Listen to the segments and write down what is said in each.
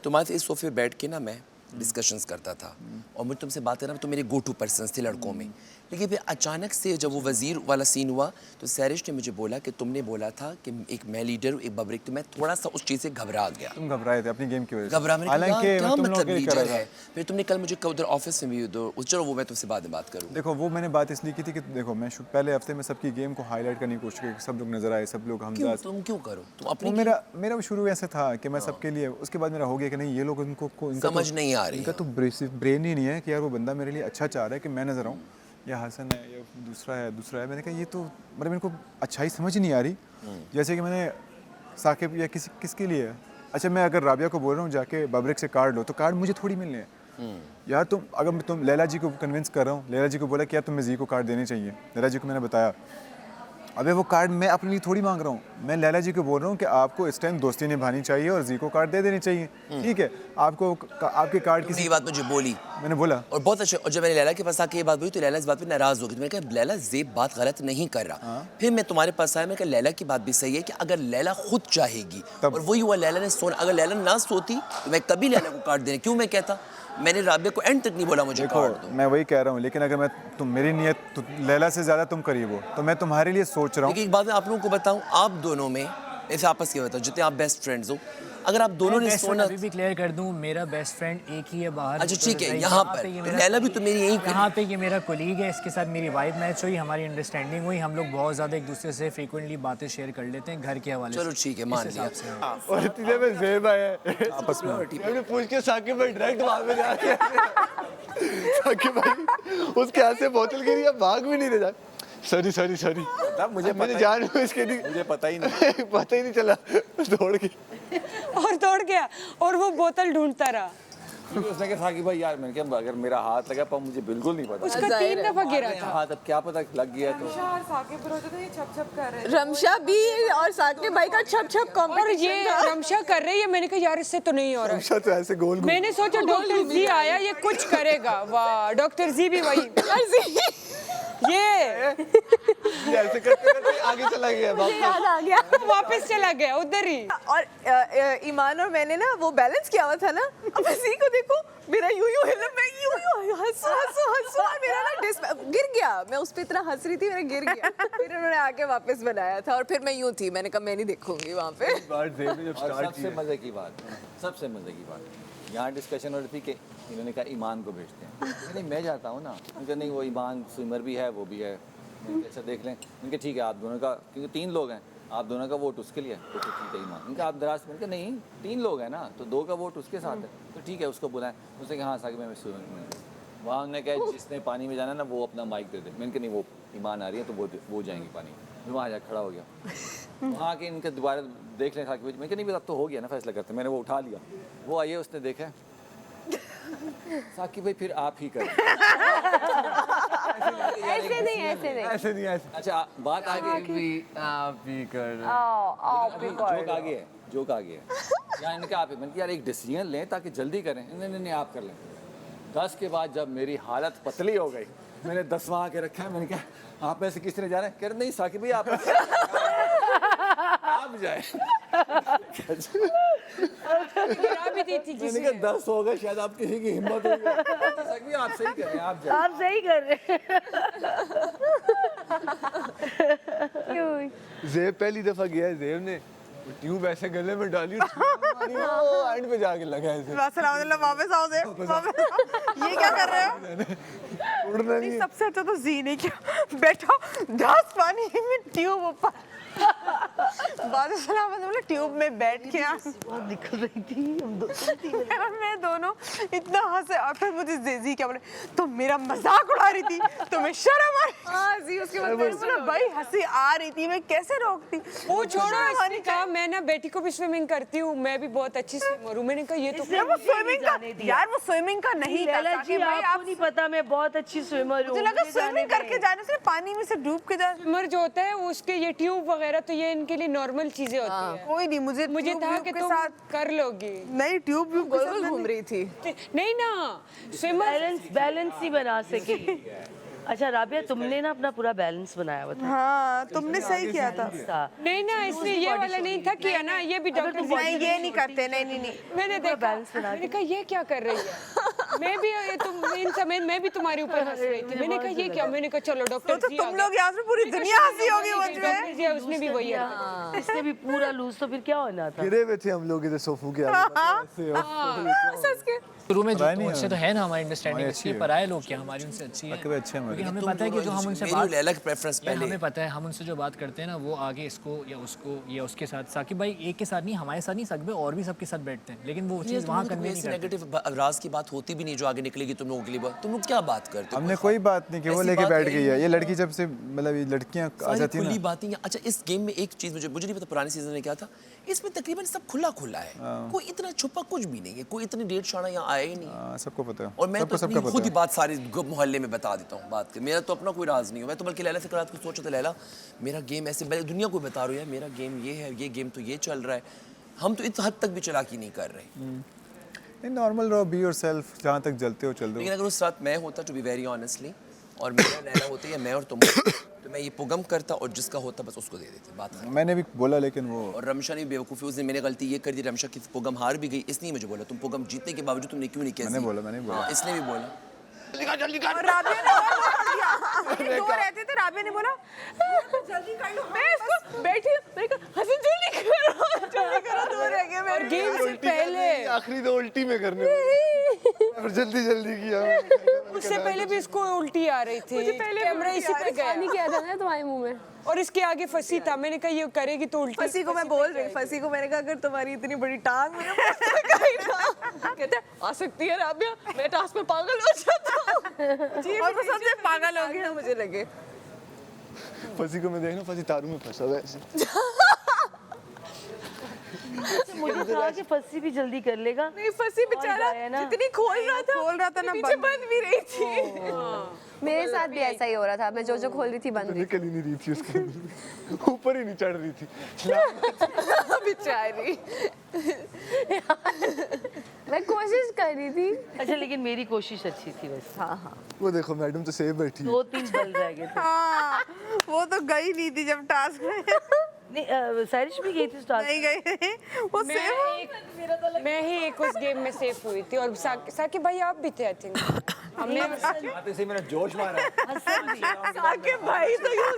तुम्हारे इस सोफे बैठ के ना मैं डिस्कशंस करता था और मुझे तुमसे बात करना तो मेरे गो टू पर्सन्स थे लड़कों में। लेकिन फिर अचानक से जब वो वज़ीर वाला सीन हुआ तो सैरिश ने मुझे बोला कि तुमने बोला था कि एक मैं लीडर हूँ, एक बबरिक, तो मैं थोड़ा सा उस चीज़ से घबरा गया। तुम घबराए थे अपनी गेम की वजह से। घबरा मैंने कहा हालांकि क्या मैं तुम लोगों मतलब के लिए कर लीडर रहा है। था। फिर तुमने कल मुझे उधर ऑफिस में भी चलो वो मैं तुमसे बाद में बात करूँ। देखो वो मैंने बात इसलिए की थी कि देखो मैं पहले हफ्ते में सबकी गेम को हाईलाइट करने की कोशिश की, सब लोग नजर आए, सब लोग हमजा। तुम क्यों करो, तुम वो अपनी मेरा शुरू ऐसे था कि मैं सबके लिए, उसके बाद मेरा हो गया कि नहीं ये लोग इनका समझ नहीं आ रही इनका तो ब्रेन ही नहीं है कि यार वो बंदा मेरे लिए अच्छा चाह रहा है कि मैं नजर आऊँ, या हसन है या दूसरा है। मैंने कहा ये तो मतलब इनको अच्छा ही समझ नहीं आ रही। जैसे कि मैंने साकिब या किसके लिए, अच्छा मैं अगर राबिया को बोल रहा हूँ जाके बबरिक से कार्ड लो, तो कार्ड मुझे थोड़ी मिलने हैं यार। तुम लैला जी को कन्विंस कर रहा हूँ, लैला जी को बोला कि यार तुम्हें जी को कार्ड देने चाहिए, लैला जी को मैंने बताया। अबे वो कार्ड मैं अपने लिए थोड़ी मांग रहा हूँ, मैं लैला जी को बोल रहा हूँ कि आपको इस टाइम दोस्ती निभानी चाहिए और जी को कार्ड दे देनी चाहिए। ठीक है, आपको आपके कार्ड की बात मुझे बोली, मैंने बोला और बहुत अच्छा। और जब मैंने लैला के पास आके ये बात बोली तो लैला इस बात पे नाराज हो गई। तो मैंने कहा लैला ज़ेब बात गलत नहीं कर रहा। फिर मैं तुम्हारे पास आया, मैंने कहा लैला की बात भी सही है कि अगर लैला खुद चाहेगी, और वही हुआ, लैला ने सोना, अगर लैला ना सोती तो मैं कभी लैला को कार्ड देने क्यों मैं कहता। मैंने राबिया को एंड तक नहीं बोला मुझे कार्ड दो। मैं वही कह रहा हूँ, लेकिन अगर तुम मेरी नीयत तो लैला से ज़्यादा तुम करीब हो, तो मैं तुम्हारे लिए सोच रहा हूँ। लेकिन एक बात मैं आप लोगों को बताऊँ, आप दोनों में ऐसे आपस की बताओ जितने आप बेस्ट फ्रेंड्स हो, अगर आप दोनों ने सोना, अभी भी क्लियर कर दूं, मेरा बेस्ट फ्रेंड एक ही है बाहर। अच्छा ठीक है, यहाँ पर तो लैला भी तो मेरी यही, यहाँ पे ये मेरा कोलीग है, इसके साथ मेरी वाइब मैच हुई, हमारी अंडरस्टैंडिंग हुई, हम लोग बहुत ज़्यादा एक दूसरे से फ्रीक्वेंटली बातें शेयर कर लेते हैं घर के हवाले से। चलो ठीक है, मान लिया। और तीसरे में ज़ेब आया आपस में, हमने पूछ के साकिब भाई डायरेक्ट वहाँ पे जाके साकिब भाई उसके हाथ से बोतल गिरी, अब भाग भी नहीं रहा। सॉरी मुझे जान इसके नहीं, मुझे पता ही नहीं चला, दौड़ के और दौड़ गया और वो बोतल ढूंढता रहा। उसने कहा साकिब भाई यार, मैंने कहा अगर मेरा हाथ लगा पर मुझे बिल्कुल नहीं पता, उसका 3 दफा गिरा था हाथ, अब क्या पता लग गया तो। रमशा भी और साकिब भाई का छप छप और कॉम्पिटिशन ये रमशा कर रही है। मैंने कहा यार इससे तो नहीं हो रहा। रमशा तो ऐसे गोल मैंने सोचा डॉक्टर जी आया, ये कुछ करेगा। वाह, डॉक्टर जी भी वही ये ऐसे करते आगे चला गया, याद आ गया, वापस चला गया उधर ही। और ईमान और मैंने ना वो बैलेंस किया हुआ था ना, अब इसी को देखो मेरा यूं हिल, मैं यूं हंसू और मेरा ना गिर गया, मैं उस पे इतना हंस रही थी, मेरा गिर गया। फिर उन्होंने आके वापस बनाया था और फिर मैं यूं थी, मैंने कहा मैं नहीं देखूंगी वहाँ पे। सबसे मजे की बात यहाँ डिस्कशन हो रही थी कि इन्होंने कहा ईमान को भेजते हैं। नहीं मैं जाता हूँ ना, उनका नहीं वो ईमान स्विमर भी है, वो भी है। अच्छा देख लें, उनके ठीक है आप दोनों का, क्योंकि 3 लोग हैं, आप दोनों का वोट उसके लिए तो ठीक है ईमान। उनका आप दराज में नहीं 3 लोग हैं ना, तो 2 का वोट उसके साथ है, तो ठीक है उसको बुलाएं। उसने कहा हाँ साकिब मैं स्विमिंग में, वहाँ उन्होंने कहा जिसने पानी में जाना ना वो अपना माइक दे दे। मैंने कहा नहीं वो ईमान आ रही है तो वो जाएंगी पानी में। वहाँ जा खड़ा हो गया, वहाँ आके इनके दोबारा देख लें साकिब। मैं कहा नहीं अब तो हो गया ना फैसला करते, मैंने वो उठा लिया। वो आइए उसने देखा साकिब भाई फिर आप ही करें। ऐसे नहीं। अच्छा बात आगे आप ही कर जोक आ गया यार, इनके आप मैंने कहा यार एक डिसीजन लें ताकि जल्दी करें। नहीं आप कर लें। 10 के बाद जब मेरी हालत पतली हो गई, मैंने 10वां आके रखा है। मैंने कहा आप में से किस तरह जा रहे हैं? कह रहे नहीं साकिब भाई आप जाए। मैंने कहा 10 हो गए शायद आप किसी की हिम्मत होगी। आप सही कर रहे हैं, आप जाए। आप सही कर रहे हैं। ज़ेब पहली दफा गया है, ज़ेब ने ट्यूब ऐसे गले में डाली, एंड पे जाके लगा ऐसे। वापस आओ दे, ये क्या कर रहे हो? उड़ना नहीं। सबसे अच्छा तो जी ने क्या बैठो 10 पानी में ट्यूब ऊपर मतलब ट्यूब में बैठ के निकल रही थी, मैं दोनों इतना हंसे। और फिर मुझे जेजी क्या बोले, तुम मेरा मजाक उड़ा रही थी, तुम्हें शर्म आ रही? उसके बाद मैंने बोला भाई हंसी आ रही थी, मैं कैसे रोकती। वो छोड़ो, इसने कहा मैं ना बेटी को भी स्विमिंग करती हूँ, मैं भी बहुत अच्छी स्विमर हूँ। मैंने कहा ये तो वो स्विमिंग का यार, वो स्विमिंग का नहीं था। आपको नहीं पता मैं बहुत अच्छी स्विमर हूँ। मुझे लगा स्विमिंग करके जाने से पानी में से डूब के जाने। स्विमर जो होता है उसके ये ट्यूब वगैरह तो ये इनके लिए नॉर्मल चीजें होती हैं। कोई नहीं, मुझे था कि तुम कर लोगी। नहीं ट्यूब गोल घूम रही थी। नहीं ना, स्विमर बैलेंस ही बना सके। अच्छा राबिया, तुमने ना अपना पूरा बैलेंस बनाया हुआ था। हाँ तुमने सही किया था। नहीं ना, इसने ये वाला नहीं था किया ना, ये भी डॉक्टर नहीं ये नहीं करते, नहीं नहीं नहीं। मैंने देखा, मैंने कहा ये क्या कर रही है। मैं भी तुम इन समय मैं भी तुम्हारे ऊपर हंस रही थी। मैंने कहा ये क्या, मैंने कहा चलो डॉक्टर तो तुम लोग यहाँ से पूरी दुनिया हंसी होगी मुझ पे। डॉक्टर जी उसने भी वही है। इससे भी पूरा लूज, तो फिर क्या होना था? गिरे हुए थे हम लोग इधर सोफू के सच के शुरू में पराए नहीं उससे तो है ना हमारी अंडरस्टैंडिंग हमारी अच्छी अच्छी है, है। पराए लोग क्या हमारी उनसे अच्छी है, बाकी भी अच्छे हैं हमारे। क्योंकि हमें पता है कि जो हम उनसे मेरी और बात लैला की प्रेफरेंस यार, पहले हमें पता है हम उनसे जो बात करते हैं ना वो आगे इसको या उसको या उसके साथ, साकिब भाई एक के साथ नहीं, हमारे साथ नहीं, साकिब भाई और भी सबके साथ बैठते हैं, लेकिन वो चीज़ वहाँ कन्वे नहीं करते। नेगेटिव राज की बात होती भी नहीं जो आगे निकलेगी तुम लोगों के लिए। तुम लोग क्या बात करते हो? हमने कोई बात नहीं की, वो ऐसी लेके बात बैठ है गई ही है। ये नहीं। लड़की जब से मतलब ये लड़कियां आ सारी जाती है खुली ना। बातें अच्छा इस गेम में एक चीज मुझे नहीं पता पुराने सीजन में क्या था, इसमें तकरीबन सब खुला खुला है, कोई इतना छुपा कुछ भी नहीं है, कोई इतनी डेढ़ शाना यहाँ आया ही नहीं। सबको पता है, और मैं सबको तो सबका अपनी पता खुद ही है। बात सारी मोहल्ले में बता देता हूँ बात के, मेरा तो अपना कोई राज नहीं है। मैं तो बल्कि लैला से रात को सोचा था, लैला मेरा गेम ऐसे, मैं दुनिया को बता रहा हूँ यार मेरा गेम ये है, ये गेम तो ये चल रहा है, हम तो इस हद तक भी चालाकी नहीं कर रहे। नहीं नॉर्मल रहो, बी योरसेल्फ, जहाँ तक जलते हो चल दो। लेकिन अगर उस रात मैं होता, टू बी वेरी ऑनेस्टली, और मेरा लैला होती है मैं और तुम, तो मैं ये पुगम करता और जिसका होता बस उसको दे देते, बात खत्म। मैंने भी बोला लेकिन वो और रमशा ने भी बेवकूफ़ी, उसने मैंने गलती ये कर दी, रमशा की पुगम हार भी गई, इसने मुझे बोला तुम पुगम जीतने के बावजूद तुमने क्यों नहीं किया? मैंने बोला। हाँ, इसने भी बोला। और राबिया ने और बोल दिया। दो रहते थे, राबिया ने बोला जल्दी कर लो। मैं इसको बैठी मैंने कहा हसन जल्दी करो, दो रह गए मेरे। और गेम से पहले आखिरी तो उल्टी में करने फिर जल्दी किया। उससे पहले भी इसको उल्टी आ रही थी, कैमरा इसी पे गया किया था ना तुम्हारे मुंह में, और इसके आगे फंसी था। मैंने कहा ये करेगी तो उल्टी। फंसी को मैं बोल रही, फंसी को मैंने कहा अगर तुम्हारी इतनी बड़ी टांग मुझे कहते हैं आ सकती है राबिया, मैं टास्क में पागल हो जाता हूँ। और वो सबसे पागल हो गया मुझे लगे। फंसी को मैं देखना, फंसी तारू में फंसा हुआ है। मुझे था कि फंसी भी जल्दी कर लेगा। नहीं फंसी बेचारा जितनी खोल रहा था ना पीछे बंद भी रही थी। मेरे साथ भी ऐसा ही हो रहा था, मैं जो खोल रही थी बंद रही। निकल ही नहीं रही थी उसके ऊपर ही नहीं चढ़ रही थी बेचारी। मैं कोशिश कर रही थी। अच्छा लेकिन मेरी कोशिश अच्छी थी वैसे। हाँ वो देखो मैडम तो सेफ बैठी है। 2-3 बल रह गए थे। हाँ वो तो गई नहीं थी जब टास्क में। नहीं सारिश भी गई थी उस टास्क। नहीं गई वो सेफ। मैं ही एक उस गेम में सेफ हुई थी, और साकिब भाई आप भी थे आई थिंक। आते से मेरा जोश मारा। साकिब भाई तो यूं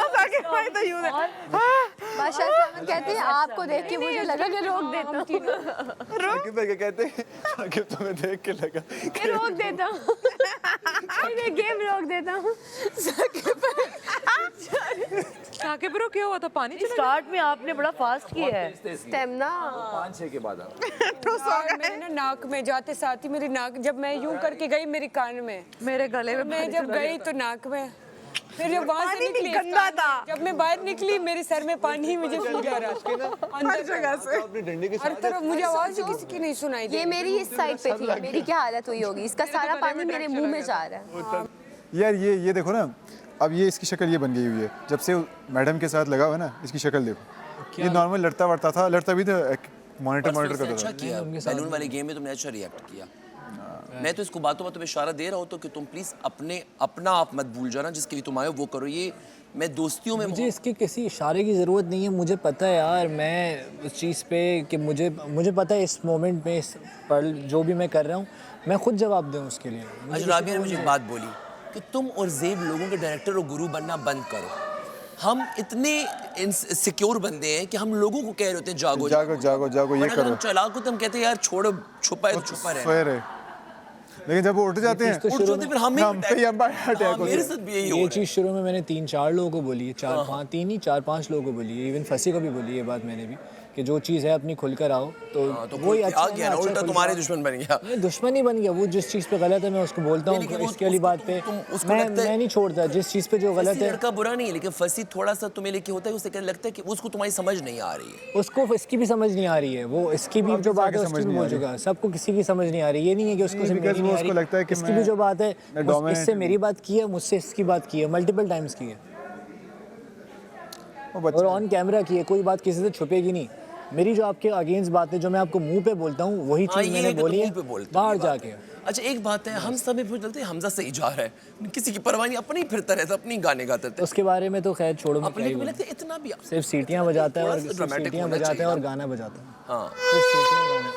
साकिब भाई तो यूं बादशाह साहब कहते हैं आपको देख के मुझे लगा कि रोक देता हूँ, साकिब भाई क्या कहते हैं? साकिब तुम्हें देख के लगा कि रोक देता हूँ, मैं गेम रोक देता हूँ। साकिब ब्रो क्या हुआ था? पानी स्टार्ट में आपने बड़ा फास्ट किया है। स्टेमिना 5-6 के बाद मेरे ना नाक में जाते साथ ही मेरी नाक, जब मैं यूं करके गई मेरी कान में, मेरे गले में मैं जब गई तो नाक में, फिर जब वहां से पानी भी निकली गंदा था। जब मैं बाहर निकली मेरे सर में पानी ही मुझे फूल जा रहा था हर जगह से। हर तरफ, मुझे आवाज ही किसी की नहीं सुनाई दी। ये मेरी इस साइड पे थी, मेरी क्या हालत हुई होगी, इसका सारा पानी मेरे मुंह में जा रहा है। यार ये देखो ना, अब ये इसकी शक्ल ये बन गई हुई है जब से मैडम के साथ लगा हुआ है ना। इसकी शक्ल देखो, ये नॉर्मल लड़ता भी था, मॉनिटर करता अच्छा था। किया बैलून वाले गेम में तुमने अच्छा रिएक्ट किया। मैं तो इसको बातों बातों में इशारा दे रहा हूँ तो कि तुम प्लीज अपना आप मत भूल जाना, जिसके लिए तुम आए हो वो करो। ये मैं दोस्तियों में मुझे इसके किसी इशारे की ज़रूरत नहीं है, मुझे पता है यार, मैं उस चीज़ पे कि मुझे पता है इस मोमेंट में, इस पल जो भी मैं कर रहा हूँ मैं खुद जवाब दूँ उसके लिए। आज राबिया ने मुझे एक बात बोली कि तुम और ज़ेब लोगों के डायरेक्टर और गुरु बनना बंद करो। हम इतने सिक्योर बंदे हैं कि हम लोगों को कह रहे होते हैं जागो ये करो। हम चालाक होते हम कहते हैं यार छोड़ो, छुपा है तो छुपा रहे। लेकिन जब वो उठ जाते हैं उठ जाते फिर हमें अटैक मेरे साथ भी यही हो ये रहा है। चीज़ शुरू में मैंने 3-4 लोगों को बोली है, 4-5 लोगों को बोली है, इवन फंसी को भी बोली है ये बात मैंने भी, कि जो चीज़ है अपनी खुल कर आओ तो वही अच्छा आ गया ना, उल्टा तुम्हारे दुश्मन बन गया। ये दुश्मन ही बन गया। वो जिस चीज़ पे गलत है मैं उसको बोलता हूँ, इसके वाली बात पे मैं नहीं छोड़ता। जिस चीज़ पे जो गलत है, लड़का बुरा नहीं है लेकिन फंसी थोड़ा सा तुम्हें लेके होता है, उसे क्या लगता है कि उसको तुम्हारी समझ नहीं आ रही है। उसको इसकी भी समझ नहीं आ रही है, वो इसकी भी जो बात है उसकी भी बोल चुका है, सबको किसी की समझ नहीं आ रही। ये नहीं है कि उसको सिर्फ मेरी नहीं आ रही, इसकी भी जो बात है इससे मेरी बात की है, मुझसे इसकी बात की है, मल्टीपल टाइम्स की है और ऑन कैमरा की है। कोई बात किसी से छुपेगी नहीं। मेरी जो आपके अगेंस्ट बात है, जो मैं आपको मुंह पे बोलता हूँ, वही हाँ, चीज़ ये मैंने है कि बोली तुम है मुंह पे बोलते हो, बाहर ये बात जाके। है। अच्छा एक बात है, हम सब में बहुत लगता है हमजा सही जा रहा है, किसी की परवाह नहीं, अपनी फिरता रहता, अपनी गाने गाता रहता। उसके बारे में तो खैर छोड़ो, मैं क्या अपने ही को भी बोलूं। लगता है इतना भी सिर्फ सीटियाँ बजाता है और थोड़ा सा सिर्फ dramatic सीटियाँ होना बजाता है चाहिए और ना। गाना बजाता है। हाँ सिर्फ सीटियाँ गाना।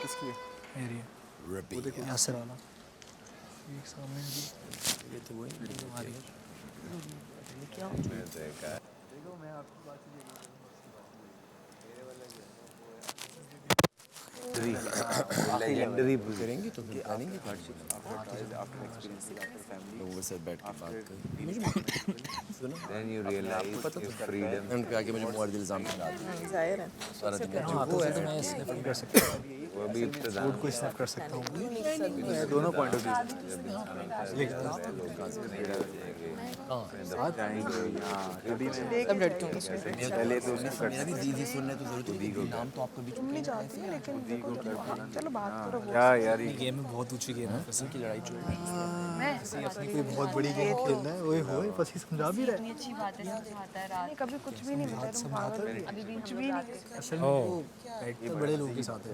किसकी है? मेरी है। यासिर वाला। एक सामने भी। ये तो वही हमारी है। करेंगे तो फिर करेंगे लोगों के साथ बैठ के बात करें। मुझे सुनो पता तो फ्रीडम उनके आगे मुझे मुआवजे इल्जाम लगा दिए जाहिर है सारा दिन हाँ, तो उसे तो मैं स्नैप कर सकता हूँ। वो भी इब्तिदा फूड को स्नैप कर सकता हूँ। दोनों पॉइंट ऑफ व्यू सब लड़कियों की पहले तो उसने मेरा भी दीदी सुनने तो जरूरत होगी नाम तो आपका बीच में जाती है लेकिन चलो बात करो क्या यार, ये गेम में बहुत ऊंची गेम है। की लड़ाई चल रही है ऐसी अपनी कोई बहुत बड़ी गेम खेलना है, ओए होए फसी समझा भी रहा है। अच्छी बात है, समझाता है रात। कभी कुछ भी नहीं बोला तुम पागल अभी भी कुछ भी नहीं। असल में वो बैठता बड़े लोगों के साथ है।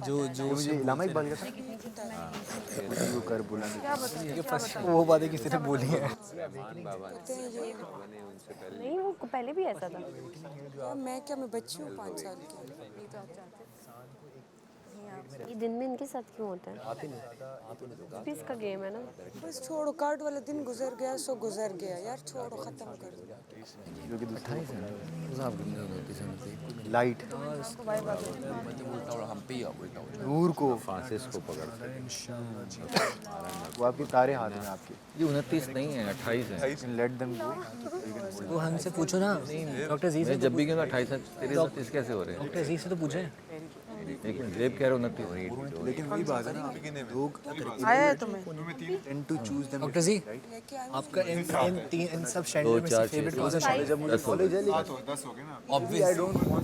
जो मुझे इलामा इकबाल का था वो कर बुलंद वो बातें किसी ने बोली है। नहीं, वो पहले भी ऐसा था। मैं क्या, मैं बच्ची हूँ 5 साल की। ये दिन में इनके साथ क्यों होता है? भी इसका गेम है ना। बस छोड़ो, कार्ड वाला दिन गुजर गया सो गुजर गया यार, छोड़ो खत्म कर दो। लाइट हम पे ही उल्टा हो नूर को फ्रांसिस को पकड़ता है। वो आपके तारे हाथ में आपके, ये 29 नहीं है 28 है। Let them go. वो हमसे पूछो ना, डॉक्टर जी से। मैं जब भी कहूँ 28 है, तेरे 29 कैसे हो रहे हैं? डॉक्टर जी से तो पूछे। लेकिन जेब कह रहे 29। लेकिन वही बात है ना, लोग आया है तुम्हें tend to choose them. Doctor जी, आपका इन सब स्टैंडर्ड में से फेवरेट कौन सा स्टैंडर्ड है? जब मुझे कॉलेज है, 10 हो गए ना,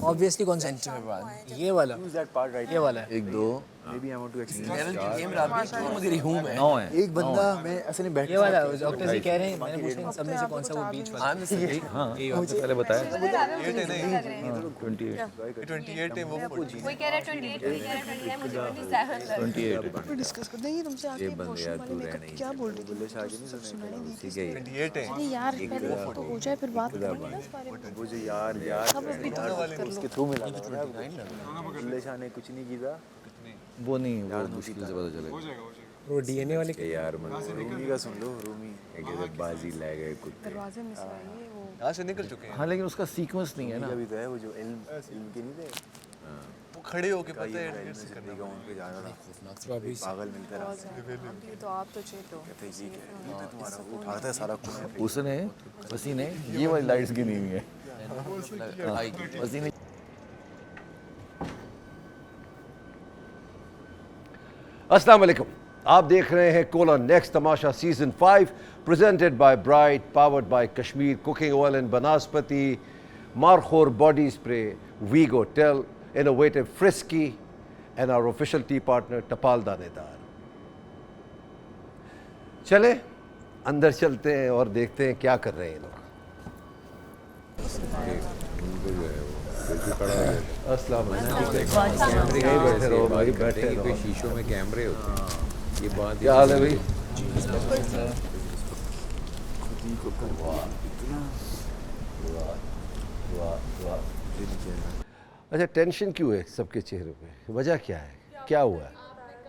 ऑब्वियसली कौन सा? ये वाला, दैट पार्ट राइट। ये वाला है। 1 2 maybe I want to explain. Level की गेम राबी क्यों मगर हूं मैं 9 है। एक बंदा मैं ऐसे नहीं बैठ ये वाला डॉक्टर जी कह रहे हैं, मैंने पूछा इन सब में से कौन सा वो बीच वाला? आई एम सही हाँ आपने पहले बताया 28 28 है वो कोई कह रहा है 28, कोई कह रहा है 29, मुझे 27 लग 28 है। डिस्कस कर देंगे तुमसे आके वॉशरूम वाले मेकअप क्या बोल रही थी? ठीक है ये 28 है अरे यार पहले तो हो जाए फिर बात करेंगे ना इस बारे में। वो जो यार सब अभी तो बात कर लो। उसके थ्रू मिला था बुल्ले शाह ने कुछ नहीं किया। वो नहीं, वो मुश्किल से पता चलेगा। वो डीएनए वाले कि यार मन रूमी का सुन लो, रूमी एक बाजी ले गए कुत्ते। दरवाजे में से आइए वो यहाँ से निकल चुके हैं। हाँ लेकिन उसका सीक्वेंस नहीं है ना। अभी तो है वो जो इल्म के नहीं थे, वो खड़े होके पता है करने उन पे जाना था, पागल मिलते रहा। अभी तो आप तो चलो कहते ये क्या है, तुम्हारा वो उठाता है सारा खून। उसने पसी ने ये वाली लाइट्स गिनी हुई है। पसी ने अस्सलाम वालेकुम, आप देख रहे हैं Cola Next Tamasha season 5 presented by Bright, powered by Kashmir cooking oil and Banaspati, Markhor body spray, वीगो टेल, innovative Frisky and our official tea partner Tapal Danedar. चले अंदर चलते हैं और देखते हैं क्या कर रहे हैं ये लोग। अस्सलाम वालेकुम। यहीं बैठे रहो भाई, बैठे रहो। शीशों में कैमरे होते हैं। ये बात क्या हाल है भाई? अच्छा, टेंशन क्यों है सबके चेहरे पे? वजह क्या है? क्या हुआ है?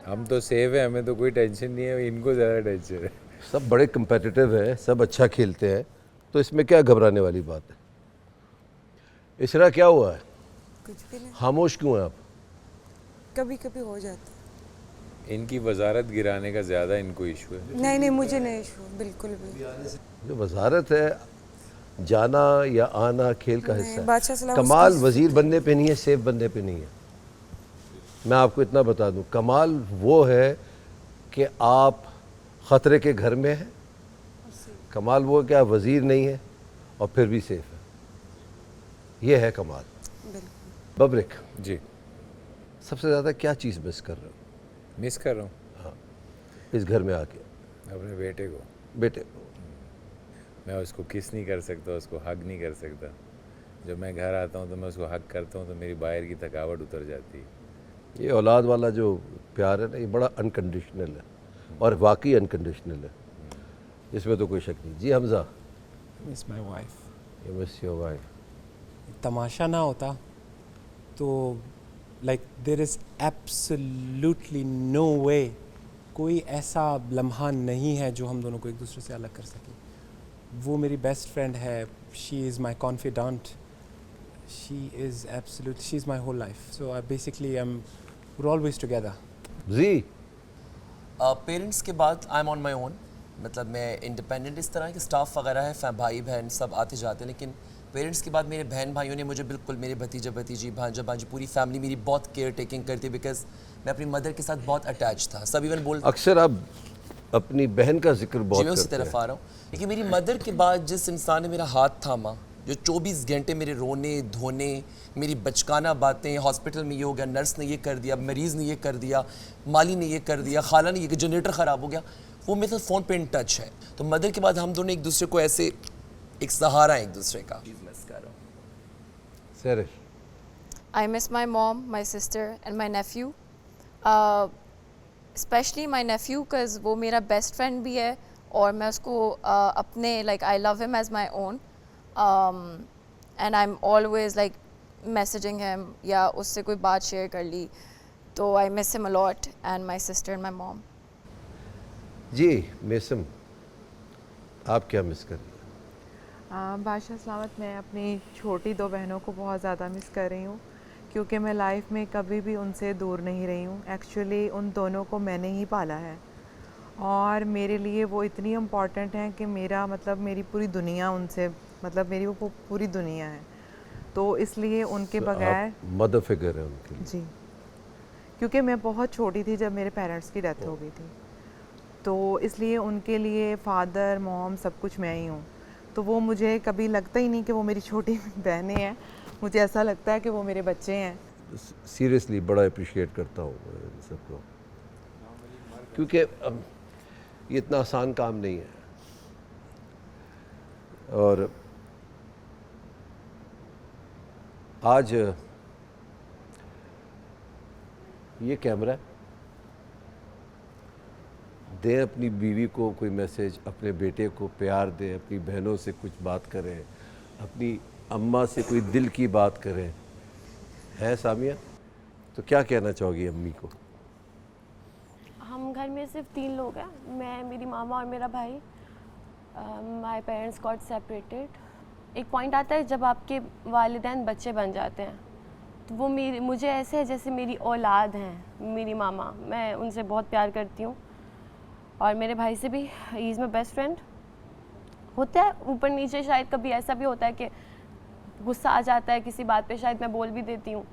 हम तो सेफ है, हमें तो कोई टेंशन नहीं है, इनको ज़्यादा टेंशन है। सब बड़े कंपेटिटिव हैं, सब अच्छा खेलते हैं, तो इसमें क्या घबराने वाली बात है? इसरा क्या हुआ है? कुछ भी नहीं, खामोश क्यों है आप? कभी कभी हो जाता है। इनकी वजारत गिराने का ज़्यादा इनको इशू है। नहीं नहीं, मुझे नहीं इशू बिल्कुल भी। जो वजारत है, जाना या आना खेल का नहीं, हिस्सा बादशाह है। सलाम कमाल उसकी- वजीर बनने पे नहीं है, सेफ बनने पे नहीं है। मैं आपको इतना बता दूं, कमाल वो है कि आप ख़तरे के घर में हैं, कमाल वो है कि आप वज़ीर नहीं हैं और फिर भी सेफ है। ये है कमाल। बबरिक जी, सबसे ज़्यादा क्या चीज़ मिस कर रहे हो मिस कर रहा हूँ इस घर में आके? अपने बेटे को। बेटे को। मैं उसको किस नहीं कर सकता, उसको हग नहीं कर सकता। जब मैं घर आता हूँ तो मैं उसको हग करता हूँ तो मेरी बाहर की थकावट उतर जाती है। ये औलाद वाला जो प्यार है ना, ये बड़ा अनकंडीशनल है और वाकई अनकंडीशनल है, इसमें तो कोई शक नहीं। जी Hamza. Miss my wife. You miss your wife. Tamasha ना होता तो like there is absolutely no way, कोई ऐसा लम्हा नहीं है जो हम दोनों को एक दूसरे से अलग कर सके। वो मेरी बेस्ट फ्रेंड है, she is my confident, she is absolute, she is my whole life. So I basically we're always together. जी पेरेंट्स के बाद I am on my own, मतलब मैं इंडिपेंडेंट इस तरह के स्टाफ वगैरह है, भाई बहन सब आते जाते हैं, लेकिन पेरेंट्स के बाद मेरे बहन भाइयों ने मुझे बिल्कुल, मेरे भतीजा भतीजी भांजा भांजी पूरी फैमिली मेरी बहुत केयर टेकिंग करती है, बिकॉज मैं अपनी मदर के साथ बहुत अटैच था। सब इवन बोल अक्सर आप अपनी बहन का जिक्र बहुत मैं उसी करते तरफ हैं। आ रहा हूँ, लेकिन मेरी मदर के बाद जिस इंसान ने मेरा हाथ थामा, जो 24 घंटे मेरे रोने धोने, मेरी बचकाना बातें, हॉस्पिटल में ये हो गया, नर्स ने ये कर दिया, मरीज़ ने ये कर दिया, माली ने ये कर दिया, खाला ने ये, जनरेटर ख़राब हो गया, वो मेरे साथ फ़ोन पे इन टच है। तो मदर के बाद हम दोनों एक दूसरे को ऐसे एक सहारा है एक दूसरे का। मिस कर रहा हूँ। Sir I miss my mom, my sister and my nephew. Especially my nephew because वो मेरा best friend भी है और मैं उसको अपने like I love him as my own. And I'm always like messaging him या उससे कोई बात share कर ली, तो I miss him a lot and my sister and my mom. जी मेसम, आप क्या मिस कर रही हैं? बादशाह सलामत, मैं अपनी छोटी 2 बहनों को बहुत ज़्यादा मिस कर रही हूँ क्योंकि मैं लाइफ में कभी भी उनसे दूर नहीं रही हूँ। एक्चुअली उन दोनों को मैंने ही पाला है और मेरे लिए वो इतनी इम्पॉर्टेंट हैं कि मेरा मतलब मेरी पूरी दुनिया उनसे, मतलब मेरी वो पूरी दुनिया है। तो इसलिए उनके बगैर मदर फिगर है उनके लिए। जी, क्योंकि मैं बहुत छोटी थी जब मेरे पेरेंट्स की डेथ हो गई थी, तो इसलिए उनके लिए फादर मॉम सब कुछ मैं ही हूँ। तो वो मुझे कभी लगता ही नहीं कि वो मेरी छोटी बहनें हैं, मुझे ऐसा लगता है कि वो मेरे बच्चे हैं। सीरियसली बड़ा अप्रिशिएट करता हूँ इन सबको, क्योंकि ये इतना आसान काम नहीं है। और आज ये कैमरा दें अपनी बीवी को कोई मैसेज, अपने बेटे को प्यार दें, अपनी बहनों से कुछ बात करें, अपनी अम्मा से कोई दिल की बात करें, है सामिया? तो क्या कहना चाहोगी अम्मी को? हम घर में सिर्फ 3 लोग हैं, मैं, मेरी मामा और मेरा भाई। My parents got separated. एक पॉइंट आता है जब आपके वालिदैन बच्चे बन जाते हैं, तो वो मुझे ऐसे है जैसे मेरी औलाद हैं। मेरी मामा, मैं उनसे बहुत प्यार करती हूँ और मेरे भाई से भी। He is my best friend. होता है ऊपर नीचे, शायद कभी ऐसा भी होता है कि गुस्सा आ जाता है किसी बात पे, शायद मैं बोल भी देती हूँ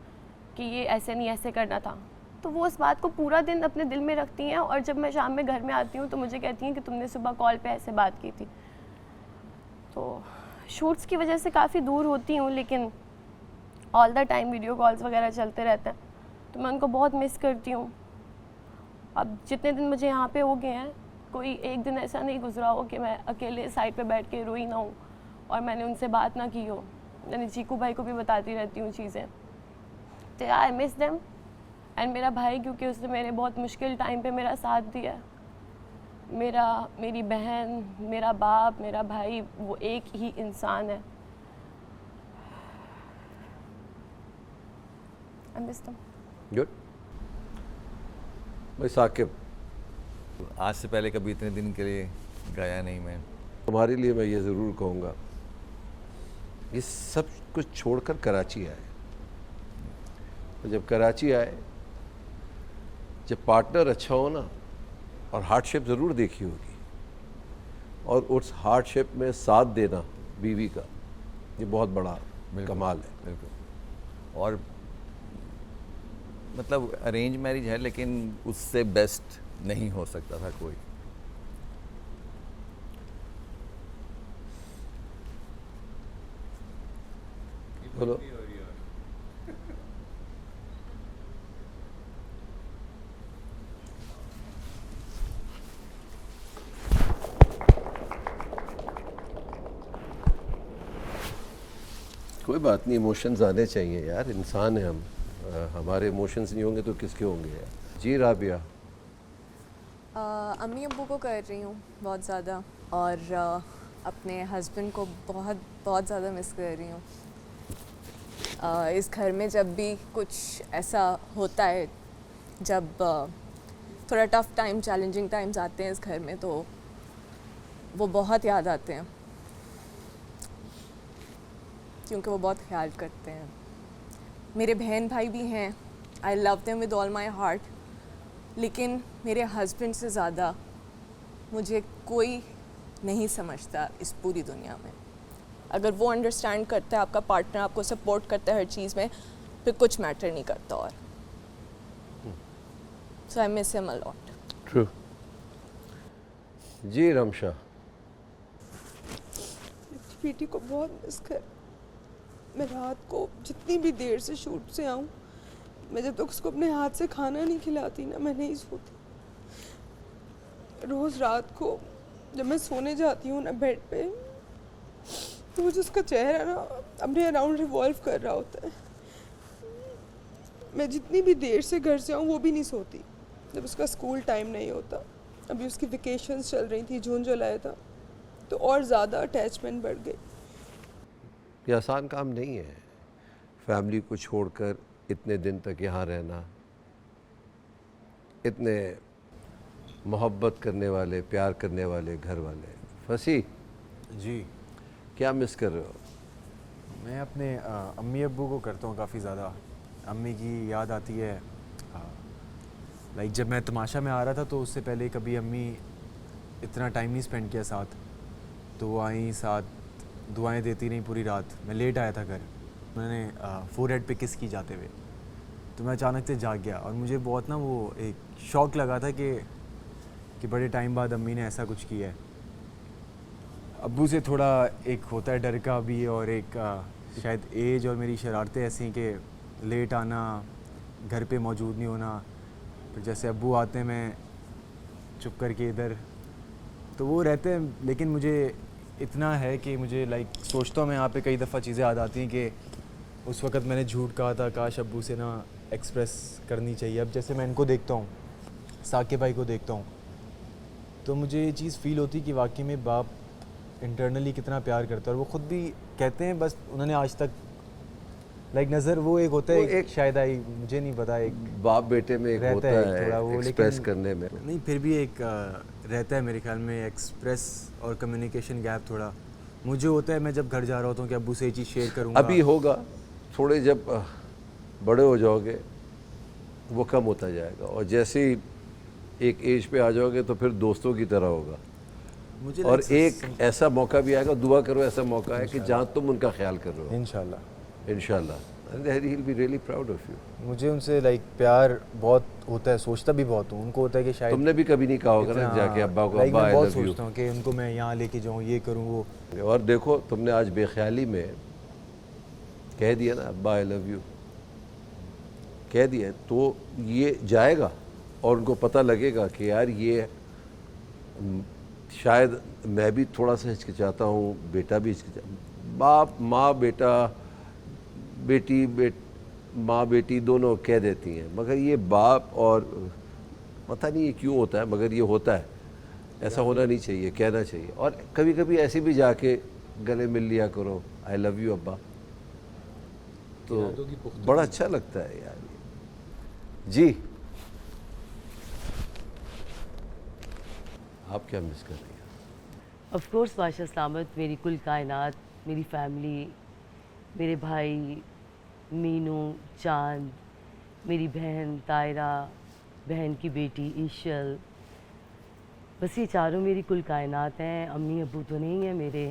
कि ये ऐसे नहीं ऐसे करना था, तो वो उस बात को पूरा दिन अपने दिल में रखती हैं और जब मैं शाम में घर में आती हूँ तो मुझे कहती हैं कि तुमने सुबह कॉल पे ऐसे बात की थी। तो शूट्स की वजह से काफ़ी दूर होती हूँ, लेकिन all the time video calls वगैरह चलते रहते हैं, तो मैं उनको बहुत मिस करती हूँ। अब जितने दिन मुझे यहाँ पे हो गए हैं, कोई एक दिन ऐसा नहीं गुजरा हो कि मैं अकेले साइड पे बैठ के रोई ना हूँ और मैंने उनसे बात ना की हो। मैंने चीकू भाई को भी बताती रहती हूँ चीज़ें, तो आई मिस देम। एंड मेरा भाई, क्योंकि उसने मेरे बहुत मुश्किल टाइम पे मेरा साथ दिया। मेरी बहन, मेरा बाप, मेरा भाई, वो एक ही इंसान है। I miss them. गुड। भाई साकिब, आज से पहले कभी इतने दिन के लिए गया नहीं मैं। तुम्हारे लिए मैं ये ज़रूर कहूँगा, ये सब कुछ छोड़कर कराची आए। तो जब कराची आए, जब पार्टनर अच्छा हो ना, और हार्डशिप ज़रूर देखी होगी, और उस हार्डशिप में साथ देना बीवी का, ये बहुत बड़ा कमाल है। बिल्कुल। और मतलब अरेंज मैरिज है लेकिन उससे बेस्ट नहीं हो सकता था कोई। बोलो। कोई बात नहीं, इमोशंस आने चाहिए यार, इंसान है हम, हमारे इमोशंस नहीं होंगे तो किसके होंगे यार। जी राबिया। अम्मी अब्बू को कर रही हूँ बहुत ज़्यादा, और अपने हस्बैंड को बहुत बहुत ज़्यादा मिस कर रही हूँ। इस घर में जब भी कुछ ऐसा होता है, जब थोड़ा टफ टाइम, चैलेंजिंग टाइम्स आते हैं इस घर में, तो वो बहुत याद आते हैं, क्योंकि वो बहुत ख्याल करते हैं। मेरे बहन भाई भी हैं, I love them with all my heart, लेकिन मेरे हस्बैंड से ज़्यादा मुझे कोई नहीं समझता इस पूरी दुनिया में। अगर वो अंडरस्टैंड करता है, आपका पार्टनर आपको सपोर्ट करता है हर चीज़ में, फिर कुछ मैटर नहीं करता। और so I miss him a lot. True. जी रमशा। बेटी को बहुत मिस कर। मैं रात को जितनी भी देर से शूट से आऊँ, मैं जब तक उसको अपने हाथ से खाना नहीं खिलाती ना, मैं नहीं सोती। रोज़ रात को जब मैं सोने जाती हूँ ना बेड पे, तो मुझे उसका चेहरा ना अपने अराउंड रिवॉल्व कर रहा होता है। मैं जितनी भी देर से घर से आऊँ वो भी नहीं सोती जब उसका स्कूल टाइम नहीं होता। अभी उसकी वेकेशंस चल रही थी, जून जुलाई था, तो और ज़्यादा अटैचमेंट बढ़ गई। ये आसान काम नहीं है, फैमिली को छोड़कर इतने दिन तक यहाँ रहना, इतने मोहब्बत करने वाले, प्यार करने वाले घर वाले। फसी जी, क्या मिस कर रहे हो? मैं अपने अम्मी अब्बू को करता हूँ काफ़ी ज़्यादा। अम्मी की याद आती है। लाइक जब मैं तमाशा में आ रहा था तो उससे पहले कभी अम्मी इतना टाइम नहीं स्पेंड किया साथ, तो वो आई साथ, दुआएं देती रही पूरी रात। मैं लेट आया था घर, मैंने फोरहेड पे किस की जाते हुए, तो मैं अचानक से जाग गया और मुझे बहुत ना वो एक शॉक लगा था कि बड़े टाइम बाद अम्मी ने ऐसा कुछ किया है। अब्बू से थोड़ा एक होता है डर का भी, और एक शायद एज और मेरी शरारतें ऐसी हैं कि लेट आना, घर पे मौजूद नहीं होना, फिर जैसे अब्बू आते हैं मैं चुप करके इधर, तो वो रहते हैं। लेकिन मुझे इतना है कि मुझे लाइक सोचता हूँ मैं यहाँ पे कई दफ़ा चीज़ें याद आती हैं कि उस वक़्त मैंने झूठ कहा था, काश अब्बू से ना एक्सप्रेस करनी चाहिए। अब जैसे मैं इनको देखता हूँ, साकिब भाई को देखता हूँ, तो मुझे ये चीज़ फ़ील होती कि वाकई में बाप इंटरनली कितना प्यार करता है। और वो ख़ुद भी कहते हैं, बस उन्होंने आज तक लाइक नज़र वो एक होता है, एक शायद आई, मुझे नहीं पता, एक बाप बेटे में एक होता है थोड़ा वो, एक्सप्रेस करने में नहीं, फिर भी एक रहता है मेरे ख्याल में एक्सप्रेस और कम्युनिकेशन गैप थोड़ा मुझे होता है। मैं जब घर जा रहा होता हूँ कि अब्बू से ये चीज़ शेयर करूँगा, अभी होगा, थोड़े जब बड़े हो जाओगे वो कम होता जाएगा, और जैसे ही एक एज पे आ जाओगे तो फिर दोस्तों की तरह होगा। मुझे और एक ऐसा मौका भी आएगा, दुआ करो ऐसा मौका है कि जहाँ तुम उनका ख्याल कर रहे हो, इंशाल्लाह। He'll be really proud of you. मुझे उनसे लाइक प्यार बहुत होता है, सोचता भी बहुत हूँ। उनको होता है कि शायद तुमने भी कभी नहीं कहा होगा ना जाके अब्बा को, अब्बा आई लव यू, कि उनको मैं यहाँ लेके जाऊँ, ये करूँ वो। और देखो तुमने आज बेख्याली में कह दिया ना अब्बा आई लव यू, कह दिया, तो ये जाएगा और उनको पता लगेगा कि यार ये शायद मैं भी थोड़ा सा हिचकिचाता हूँ, बेटा भी हिचकिचा, बाप माँ बेटा, बेटी माँ बेटी दोनों कह देती हैं, मगर ये बाप और पता नहीं ये क्यों होता है, मगर ये होता है। ऐसा होना नहीं चाहिए, कहना चाहिए। और कभी कभी ऐसे भी जाके गले मिल लिया करो, आई लव यू अब्बा, तो बड़ा अच्छा लगता है यार। जी आप क्या मिस कर रही हैं? ऑफ कोर्स बादशाह सलामत, मेरी कुल कायनात, मेरी फैमिली, मेरे भाई मीनू, चांद, मेरी बहन तायरा, बहन की बेटी ईशल, बस ये चारों मेरी कुल कायनात हैं। अम्मी अब्बू तो नहीं है मेरे।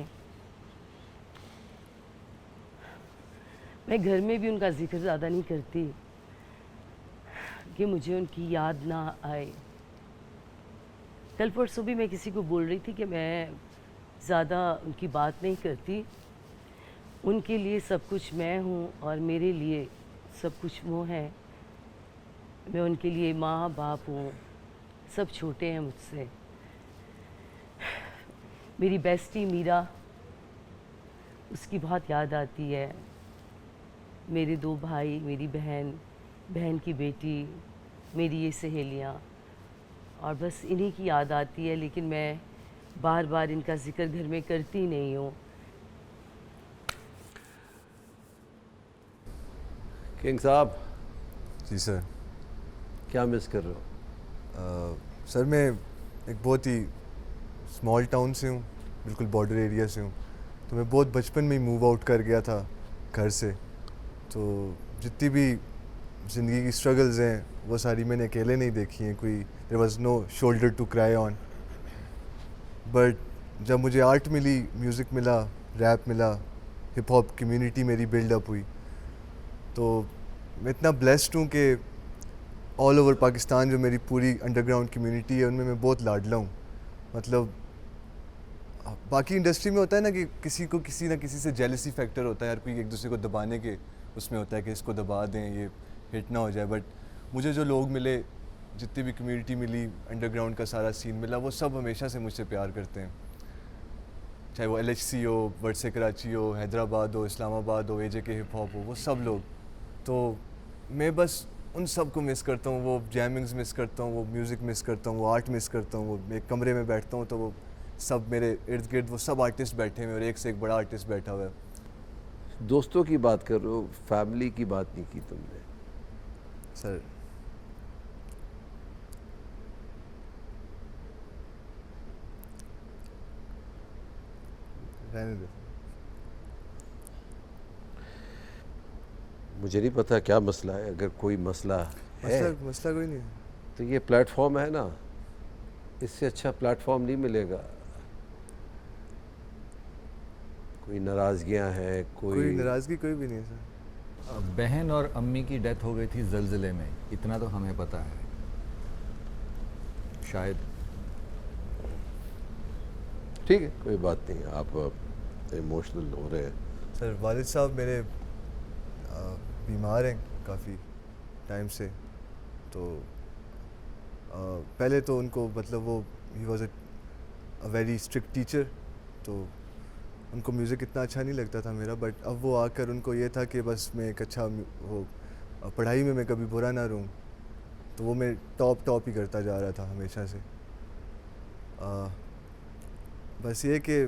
मैं घर में भी उनका जिक्र ज़्यादा नहीं करती, कि मुझे उनकी याद ना आए। कल परसों भी मैं किसी को बोल रही थी कि मैं ज़्यादा उनकी बात नहीं करती, उनके लिए सब कुछ मैं हूँ और मेरे लिए सब कुछ वो हैं। मैं उनके लिए माँ बाप हूँ, सब छोटे हैं मुझसे। मेरी बेस्टी मीरा, उसकी बहुत याद आती है। मेरे 2 भाई, मेरी बहन, बहन की बेटी, मेरी ये सहेलियाँ, और बस इन्हीं की याद आती है। लेकिन मैं बार बार इनका जिक्र घर में करती नहीं हूँ। किंग साहब। जी सर। क्या मिस कर रहे हो? सर मैं एक बहुत ही स्मॉल टाउन से हूँ, बिल्कुल बॉर्डर एरिया से हूँ। तो मैं बहुत बचपन में ही मूव आउट कर गया था घर से। तो जितनी भी ज़िंदगी की स्ट्रगल्स हैं वो सारी मैंने अकेले नहीं देखी हैं। कोई there was no shoulder to cry on. But जब मुझे आर्ट मिली, म्यूज़िक मिला, रैप मिला, हिप हॉप कम्युनिटी मेरी बिल्डअप हुई, तो मैं इतना ब्लेस्ड हूँ कि ऑल ओवर पाकिस्तान जो मेरी पूरी अंडरग्राउंड कम्युनिटी है उनमें मैं बहुत लाडला हूँ। मतलब बाकी इंडस्ट्री में होता है ना कि किसी को किसी ना किसी से जेलसी फैक्टर होता है, हर कोई एक दूसरे को दबाने के उसमें होता है कि इसको दबा दें, ये हिट ना हो जाए। बट मुझे जो लोग मिले, जितनी भी कम्युनिटी मिली, अंडरग्राउंड का सारा सीन मिला, वो सब हमेशा से मुझसे प्यार करते हैं। चाहे वो LHC हो, वर्से कराची हो, हैदराबाद हो, इस्लामाबाद हो, AJK हिप हॉप हो, वो सब लोग। तो मैं बस उन सब को मिस करता हूँ। वो जैमिंग्स मिस करता हूँ, वो म्यूज़िक मिस करता हूँ, वो आर्ट मिस करता हूँ। वो एक कमरे में बैठता हूँ तो वो सब मेरे इर्द गिर्द वो सब आर्टिस्ट बैठे हुए और एक से एक बड़ा आर्टिस्ट बैठा हुआ है। दोस्तों की बात कर रहे हो, फैमिली की बात नहीं की तुमने। सर रहने दो। मुझे नहीं पता क्या मसला है। अगर कोई मसला है, मसला कोई नहीं है। तो ये प्लेटफॉर्म है ना, इससे अच्छा प्लेटफॉर्म नहीं मिलेगा। कोई नाराज़गियाँ हैं, कोई नाराज़गी कोई भी नहीं है सर। बहन और अम्मी की डेथ हो गई थी ज़लज़ले में, इतना तो हमें पता है। शायद ठीक है, कोई बात नहीं। आप इमोशनल हो रहे हैं। सर वालिद साहब मेरे बीमार हैं काफ़ी टाइम से। तो पहले तो उनको मतलब वो he was a very strict teacher, तो उनको म्यूज़िक इतना अच्छा नहीं लगता था मेरा। बट अब वो आकर उनको ये था कि बस मैं एक अच्छा वो पढ़ाई में मैं कभी बुरा ना रहूं, तो वो मैं टॉप ही करता जा रहा था हमेशा से। बस ये कि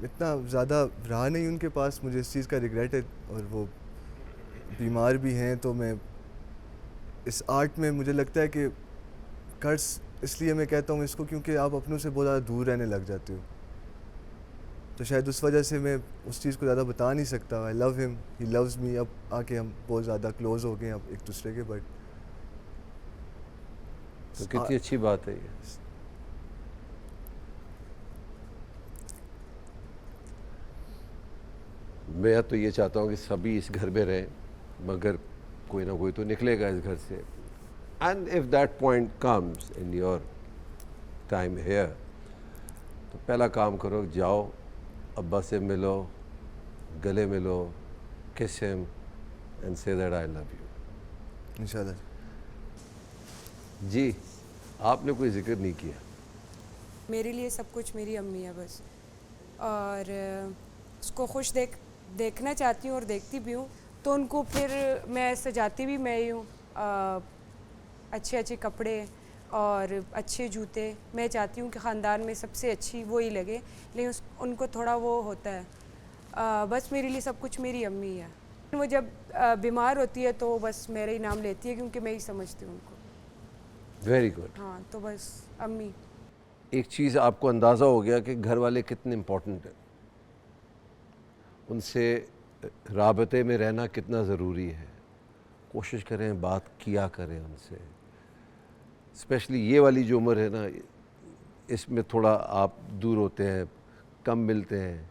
इतना ज़्यादा रहा नहीं उनके पास, मुझे इस चीज़ का रिग्रेट है। और वो बीमार भी हैं, तो मैं इस आर्ट में मुझे लगता है कि कर्ज इसलिए मैं कहता हूँ इसको क्योंकि आप अपनों से बहुत ज़्यादा दूर रहने लग जाते हो। तो शायद उस वजह से मैं उस चीज़ को ज़्यादा बता नहीं सकता। I love him, he loves me. अब आके हम बहुत ज़्यादा क्लोज हो गए अब एक दूसरे के। बट तो कितनी अच्छी बात है ये। मैं तो ये चाहता हूँ कि सभी इस घर में रहें, मगर कोई ना कोई तो निकलेगा इस घर से। And if that point comes in your time here, तो पहला काम करो, जाओ अब्बा से मिलो, गले मिलो, किस him and say that I love you. इंशाल्लाह। जी, आपने कोई जिक्र नहीं किया। मेरे लिए सब कुछ मेरी अम्मी है बस, और उसको खुश देखना चाहती हूँ और देखती भी हूँ। तो उनको फिर मैं सजाती भी मैं ही हूँ। अच्छे अच्छे कपड़े और अच्छे जूते, मैं चाहती हूँ कि ख़ानदान में सबसे अच्छी वो ही लगे, लेकिन उनको थोड़ा वो होता है। बस मेरे लिए सब कुछ मेरी अम्मी है। वो जब बीमार होती है तो बस मेरा ही नाम लेती है क्योंकि मैं ही समझती हूँ उनको। Very good. हाँ, तो बस अम्मी। एक चीज़ आपको अंदाज़ा हो गया कि घर वाले कितने इम्पोर्टेंट हैं, उनसे राबते में रहना कितना ज़रूरी है। कोशिश करें, बात किया करें उनसे। स्पेशली ये वाली जो उम्र है ना, इसमें थोड़ा आप दूर होते हैं, कम मिलते हैं,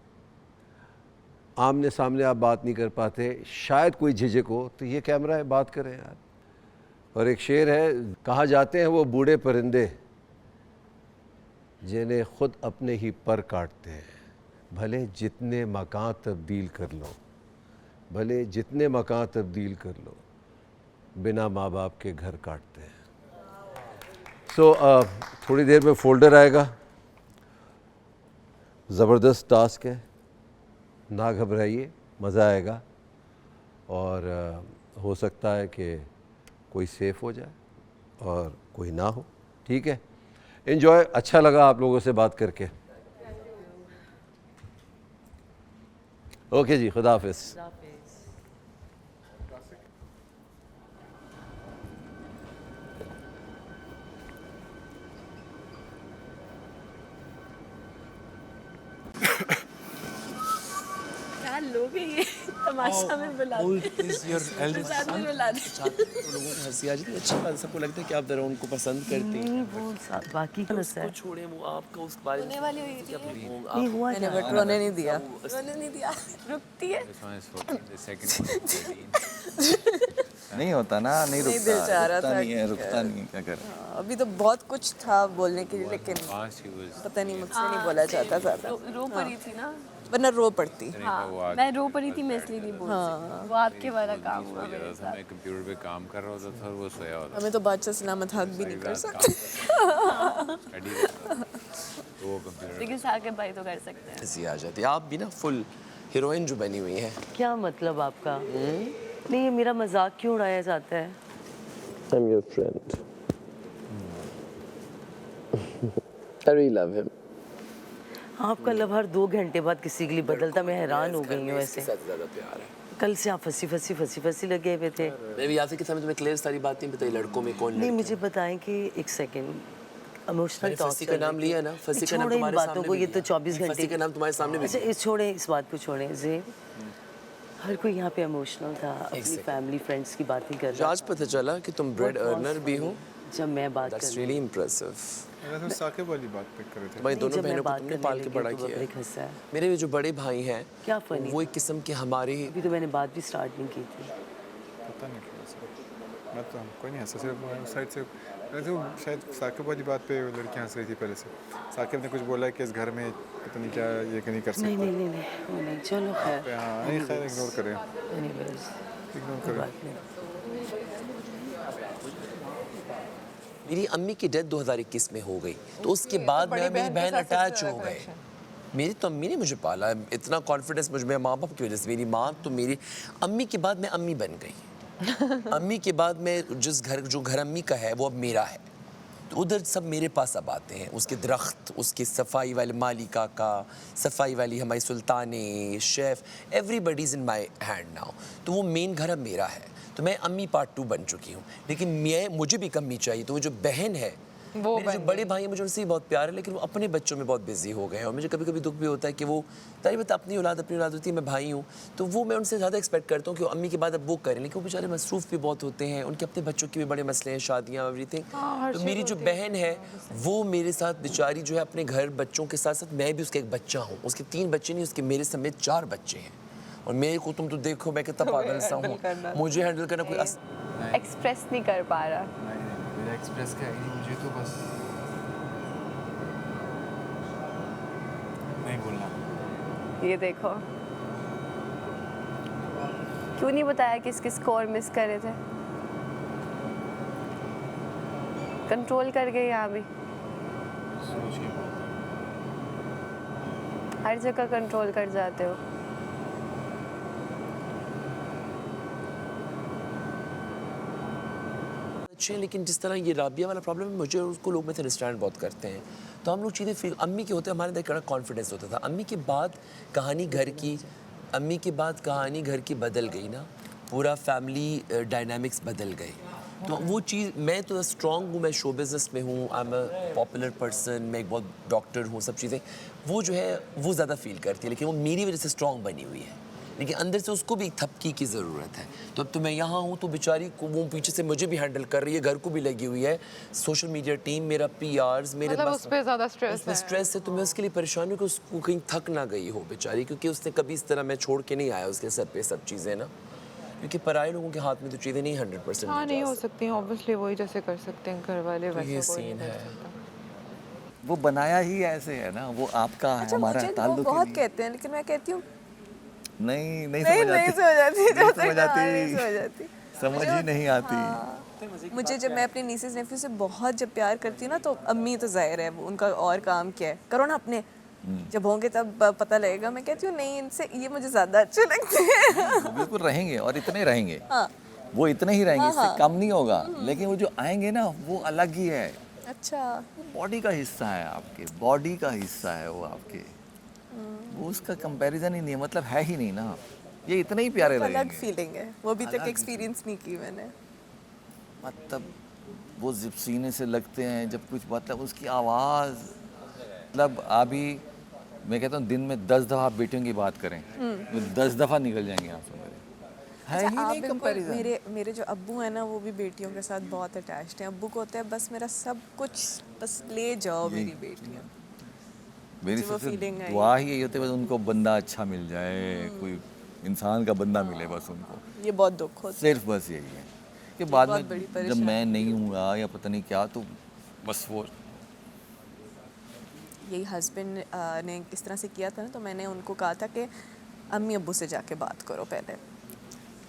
आमने सामने आप बात नहीं कर पाते, शायद कोई झिझक हो, तो ये कैमरा है, बात करें यार। और एक शेर है, कहाँ जाते हैं वो बूढ़े परिंदे जिन्हें खुद अपने ही पर काटते हैं, भले जितने मकान तब्दील कर लो, भले जितने मकान तब्दील कर लो, बिना माँ बाप के घर काटते हैं। सो थोड़ी देर में फोल्डर आएगा, ज़बरदस्त टास्क है, ना घबराइए, मज़ा आएगा और हो सकता है कि कोई सेफ़ हो जाए और कोई ना हो, ठीक है। एंजॉय, अच्छा लगा आप लोगों से बात करके। ओके जी, खुदा हाफिज़। क्या लोग हैं ये तमाशा में बुला तो लोगों को हंसी आ जाती है, अच्छी बात है, सबको लगता है कि आप जरा उनको पसंद करते हैं। नहीं वो बाकी का उसको छोड़े, वो आपका उस बारे में वाली हुई थी नहीं हुआ मैंने बट रोने नहीं दिया। रोने नहीं दिया, रुकती है। नहीं होता ना, नहीं नहीं, रुकता, दिल चाह रहा रुकता था नहीं है, कि- रुकता नहीं है, क्या करें। अभी तो बहुत कुछ था बोलने के लिए, लेकिन पता नहीं मुझसे नहीं बोला जाता ज़्यादा, रो पड़ी थी ना। वरना रो पड़ती। हाँ, मैं रो पड़ी थी, मैं इसलिए नहीं बोल सकती। वो आपके वाला काम हुआ मेरे साथ। मैं कंप्यूटर पे काम कर रहा होता था और वो सोया होता हमें तो बादशाह सलामत हक भी नहीं कर सकते। तो वो कंप्यूटर लेकिन साकिब भाई तो कर सकते हैं। हंसी आ जाती है। आप भी ना फुल हीरोइन जो बनी हुई है। क्या मतलब आपका? नहीं, ये मेरा मजाक क्यों उड़ाया जाता है? I'm your friend. I really love him. आपका लव हर 2 घंटे बाद किसी के लिए बदलता, मैं हैरान हो गई हूँ ऐसे। सबसे ज़्यादा प्यार है। कल से आप फंसी लगे हुए थे। मैं भी आपसे किस समय तुम्हें क्लियर सारी बातें बताई, लड़कों में कौन नहीं, मुझे बताएं कि एक सेकंड इमोशनल टॉक। फंसी का नाम लिया ना, फंसी का नाम तुम्हारे बातों सामने को, भी ये तो लिया। 24 घंटे। फंसी का नाम तुम्हारे सामने भी अच्छा, लिया। इस छोड़ें, इस बात को छोड़ें ज़ेब। हर कोई यहाँ पे इमोशनल था, अपनी फैमिली फ्रेंड्स की बातें कर रहा। आज पता चला कि तुम ब्रेड अर्नर भी हो। जब मैं बात कर That's really impressive. मैं साकिब वाली बात पिक कर रहे थे। भाई दोनों बहनों को तुमने पाल के बड़ा किया है। मेरे जो बड़े भाई हैं, क्या फनी, वो एक किस्म के हमारे। अभी तो मैंने बात भी स्टार्ट नहीं की थी। पता नहीं क्यों ऐसा। मैं तो कोई नहीं हंसा, सिर्फ उस साइड से वैसे वो शायद साकिब वाली बात पे लड़कियां हंस रही थी पहले से। साकिब ने कुछ बोला कि इस घर में पता नहीं क्या ये नहीं कर सकते। नहीं, वो नहीं, चलो खैर। हाँ, नहीं खैर, इग्नोर करें, एनीवेज, इग्नोर करें। मेरी अम्मी की डेथ 2021 में हो गई, तो उसके बाद मैं मेरी बहन अटैच हो गए। मेरी तो अम्मी ने मुझे पाला, इतना कॉन्फिडेंस मुझ में माँ बाप की वजह से। मेरी माँ तो मेरी अम्मी के बाद मैं अम्मी बन गई। अम्मी के बाद मैं जिस घर, जो घर अम्मी का है वो अब मेरा है, तो उधर सब मेरे पास अब आते हैं। उसके दरख्त, उसके सफाई वाले माली काका, सफाई वाली हमारी Sultane, chef, everybody is in my hand now. तो वो मेन घर अब मेरा है, तो मैं अम्मी पार्ट 2 बन चुकी हूँ। लेकिन मुझे भी एक अम्मी चाहिए, तो वो जो बहन है, मेरे जो बड़े भाई हैं, मुझे उनसे ही बहुत प्यार है, लेकिन वो अपने बच्चों में बहुत बिजी हो गए हैं। और मुझे कभी कभी दुख भी होता है कि वो तारी बता अपनी औलाद होती है, मैं भाई हूँ, तो वो मैं उनसे ज़्यादा एक्सपेक्ट करता हूँ कि वो अम्मी के बाद अब वो करें, लेकिन वो बेचारे मसरूफ़ भी बहुत होते हैं, उनके अपने बच्चों के भी बड़े मसले हैं, शादियाँ, एवरीथिंग। तो मेरी जो बहन है वो मेरे साथ बेचारी जो है अपने घर बच्चों के साथ साथ, मैं भी उसका एक बच्चा हूँ। उसके 3 बच्चे नहीं, उसके मेरे समेत 4 बच्चे हैं। और मेरे को तुम तो देखो मैं कितना पागल सा हूँ, मुझे हैंडल करना कोई एक्सप्रेस नहीं कर पा रहा। मेरा एक्सप्रेस क्या है, मुझे तो बस नहीं बोलना। ये देखो, क्यों नहीं बताया किस किस को और मिस कर रहे थे? कंट्रोल कर गए यहाँ भी, सोच के हर जगह कंट्रोल कर जाते हो। अच्छे हैं, लेकिन जिस तरह ये राबिया वाला प्रॉब्लम है, मुझे और उसको लोग मिस अंडरस्टैंड बहुत करते हैं। तो हम लोग चीज़ें फील, अम्मी के होते हमारे अंदर बड़ा कॉन्फिडेंस होता था। अम्मी के बाद कहानी घर की बदल गई ना, पूरा फैमिली डायनामिक्स बदल गए। तो वो चीज़, मैं तो स्ट्रॉन्ग हूँ, मैं शो बिज़नेस में हूँ, I am a popular person, मैं एक बहुत डॉक्टर हूँ, सब चीज़ें वो जो है वो ज़्यादा फील करती है, लेकिन वो मेरी वजह से स्ट्रॉन्ग बनी हुई है, लेकिन अंदर से उसको भी थपकी की ज़रूरत है। तो अब तो मैं यहाँ हूँ, तो बेचारी को वो पीछे से मुझे भी हैंडल कर रही है, घर को भी लगी हुई है, सोशल मीडिया टीम, मेरा PRs, मेरे मतलब उस पे ज़्यादा स्ट्रेस है। तो मैं उसके लिए परेशान हूँ कि उसको कहीं थक ना गई हो बेचारी, क्योंकि उसने कभी इस तरह मैं छोड़ के नहीं आया उसके सर पे सब चीज़ें ना। क्योंकि पराए लोगों के हाथ में तो चीज़ें नहीं 100% हाँ नहीं हो सकती हैं ऑब्वियसली, वही जैसे कर सकते हैं घर वाले तो ये वैसे कोई सीन नहीं कर है। सकता। वो बनाया ही ऐसे है ना, वो आपका है, अच्छा हमारा मुझे वो ताल्लुक ही बहुत नहीं। कहते हैं, लेकिन मैं कहती हूँ नहीं नहीं समझ नहीं आती, समझ आती, नहीं जब समझ तक हाँ, नहीं आती, समझ आती। समझ ही नहीं आती। हाँ, मुझे जब मैं अपने नीसेस नेफ्यू से बहुत जब प्यार करती हूँ ना, तो अम्मी तो जाहिर है वो उनका और काम क्या है, करो ना अपने, जब होंगे तब पता लगेगा। मैं कहती हूँ नहीं, इनसे ये मुझे ज़्यादा अच्छे लगते हैं। वो बिल्कुल रहेंगे और इतने रहेंगे, हाँ वो इतने ही रहेंगे, हाँ, इससे हाँ। कम नहीं होगा। लेकिन वो जो आएंगे ना वो अलग ही है, अच्छा बॉडी का हिस्सा है आपके, बॉडी का हिस्सा है वो आपके, वो उसका कंपैरिजन ही नहीं है, मतलब है ही नहीं ना। ये इतने ही प्यारे एक अलग लगेंगे, फीलिंग है, वो अभी तक अलग एक्सपीरियंस नहीं की मैंने। मतलब वो जब सीने से लगते हैं, जब कुछ मतलब उसकी आवाज़, मतलब अभी मैं कहता हूँ दिन में 10 दफ़ा आप बेटियों की बात करें, 10 दफ़ा निकल जाएंगे आंसू मेरे। है अच्छा, ही आप नहीं बिल्कुल कंपैरिजन। मेरे जो अब्बू हैं ना, वो भी बेटियों के साथ बहुत अटैच्ड हैं। अब्बू को होता है बस मेरा सब कुछ, बस ले जाओ मेरी बेटियाँ। मेरी मुझे वो सबसे feeling आई। दुआ ही यही होती है बस उनको बंदा अच्छा मिल जाए, कोई इंसान का बंदा मिले बस उनको, ये बहुत दुख होता है। सिर्फ बस यही है कि बाद बहुत बड़ी में जब परेशानी मैं नहीं हूँगा या पता नहीं क्या, तो बस वो यही हस्बैंड ने इस तरह से किया था ना, तो मैंने उनको कहा था कि अम्मी अब्बू से जाके बात करो पहले।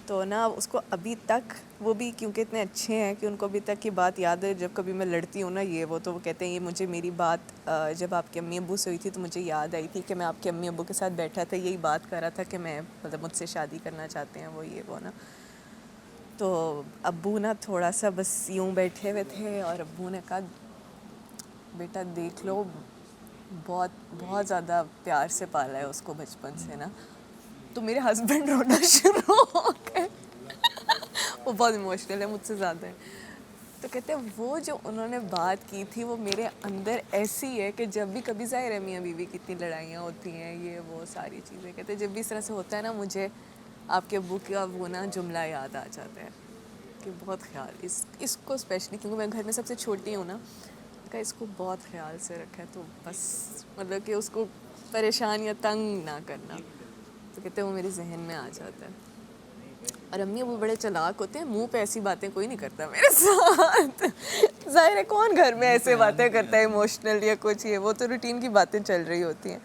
तो ना उसको अभी तक, वो भी क्योंकि इतने अच्छे हैं कि उनको अभी तक की बात याद है, जब कभी मैं लड़ती हूँ ना ये वो, तो वो कहते हैं ये मुझे मेरी बात जब आपकी अम्मी अब्बू से हुई थी तो मुझे याद आई थी कि मैं आपके अम्मी अब्बू के साथ बैठा था, यही बात कर रहा था कि मैं मतलब मुझसे शादी करना चाहते हैं वो ये वो ना। तो अब्बू ना थोड़ा सा बस यूँ बैठे हुए थे और अब्बू ने कहा बेटा देख लो, बहुत बहुत ज़्यादा प्यार से पाला है उसको बचपन से ना। तो मेरे हस्बैंड रोना शुरू हो गए। वो बहुत इमोशनल है, मुझसे ज़्यादा है। तो कहते हैं वो जो उन्होंने बात की थी वो मेरे अंदर ऐसी है कि जब भी कभी ज़ाहिर है मियाँ बीवी कितनी लड़ाइयाँ होती हैं, ये वो सारी चीज़ें, कहते हैं जब भी इस तरह से होता है ना, मुझे आपके अब्बू का वो ना जुमला याद आ जाता है कि बहुत ख्याल इसको स्पेशली, क्योंकि मैं घर में सबसे छोटी हूँ ना, का इसको बहुत ख्याल से रखा है, तो बस मतलब कि उसको परेशान या तंग ना करना। तो कहते हैं वो मेरे जहन में आ जाता है। और अम्मी वो बड़े चालाक होते हैं, मुंह पे ऐसी बातें कोई नहीं करता मेरे साथ। जाहिर है कौन घर में ऐसे बातें करता है इमोशनल या कुछ, ये वो तो रूटीन की बातें चल रही होती हैं।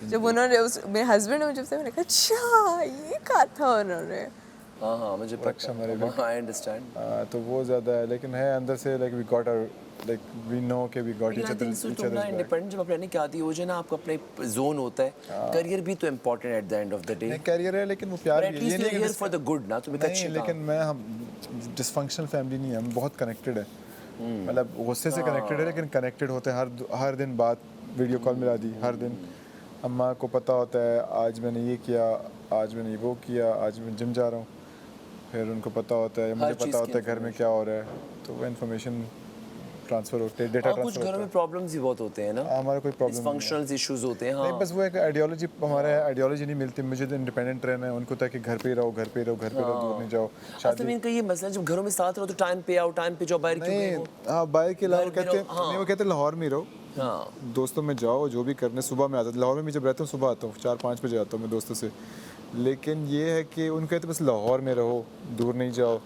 जब उन्होंने मेरे हस्बैंड ने जब से मैंने कहा अच्छा ये कहा था उन्होंने, हाँ हाँ मुझे रक्षा मेरे भी, आई अंडरस्टैंड। तो वो ज़्यादा है, लेकिन है अंदर से like we got our, like we know कि we got each other independent जब आप रहने की आती हो जाए ना, आपका अपने जोन होता है, करियर भी तो important at the end of the day. Career है, लेकिन वो प्यार भी है, ये नहीं है फॉर द गुड ना, तुम्हें नहीं, लेकिन मैं हम डिसफंक्शनल फैमिली नहीं है, हम बहुत कनेक्टेड है, मतलब गुस्से से कनेक्टेड है, लेकिन कनेक्टेड होते हैं, हर दिन बात वीडियो कॉल मिला दी, हर दिन अम्मा को पता होता है आज मैंने ये किया, आज मैंने वो किया, आज मैं जिम जा रहा हूँ, फिर उनको पता होता है, मुझे पता होता है घर में क्या हो रहा है, तो वो इन्फॉर्मेशन ट्रांसफर होते हैं, डेटा कुछ घरों में प्रॉब्लम्स भी बहुत होते हैं ना, हमारा कोई प्रॉब्लम फंक्शनल इश्यूज होते हैं। हाँ नहीं, बस वो एक आइडियोलॉजी, हमारे आइडियोलॉजी नहीं मिलती, मुझे तो इंडिपेंडेंट रहना है, उनको ताकि घर पे ही रहो, घर पे ही रहो, घर पे रहो, दूर नहीं जाओ। शादी में ये मसला, जब घरों में साथ रहो तो टाइम पे आओ, टाइम पे जाओ, बाहर क्यों गए हो? हाँ, बाहर के अलावा कहते हैं, नहीं वो कहते हैं लाहौर में रहो, हाँ दोस्तों में जाओ, जो भी करने, सुबह में आता हूँ, लाहौर में जब रहता हूँ सुबह आता हूँ, 4-5 बजे आता हूँ मैं दोस्तों से, लेकिन ये है कि उन कहते बस लाहौर में रहो, दूर नहीं जाओ,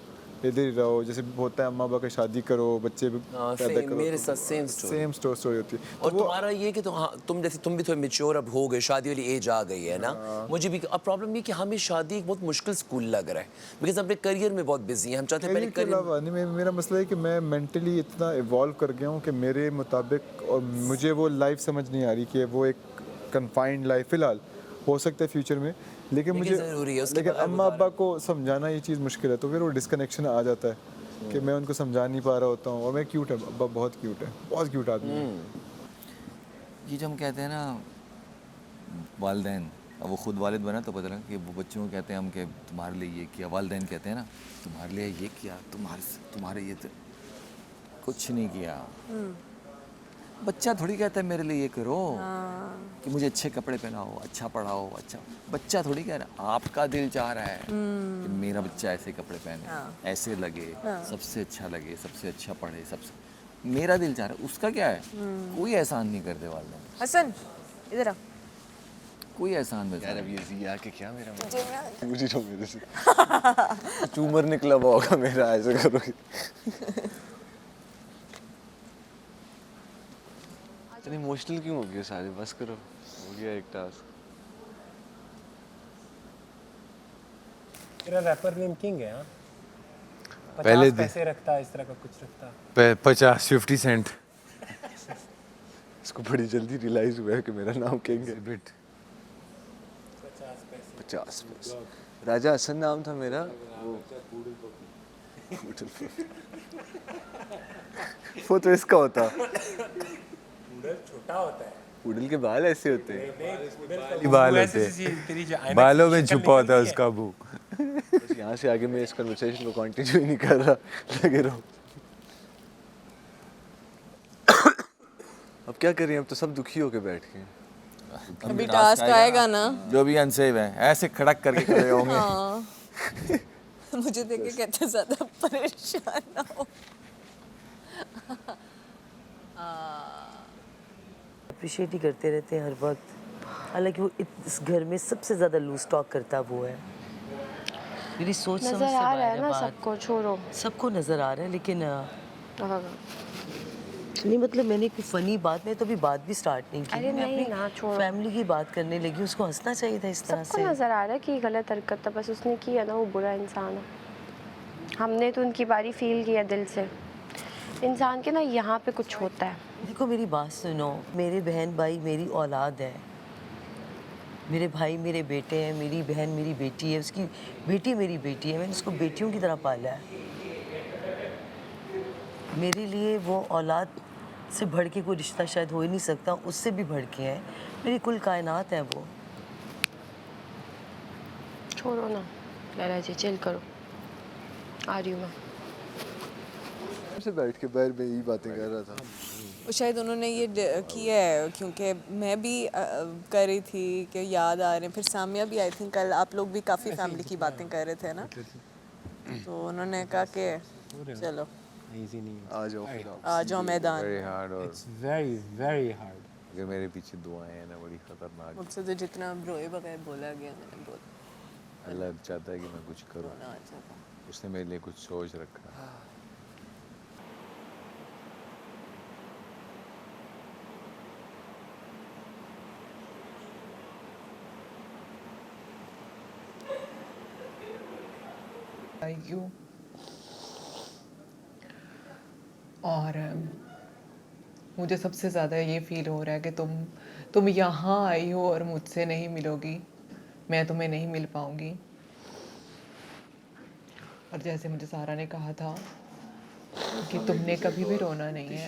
इधर ही रहो, जैसे होता है अम्मा बाबा की शादी करो, बच्चे पैदा करो, मेरे साथ सेम स्टोरी होती है। और तुम्हारा ये कि तुम जैसे तुम भी थोड़े मेच्योर अब हो गए, शादी वाली एज आ गई है ना, मुझे भी अब प्रॉब्लम ये कि हमें शादी एक बहुत मुश्किल स्कूल लग रहा है, बिकॉज अपने करियर में बहुत बिजी हैं, हम चाहते हैं पहले के अलावा नहीं, मेरा मसला है कि मैं मेंटली इतना इवॉल्व कर गया हूँ कि मेरे मुताबिक, और मुझे वो लाइफ समझ नहीं आ रही कि वो एक कन्फाइंड लाइफ, फ़िलहाल हो सकता है फ्यूचर में, लेकिन मुझे लेकिन अम्मा अब्बा को समझाना ये चीज़ मुश्किल है, तो फिर वो डिस्कनेक्शन आ जाता है कि मैं उनको समझा नहीं पा रहा होता हूँ, और मैं क्यूट है, अब्बा बहुत क्यूट है, बहुत क्यूट आदमी है। ये जो हम कहते हैं ना वालिदैन, अब वो खुद वालिद बना तो पता लगा कि वो बच्चों को कहते हैं हम कि तुम्हारे लिए ये किया, वालिदैन कहते हैं ना तुम्हारे लिए ये किया, तुम्हारे ये तो कुछ नहीं किया। बच्चा थोड़ी कहता है मेरे लिए ये करो, कि मुझे अच्छे कपड़े पहनाओ, अच्छा पढ़ाओ, अच्छा, बच्चा थोड़ी कह रहा है, आपका दिल चाह रहा है कि मेरा बच्चा ऐसे कपड़े पहने, ऐसे लगे, सबसे अच्छा लगे, सबसे अच्छा पढ़े, सबसे, मेरा दिल चाह रहा है, उसका क्या है, कोई एहसान नहीं करते वाले। हसन इधर आ, कोई एहसान वैसा यार अब ये जिया के क्या मेरा मुझे मुझे तो मेरे से ट्यूमर निकला हुआ होगा मेरा, ऐसे करोगे। इतनी इमोशनल क्यों हो गए सारे, बस करो, हो गया एक टास्क। तेरा रैपर नेम किंग है? हाँ, पहले 50 पैसे रखता है, इस तरह का कुछ रखता। 50 सेंट। इसको बड़ी जल्दी रियलाइज हुआ है कि मेरा नाम किंग है। 50 पैसे। राजा हसन नाम था मेरा, वो तो इसका होता। छोटा होता है, उड़ल के बाल ऐसे होते हैं, बाल होते हैं, बालों में छुपा होता है उसका मुंह। बस यहाँ से आगे मैं इस कन्वर्सेशन को कंटिन्यू ही नहीं कर रहा, लगे रहो। अब क्या करें, अब तो सब दुखी होके बैठ गए। अभी टास्क आएगा ना, जो भी अनसेव है ऐसे खड़क करके खड़े होंगे। हाँ। मुझे देख के कहते ज्यादा परेशान ना हो। अप्रिशिएट ही करते रहते हैं हर वक्त, हालांकि वो इस घर में सबसे ज़्यादा लूज टॉक करता वो है। मेरी सोच समझ से नजर आ रहा है बाहर ना बात। सबको, छोड़ो। सबको नज़र आ रहा है, लेकिन नहीं मतलब मैंने कोई फनी बात, मैं तो अभी बात भी स्टार्ट नहीं की। अरे मैं नहीं अपनी ना, छोड़ो। फैमिली की बात करने लगी, उसको हंसना चाहिए था इस तरह सबको से। नजर आ रहा है कि ये गलत हरकत था, बस उसने की है ना, वो बुरा इंसान है। हमने तो उनकी बारी फील किया दिल से। इंसान के ना यहाँ पे कुछ होता है। देखो मेरी बात सुनो, मेरे बहन भाई मेरी औलाद है, मेरे भाई मेरे बेटे हैं, मेरी बहन मेरी बेटी है, उसकी बेटी मेरी बेटी है, मैंने उसको बेटियों की तरह पाला है। मेरे लिए वो औलाद से बढ़ के कोई रिश्ता शायद हो ही नहीं सकता, उससे भी बढ़ के है, मेरी कुल कायनात है वो। छोड़ो ना लैला जी, चिल करो, आ रही हूँ मैं। से बैठ के बैर में यही बातें कर रहा था। शायद उन्होंने ये किया है क्योंकि मैं भी कर रही थी कि याद आ रहे हैं, फिर सामिया भी आई थिंक कल आप लोग भी काफ़ी फैमिली की बातें कर रहे थे ना, तो उन्होंने कहा कि चलो इजी नहीं है, आ जाओ आ जाओ मैदान। वेरी हार्ड, और इट्स वेरी वेरी हार्ड। अगर मेरे पीछे दुआएं हैं ना, बड़ी खतरनाक। मुझसे तो जितना रोए बगैर बोला गया मैंने बोला। अल्लाह चाहता है कि मैं कुछ करूँ, उसने मेरे लिए कुछ सोच रखा है। यू और मुझे सबसे ज़्यादा ये फील हो रहा है कि तुम यहाँ आई हो और मुझसे नहीं मिलोगी, मैं तुम्हें नहीं मिल पाऊँगी। और जैसे मुझे सारा ने कहा था कि तुमने कभी भी रोना नहीं है।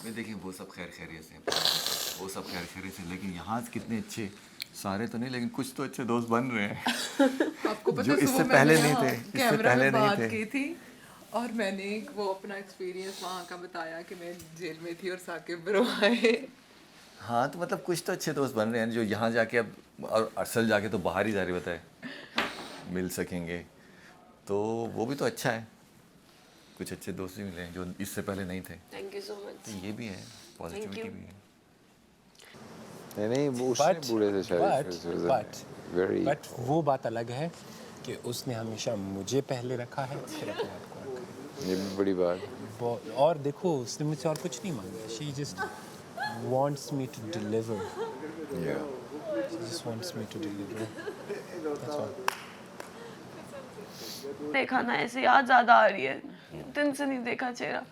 देखिए वो सब खैर खैरियत से, वो सब खैर खैरियत से, लेकिन यहाँ से कितने अच्छे, सारे तो नहीं लेकिन कुछ तो अच्छे दोस्त बन रहे हैं। आपको पता जो है इससे पहले नहीं थे, इससे कैमरा पहले में नहीं बात थे। की थी और मैंने वो अपना एक्सपीरियंस वहाँ का बताया कि मैं जेल में थी और साकिब ब्रो आए। हाँ तो मतलब कुछ तो अच्छे दोस्त बन रहे हैं जो यहाँ जाके अब, और अरसल जाके तो बाहर ही जा रही बताए मिल सकेंगे, तो वो भी तो अच्छा है। कुछ अच्छे दोस्त भी मिले हैं जो इससे पहले नहीं थे। Thank you so much. तो ये भी है, पॉजिटिविटी भी है। नहीं वो उसने बूढ़े से शायद बट वो बात अलग है कि उसने हमेशा मुझे पहले रखा है, फिर अपने आप को रखा है। ये भी बड़ी बात। और देखो उसने मुझसे और कुछ नहीं मांगा, she just wants me to deliver. Yeah. She just wants me to deliver. That's all. देखा ना, ऐसे याद ज़्यादा आ रही है, दिन से नहीं देखा चेहरा।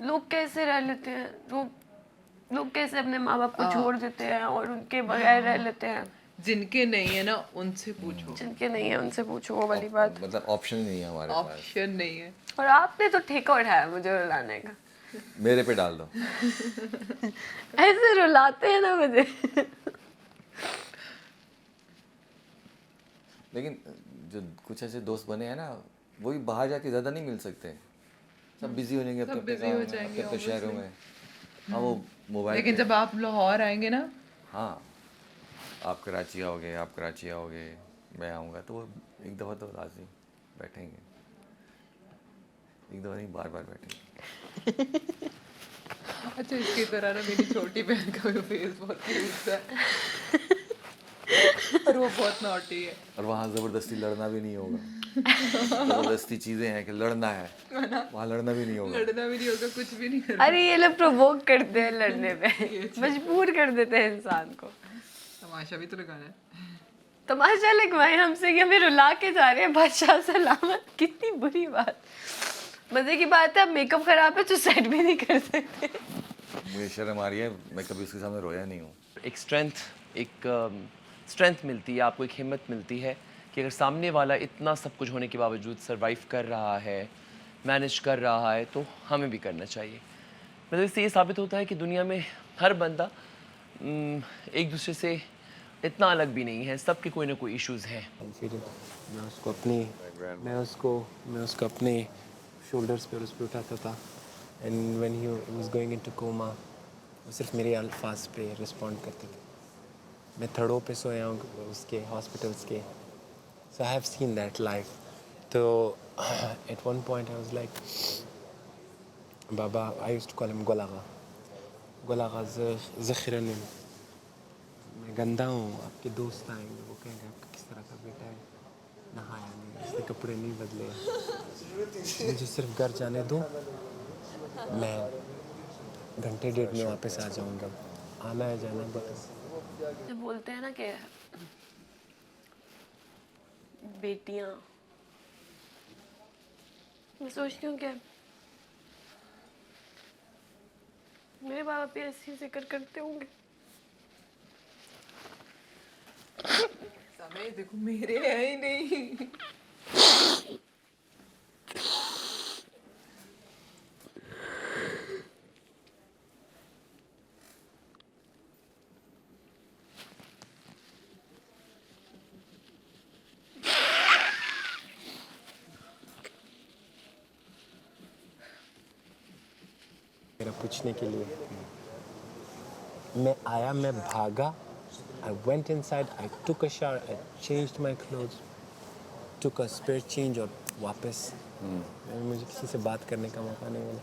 लोग कैसे रह लेते हैं, लोग कैसे अपने माँ बाप को छोड़ देते हैं और उनके बगैर रह लेते हैं। जिनके नहीं है ना उनसे पूछो, जिनके नहीं है उनसे पूछो, वो वाली बात। मतलब ऑप्शन नहीं है हमारे पास, ऑप्शन नहीं है। और आपने तो ठेका उठाया मुझे रुलाने का। मेरे पे डाल दो। ऐसे रुलाते हैं ना मुझे। लेकिन जो कुछ ऐसे दोस्त बने हैं ना, वो भी बाहर जाके ज़्यादा नहीं मिल सकते, सब बिजी हो जाएंगे अपने अपने शहरों में। हाँ वो मोबाइल लेकिन जब आप लाहौर आएंगे ना, हाँ आप कराची आओगे मैं आऊँगा तो एक दफ़ा तो लाजमी बैठेंगे, एक दफ़ा नहीं बार बार बैठेंगे। अच्छा इसकी तरह ना मेरी छोटी बहन का भी फेस बहुत क्यूट है और वो बहुत नॉटी है। और वहाँ ज़बरदस्ती लड़ना भी नहीं होगा, ज़बरदस्ती चीज़ें हैं कि लड़ना है, वहाँ लड़ना भी नहीं होगा। लड़ना भी नहीं होगा, कुछ भी नहीं करना। अरे ये लोग प्रोवोक करते हैं लड़ने पे, मजबूर कर देते हैं इंसान को। तमाशा भी तो लगाना है। तमाशा लगवाए हमसे कि हमें रुला के जा रहे हैं बादशाह सलामत, कितनी बुरी बात। मजे की बात है, अब मेकअप खराब है तो सेट भी नहीं कर सकते। मुझे शर्म आ रही है, मैं कभी उसके सामने रोया नहीं हूँ। एक स्ट्रेंथ मिलती है आपको, एक हिम्मत मिलती है कि अगर सामने वाला इतना सब कुछ होने के बावजूद सरवाइव कर रहा है, मैनेज कर रहा है, तो हमें भी करना चाहिए। मतलब इससे ये साबित होता है कि दुनिया में हर बंदा एक दूसरे से इतना अलग भी नहीं है, सबके कोई ना कोई इश्यूज़ हैं। मैं उसको अपने शोल्डर्स पे उस पर उठाता था, and when he was going into coma वो सिर्फ मेरे अल्फाज पे रिस्पॉन्ड करते थे। मैं थड़ों पे सोया हूँ उसके हॉस्पिटल्स के, so I have seen that life. तो at one point I was like बाबा, I used to call him गोलागा ज़खीरन, मैं गंदा हूँ, आपके दोस्त आएंगे वो कहेंगे आपका किस तरह का बेटा है, नहाया नहीं, इसने कपड़े नहीं बदले, मुझे सिर्फ घर जाने दो, मैं घंटे डेढ़ में वापस आ जाऊँगा, आना है जाना बता। जब बोलते हैं ना कि बेटियां, मैं सोचती हूँ कि मेरे माँ बाप भी ऐसी जिक्र करते होंगे। समय देखो मेरे है ही नहीं। मेरा पूछने के लिए मैं आया, मैं भागा, I went inside, I took a shower, I changed my clothes, took a spare change और वापस मुझे किसी से बात करने का मौका नहीं मिला।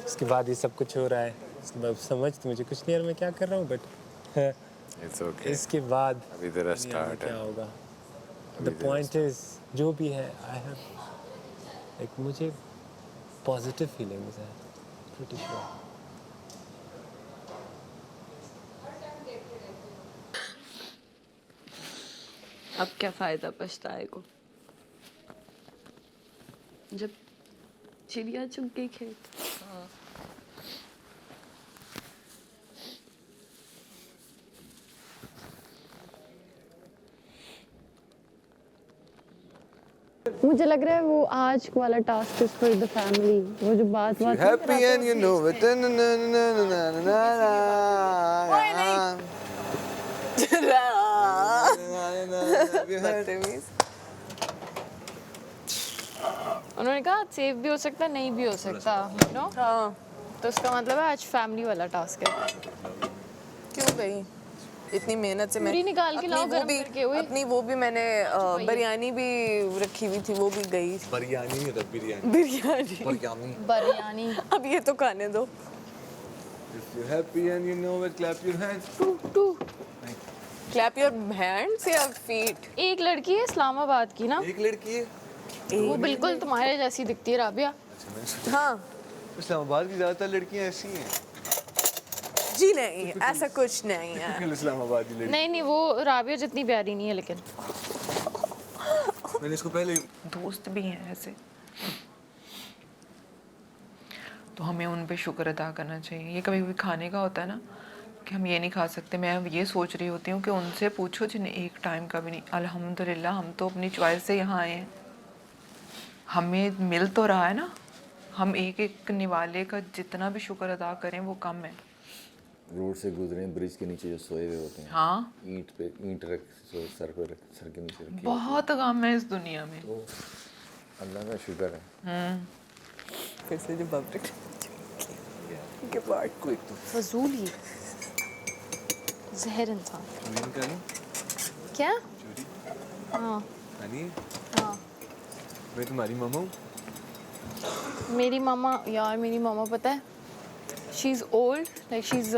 उसके बाद ये सब कुछ हो रहा है, उसके बाद समझ तो मुझे कुछ नहीं है मैं क्या कर रहा हूँ, बट It's okay. इसके बाद अभी तेरा स्टार्ट क्या है। होगा। द पॉइंट इज जो भी है, आई हैव लाइक मुझे पॉजिटिव फीलिंग्स है, प्रीटी श्योर। अब क्या फायदा पछताए को, जब चिड़िया चुग गई खेत। मुझे लग रहा है वो आज वाला task is for the family, वो जो बात Happy and you know it. Na, na, na, na, na, na, बदतमीज। उन्होंने कहा सेव भी हो सकता है, नहीं भी हो सकता, यू नो। हाँ तो उसका मतलब है आज फैमिली वाला टास्क है। क्यों गई इतनी मेहनत से? मैं पूरी निकाल के लाओ गरम करके। हुए अपनी वो भी मैंने बिरयानी भी रखी हुई थी, वो भी गई। बिरयानी नहीं होता, बिरयानी। बिरयानी बिरयानी। अब ये तो खाने दो। If you're happy and you know it, clap your hands. Clap your hands या फीट? एक लड़की है इस्लामाबाद की ना, एक लड़की है। वो बिल्कुल तुम्हारे जैसी दिखती है, राबिया। हाँ इस्लामाबाद की ज़्यादातर लड़कियाँ ऐसी हैं। जी नहीं, ऐसा कुछ नहीं है। इस्लामाबादी लड़की। नहीं नहीं, वो राबिया जितनी प्यारी नहीं है, लेकिन मैंने इसको पहले दोस्त भी हैं ऐसे, तो हमें उन पे शुक्र अदा करना चाहिए। ये कभी कभी खाने का होता है ना कि हम ये नहीं खा सकते, मैं ये सोच रही होती हूँ कि उनसे पूछो जिन्हें एक टाइम का भी नहीं। अल्हम्दुलिल्लाह हम तो अपनी चॉइस से यहाँ आए हैं, हमें मिल तो रहा है ना। हम एक एक निवाले का जितना भी शुक्र अदा करें वो कम है। रोड से गुजरे ब्रिज के नीचे जो सोए हुए होते हैं, हाँ ईंट रख सर पे सर के नीचे रखी बहुत गम है इस दुनिया में। तो अल्लाह का शुक्र है। फिर से जो पब्लिक के बाद कोई तो फजूली जहर इंसान क्या? हाँ हाँ मैं तुम्हारी मामा हूँ। मेरी मामा यार, मेरी मामा पता है she is old, like she is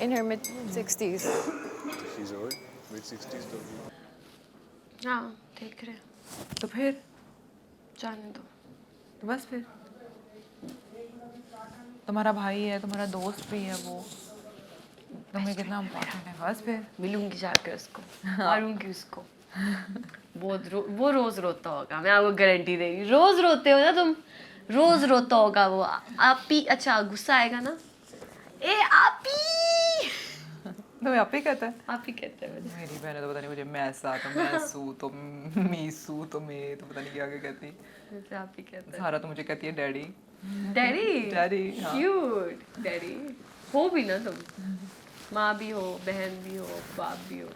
in her mid 60s। She's old, mid-60s तो हाँ देख रहे हैं। तो फिर जाने दो। तो बस फिर तुम्हारा भाई है, तुम्हारा दोस्त भी है, वो तुम्हें कितना इम्पोर्टेंट है। बस फिर मिलूंगी जाकर उसको, मारूंगी उसको। वो रोज रोता होगा, मैं आपको गारंटी दे रही हूँ। रोज रोते हो ना तुम, रोज रोता होगा वो। आप ही अच्छा गुस्सा आएगा ना, ए आप ही तुम्हें आप ही कहता है? आप ही कहते हैं। मेरी बहन तो पता नहीं मुझे मैसा तो मैसू तो मीसू तो मैं तो पता नहीं क्या क्या कहती। जैसे आप ही कहते हैं। सारा तो मुझे कहती है डैडी। डैडी डैडी हाँ। क्यूट डैडी हो भी ना तुम, माँ भी हो, बहन भी हो, बाप भी हो।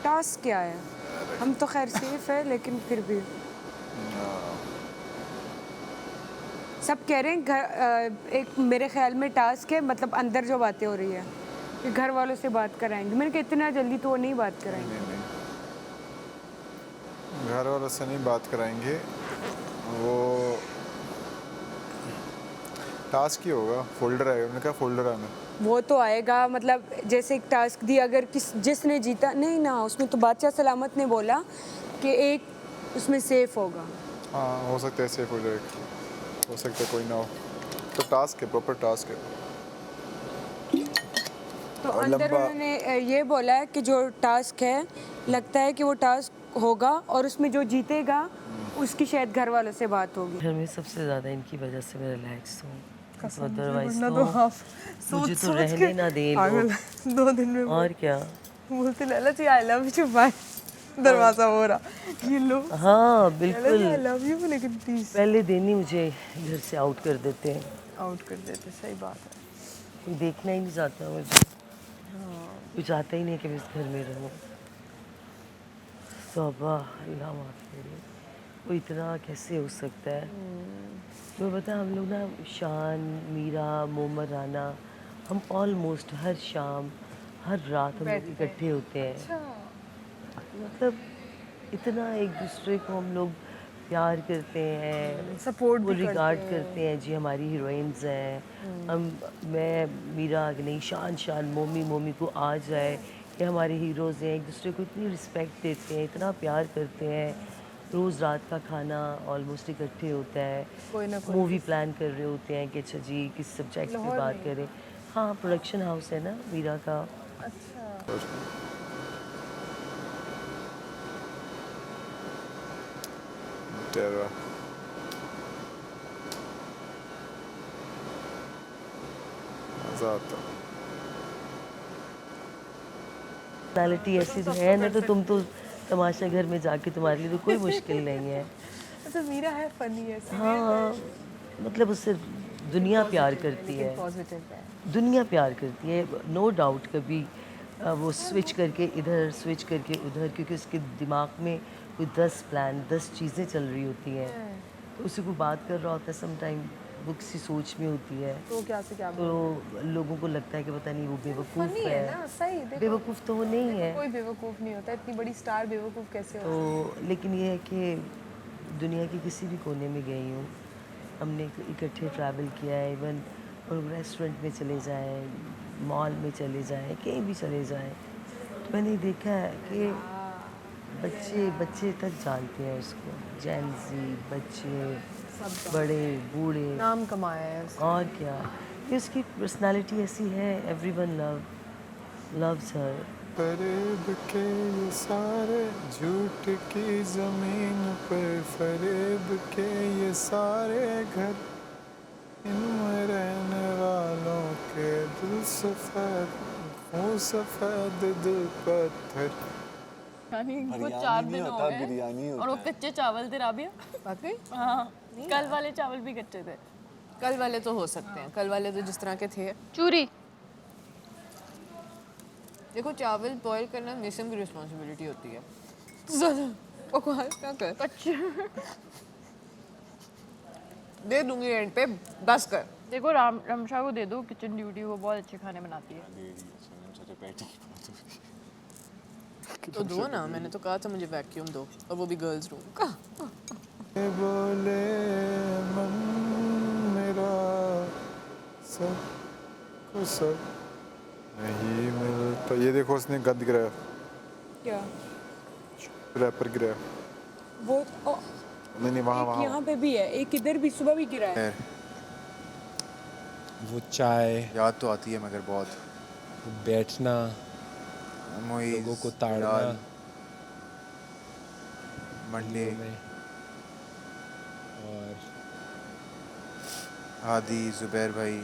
टास्क क्या है? हम तो खैर सेफ है, लेकिन फिर भी सब कह रहे हैं एक मेरे ख्याल में टास्क है, मतलब अंदर जो बातें हो रही है कि घर वालों से बात कराएंगे। मैंने कहा इतना जल्दी तो वो नहीं बात कराएंगे। घर वालों से नहीं बात कराएंगे, वो टास्क ही होगा। फोल्डर आएगा, मैंने कहा फोल्डर आना। वो तो आएगा, मतलब जैसे एक टास्क दिया, अगर जिसने जीता नहीं ना, उसमें तो बादशाह सलामत ने बोला कि एक उसमें सेफ होगा। हाँ हो सकता है सेफ हो जाए, हो सकता है कोई ना हो। तो टास्क है, प्रॉपर टास्क है। तो अंदर उन्होंने ये बोला है कि जो टास्क है, लगता है कि वो टास्क होगा और उसमें जो जीतेगा उसकी शायद घर वालों से बात होगी। घर में सबसे ज़्यादा इनकी वजह से मैं रिलैक्स हूँ। अदरवाइज तो मुझे तो रहने ना दे लोग। 2 दिन में और क्या बोलते लैला जी आई लव यू, बाय दरवाजा हो रहा ये लो। हाँ बिल्कुल, आई लव यू, लेकिन प्लीज पहले दिन ही मुझे घर से आउट कर देते हैं। आउट कर देते, सही बात है। कोई देखना ही नहीं चाहता मुझे, कोई चाहता ही नहीं कि मैं इस घर में रहूँ। तौबा, अल्लाह माफ़ करे, वो इतना कैसे हो सकता है। तो पता है हम लोग ना, शान, मीरा, मोमर राना, हम ऑलमोस्ट हर शाम हर रात हम लोग इकट्ठे होते हैं। अच्छा। मतलब इतना एक दूसरे को हम लोग प्यार करते हैं, सपोर्ट वो भी रिगार्ड करते हैं। जी हमारी हीरोइंस हैं, हम मैं मीरा नहीं, शान मोमी मोमी को आ जाए, ये हमारे हीरोज़ हैं। एक दूसरे को इतनी रिस्पेक्ट देते हैं, इतना प्यार करते हैं। रोज़ रात का खाना ऑलमोस्ट इकट्ठे होता है, कोई ना कोई मूवी प्लान कर रहे होते हैं कि अच्छा जी किस सब्जेक्ट पे बात करें। हाँ प्रोडक्शन हाउस है ना मीरा का। अच्छा। तेरा मज़ा आता। पर्सनालिटी ऐसी तो है ना, तो तुम तो तमाशा घर में जाके तुम्हारे लिए तो कोई मुश्किल नहीं है। अच्छा मीरा है फनी है। हाँ मतलब उससे दुनिया प्यार करती है, पॉजिटिव है। दुनिया प्यार करती है, नो डाउट। कभी वो स्विच करके इधर, स्विच करके उधर, क्योंकि उसके दिमाग में कोई 10 प्लान, 10 चीज़ें चल रही होती हैं। तो उसी को बात कर रहा होता है, सम टाइम वो किसी सोच में होती है, तो क्या से क्या तो लोगों को लगता है कि पता नहीं वो बेवकूफ़ फनी है ना, सही देखो। बेवकूफ़ तो वो नहीं है, कोई बेवकूफ़ नहीं होता, इतनी बड़ी स्टार बेवकूफ़ कैसे तो लेकिन ये है कि दुनिया के किसी भी कोने में गई हूँ, हमने इकट्ठे ट्रैवल किया है। इवन और रेस्टोरेंट में चले जाएं, मॉल में चले जाएं, कहीं भी चले जाएं, तो मैंने देखा है कि बच्चे तक जानते हैं उसको। जेन ज़ी, बच्चे, बड़े, बूढ़े, नाम कमाया है उसने। और क्या, ये उसकी पर्सनालिटी ऐसी है। Everyone loves her. फरेब के ये सारे झूठ की ज़मीन पर, फरेब के ये सारे घर, इनमें रहने वालों के दिल सफ़ेद, खून सफ़ेद, दिल पत्थर। इनको 4 दिन हो गए और वो कच्चे चावल थे राबिया। वाकई? हाँ, कल वाले चावल भी कच्चे थे। कल वाले तो हो सकते हैं, कल वाले तो जिस तरह के थे। चूरी देखो चावल बॉईल करना निसम की रिस्पॉन्सिबिलिटी होती है, ज़्यादा बकवास ना कर। दे दूंगी एंड पे, बस कर। देखो रमशा को दे दो किचन ड्यूटी, वो बहुत अच्छे खाने बनाती है। तो दो ना, मैंने तो कहा था मुझे वैक्यूम दो, और वो भी गर्ल्स रूम का। बोले मन मेरा सब को सब नहीं मिलता। ये देखो उसने गंद गिराया, क्या रैपर गिराया। वो नहीं वहाँ एक वहाँ यहाँ पे भी है, एक इधर भी सुबह भी गिरा है। वो चाय याद तो आती है मगर बहुत, वो बैठना, मोइज़, लोगों को ताड़ना बिलाल, मंडे में, और हादी, जुबैर भाई।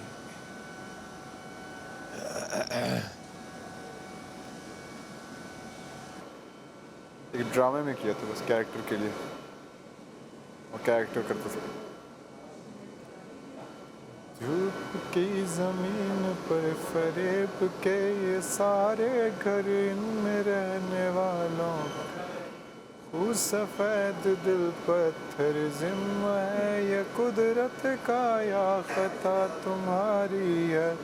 एक ड्रामे में किया था बस कैरेक्टर के लिए, और कैरेक्टर करता था। धूप की जमीन पर फरेब के ये सारे घर, इनमें रहने वालों वो सफ़ेद दिल पत्थर, जिम्मा है ये कुदरत का या खता तुम्हारी है,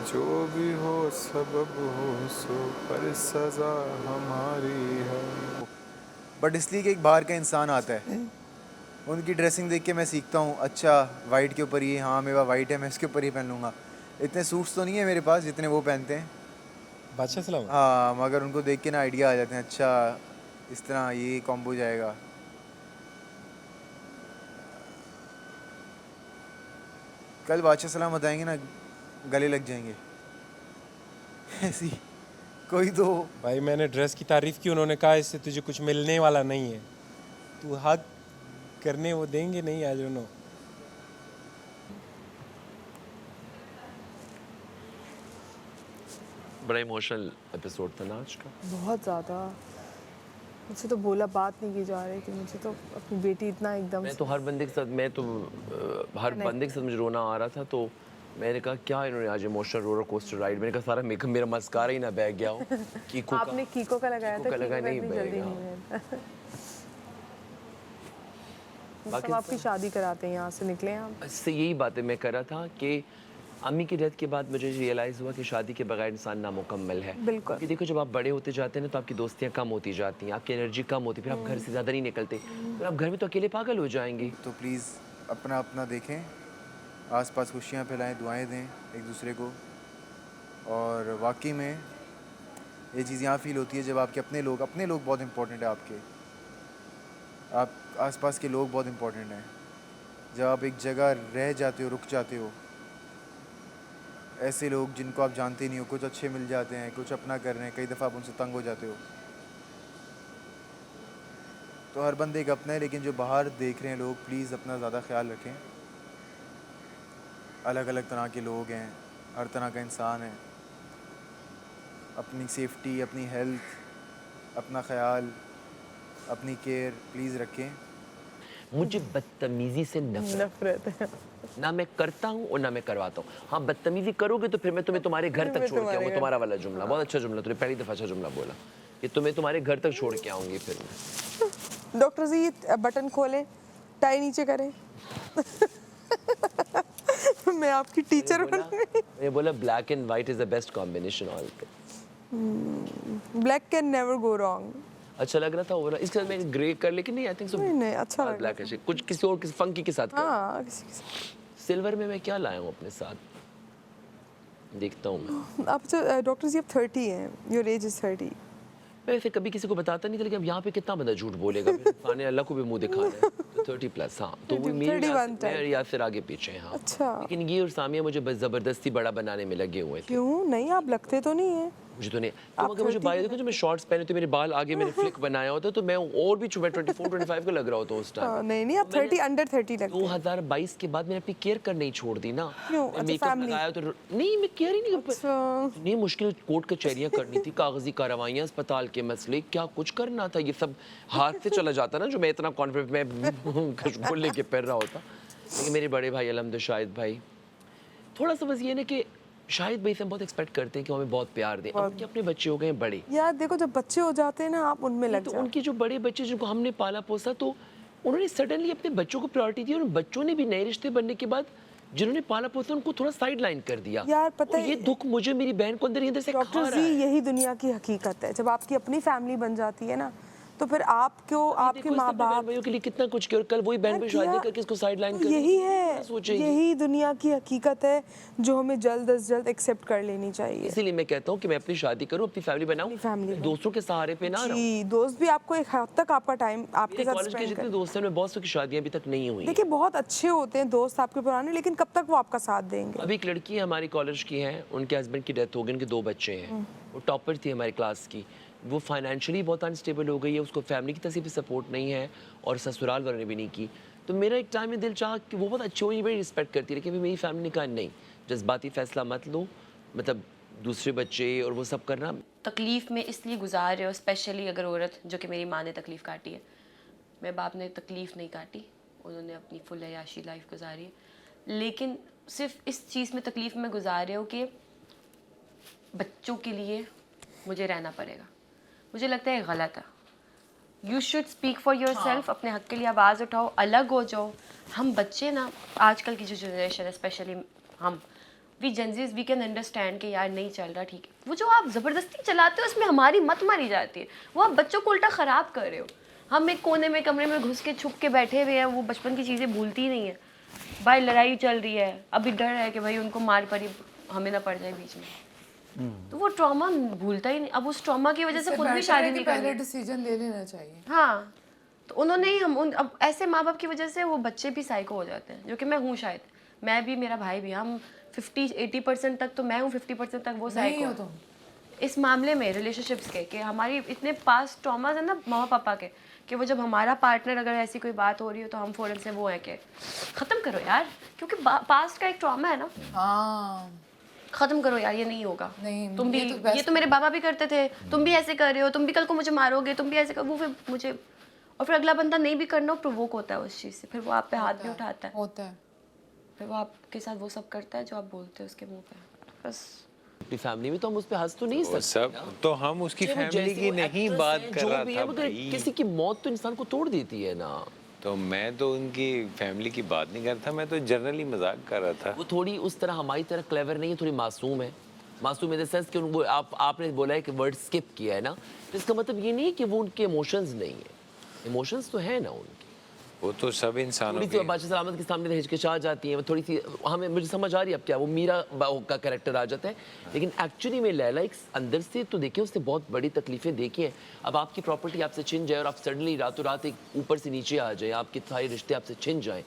जो भी हो सबब हो सो पर सज़ा हमारी है। बट इसलिए कि एक बाहर का इंसान आता है, उनकी ड्रेसिंग देख के मैं सीखता हूँ, अच्छा वाइट के ऊपर ये, हाँ मेरा वाइट है मैं इसके ऊपर ही पहन लूँगा। इतने सूट्स तो नहीं है मेरे पास जितने वो पहनते हैं। बादशाह सलाम। हाँ मगर उनको देख के ना आइडिया आ जाते हैं, अच्छा इस तरह ये कॉम्बो जाएगा। कल बादशाह सलाम बताएंगे ना, गले लग जाएंगे ऐसी कोई तो। भाई मैंने ड्रेस की तारीफ की, उन्होंने कहा इससे तुझे कुछ मिलने वाला नहीं है, तू हक करने वो देंगे नहीं, आई डोंट नो। बड़ा इमोशनल एपिसोड था ना आज का। बहुत ज़्यादा, मुझसे तो बोला बात नहीं की जा रही थी, मुझे तो अपनी बेटी इतना एकदम मैं तो हर बंदे के साथ, मैं तो हर बंदे के साथ मुझे रोना आ रहा था, तो मैंने कहा क्या इन्होंने आज इमोशनल रोलर कोस्टर राइड। मैंने कहा सारा मेकअप मेरा मस्कारा ही ना बह गया हो। कीको आपने कीको का लगाया था, कीको का लगा नहीं इतनी जल्दी बहेगा। नहीं है। हम आपकी शादी कराते हैं, यहाँ से निकले हैं आप। इससे यही बातें मैं कर रहा था कि अम्मी की डेथ के बाद मुझे रियलाइज़ हुआ कि शादी के बगैर इंसान नामुकम्मल है। बिल्कुल। क्योंकि देखो जब आप बड़े होते जाते हैं ना तो आपकी दोस्तियाँ कम होती जाती हैं, आपकी एनर्जी कम होती है, फिर आप घर से ज़्यादा नहीं निकलते, फिर आप घर में तो अकेले पागल हो जाएंगे। तो प्लीज़ अपना अपना देखें, आसपास खुशियाँ फैलाएं, दुआएं दें एक दूसरे को। और वाकई में ये चीज़ यहाँ फील होती है जब आपके अपने लोग बहुत इम्पोर्टेंट है आपके, आप आसपास के लोग बहुत इम्पोर्टेंट हैं। जब आप एक जगह रह जाते हो, रुक जाते हो, ऐसे लोग जिनको आप जानते नहीं हो, कुछ अच्छे मिल जाते हैं, कुछ अपना कर रहे हैं, कई दफ़ा आप उनसे तंग हो जाते हो। तो हर बंदे एक अपना है, लेकिन जो बाहर देख रहे हैं लोग, प्लीज़ अपना ज़्यादा ख्याल रखें। अलग अलग तरह के लोग हैं, हर तरह का इंसान है। अपनी सेफ्टी, अपनी हेल्थ, अपना ख्याल, अपनी केयर प्लीज़ रखें। मुझे बदतमीज़ी से नफरत है, ना मैं करता हूँ और ना मैं करवाता हूँ। हाँ बदतमीज़ी करोगे तो फिर मैं तुम्हें तुम्हारे घर तक छोड़ के आऊँगा। तुम्हारा वाला जुमला बहुत अच्छा जुमला, तूने पहली दफ़ा अच्छा जुमला बोला कि तुम्हें तुम्हारे घर तक छोड़ के आऊँगी फिर मैं। डॉक्टर जी ये बटन खोलें, टाई नीचे करें। मैं आपकी टीचर बन गई। मैं बोला black and white is the best combination all. Black can never go wrong. अच्छा लग रहा था ओवरऑल। इसके साथ मैं ग्रे कर, लेकिन नहीं आई थिंक सो नहीं अच्छा लग ब्लैक है। कुछ किसी और फंकी के साथ। हाँ किसी के साथ। सिल्वर में मैं क्या लाया हूँ अपने साथ, देखता हूँ मैं। आप तो डॉक्टर जी आप 30 हैं, योर एज इज 30। मैं ऐसे कभी किसी को बताता नहीं था, लेकिन अब यहाँ पे कितना बंदा झूठ बोलेगा, खाने अल्लाह को भी मुंह दिखाना है। तो 30+, हाँ तो वो मेरे याद से आगे पीछे हैं। हाँ अच्छा। लेकिन ये और सामिया मुझे बस ज़बरदस्ती बड़ा बनाने में लगे हुए थे। क्यों नहीं, आप लगते तो नहीं है। मुझे तो नहीं, तुम अगर मुझे बाय देखो, जो मैं शॉर्ट्स पहने तो मेरे बाल आगे मैंने फ्लिक बनाया होता तो मैं और भी 24-25 का लग रहा होता उस टाइम। नहीं आप 30 अंडर 30 लगते हैं। 2022 के बाद मैंने अपनी केयर करनी ही छोड़ दी ना। क्यों? मेकअप लगाया तो नहीं, मैं केयर ही नहीं कर पाई। नहीं मुश्किल कोर्ट कचहरियाँ करनी थी, कागजी कार्रवाइयाँ, अस्पताल के मसले, क्या कुछ करना था। ये सब हाथ से चला जाता ना, जो मैं इतना कॉन्फिडेंट में खुशबू लेके पहन रहा होता। लेकिन मेरे बड़े भाई अलहमद शाहिद भाई थोड़ा सा बस ये ना कि शाहिद भाई से हम बहुत एक्सपेक्ट करते हैं कि वो हमें बहुत प्यार दें। अब उनके अपने बच्चे हो गए हैं बड़े यार देखो जब बच्चे हो जाते हैं ना आप उनमें लग तो जाओ। उनके जो बड़े बच्चे जिनको हमने पाला पोसा तो उन्होंने सडनली अपने बच्चों को प्रायोरिटी दी और बच्चों ने भी नए रिश्ते बनने के बाद जिन्होंने पाला पोसा उनको थोड़ा साइड लाइन कर दिया। यार पता है ये दुख मुझे मेरी बहन को अंदर से खा डॉक्टर रहा जी है। यही दुनिया की हकीकत है। जब आपकी अपनी फैमिली बन जाती है ना तो फिर आपको आपके माँ बाप भाइयों के लिए कितना कुछ किया और कल वही बहन पे शादी करके इसको साइड लाइन कर यही है, सोचेगी। यही दुनिया की हकीकत है जो हमें जल्द से जल्द एक्सेप्ट कर लेनी चाहिए। इसीलिए मैं कहता हूँ कि मैं अपनी शादी करूँ अपनी फैमिली बनाऊँ दोस्तों के सहारे पे ना रहूँ। जी दोस्त भी आपको एक हद तक आपका टाइम आपके साथ कॉलेज के स्पेंड जितने करें। दोस्त हैं उनमें बहुत सौ की शादियां अभी तक नहीं हुई। देखिए बहुत अच्छे होते हैं दोस्त आपके पुराने, लेकिन कब तक वो आपका साथ देंगे। अभी एक लड़की है हमारी कॉलेज की है, उनके हस्बैंड की डेथ हो गई, उनके 2 बच्चे हैं, वो टॉपर थी हमारी क्लास की, वो फाइनेंशियली बहुत अनस्टेबल हो गई है, उसको फैमिली की तरफ से भी सपोर्ट नहीं है और ससुराल वालों ने भी नहीं की। तो मेरा एक टाइम में दिल चाहा कि वो बहुत अच्छी हुई, बड़ी रिस्पेक्ट करती है, लेकिन मेरी फैमिली ने कहा नहीं जज्बाती फैसला मत लो, मतलब दूसरे बच्चे और वो सब करना। तकलीफ़ में इसलिए गुजार रहे हो, स्पेशली अगर औरत, जो कि मेरी माँ ने तकलीफ़ काटी है, मेरे बाप ने तकलीफ़ नहीं काटी, उन्होंने अपनी फुल अयाशी लाइफ गुजारी है, लेकिन सिर्फ इस चीज़ में तकलीफ़ में गुजार रहे हो कि बच्चों के लिए मुझे रहना पड़ेगा। मुझे लगता है गलत है। You should speak for your self, अपने हक के लिए आवाज़ उठाओ, अलग हो जाओ। हम बच्चे ना, आजकल की जो जनरेशन है स्पेशली हम, we Gen Zs, we can understand कि यार नहीं चल रहा, ठीक है। वो जो आप ज़बरदस्ती चलाते हो उसमें हमारी मत मारी जाती है, वो आप बच्चों को उल्टा ख़राब कर रहे हो। हम एक कोने में कमरे में घुस के छुप के बैठे हुए हैं, वो बचपन की चीज़ें भूलती ही नहीं है। भाई लड़ाई चल रही है, अभी डर है कि भाई उनको मार पड़ी हमें ना पड़ जाए बीच में, तो वो ट्रॉमा भूलता ही नहीं। अब उस ट्रॉमा की वजह से खुद भी शादी नहीं पहले करनी। डिसीजन ले लेना चाहिए। हाँ, तो उन्होंने ही अब ऐसे माँ बाप की वजह से वो बच्चे भी साइको हो जाते हैं, जो कि मैं हूँ शायद, मैं भी, मेरा भाई भी, हम 50-80% तक तो मैं हूँ, 50% तक वो साइको हो। इस मामले में रिलेशनशिप्स के कि हमारी इतने पास्ट ट्रॉमास है ना माँ पापा के, कि वो जब हमारा पार्टनर अगर ऐसी कोई बात हो रही हो तो हम फ़ौरन से वो है कि ख़त्म करो यार, क्योंकि पास्ट का एक ट्रॉमा है ना। हाँ, ख़त्म करो यार, ये नहीं होगा। नहीं, तुम भी ये तो मेरे बाबा भी करते थे, तुम भी ऐसे कर रहे हो, तुम भी कल को मुझे मारोगे, तुम भी ऐसे कर, वो फिर मुझे, और फिर अगला बंदा नहीं भी करना, प्रोवोक होता है उस चीज़ से, फिर वो आप पे हाथ भी उठाता है, होता है, फिर वो आपके साथ वो सब करता है जो आप बोलते हो उसके मुंह पे। बस अपनी फैमिली में तो हम उस पे हंस तो नहीं सकते सब तो हम उसकी फैमिली की नहीं बात कर रहा था भाई। किसी की मौत तो इंसान को तोड़ देती है ना। तो मैं तो उनकी फैमिली की बात नहीं करता, मैं तो जनरली मजाक कर रहा था। वो थोड़ी उस तरह हमारी तरह क्लेवर नहीं है, थोड़ी मासूम है। मासूम इन द सेंस कि वो आपने बोला है कि वर्ड स्किप किया है ना, तो इसका मतलब ये नहीं है कि वो उनके इमोशंस नहीं है, इमोशंस तो है ना उनके। वो तो सब इंसानों थोड़ी सी बादशाह सलामत के सामने हिचकिचा जाती हैं, थोड़ी सी हमें, मुझे समझ आ रही है अब क्या वो मीरा का कैरेक्टर आ जाता है, लेकिन एक्चुअली में लैला एक अंदर से तो देखिए उसने बहुत बड़ी तकलीफें देखी हैं। अब आपकी प्रॉपर्टी आपसे छिन जाए और आप सडनली रातों रात एक ऊपर से नीचे आ जाए, आपके सारे रिश्ते आपसे छिन जाएं,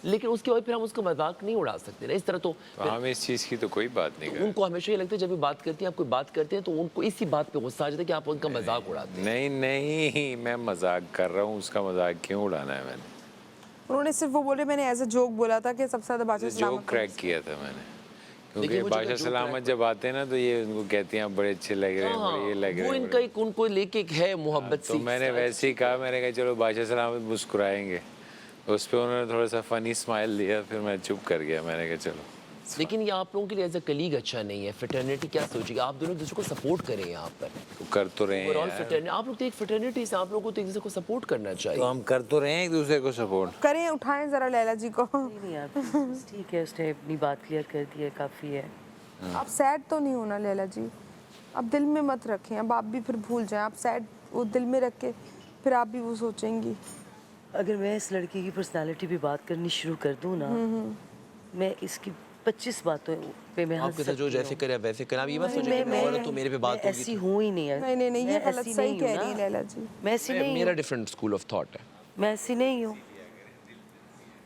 लेकिन उसके बाद फिर हम उसका मजाक नहीं उड़ा सकते ना इस तरह। तो हम इस चीज़ की तो कोई बात नहीं कर। उनको हमेशा ये लगता है जब भी बात करती हैं, आप कोई बात करते हैं तो उनको इसी बात पे गुस्सा आ जाता है कि आप उनका मजाक उड़ाते हैं। नहीं, मैं मजाक कर रहा हूँ, उसका मजाक क्यों उड़ाना है मैंने? उन्होंने सिर्फ वो बोले, मैंने एज अ जोक बोला था कि सबसे ज्यादा बादशाह सलामत जोक क्रैक किया था मैंने, क्योंकि बादशाह सलामत जब आते हैं ना तो ये उनको कहती हैं आप बड़े अच्छे लग रहे हैं, बड़े ये लग रहे हैं, वो इनका एक उनको लेके एक है मोहब्बत सी। तो मैंने वैसे ही कहा, मैंने कहा चलो बादशाह सलामत मुस्कुराएंगे, उस पर उन्होंने थोड़ा सा फनी स्माइल दिया, फिर मैं चुप कर गया, मैंने कहा चलो। लेकिन ये आप लोगों के लिए एज अ कलीग अच्छा नहीं है। फ्रेटर्निटी क्या सोचेगी, आप दोनों एक दूसरे को सपोर्ट करें यहाँ पर। तो कर तो रहे हैं यार, आप लोग तो एक फ्रेटर्निटी से, आप लोगों को तो एक दूसरे को सपोर्ट करना चाहिए। तो हम कर तो रहे हैं एक दूसरे को सपोर्ट। करें, उठाएं जरा लैला जी को। नहीं यार ठीक है, उसने अपनी बात क्लियर कर दी है, काफ़ी है। आप सैड तो नहीं होना लैला जी, आप दिल में मत रखें, अब आप भी फिर भूल जाएं, आप सैड वो दिल में रख के फिर आप भी वो सोचेंगी। अगर मैं इस लड़की की पर्सनालिटी पे बात करनी शुरू कर दूँ ना, मैं इसकी 25 बातों पे मैं आपके साथ जो जैसे करे वैसे करे, आप ये मत सोचिए कि औरत तो मेरे पे बात होगी। ऐसी हूँ ही नहीं है। नहीं ये गलत, सही कह रही है लैला जी। मैं ऐसी नहीं, मेरा डिफरेंट स्कूल ऑफ थॉट है। मैं ऐसी नहीं हूँ,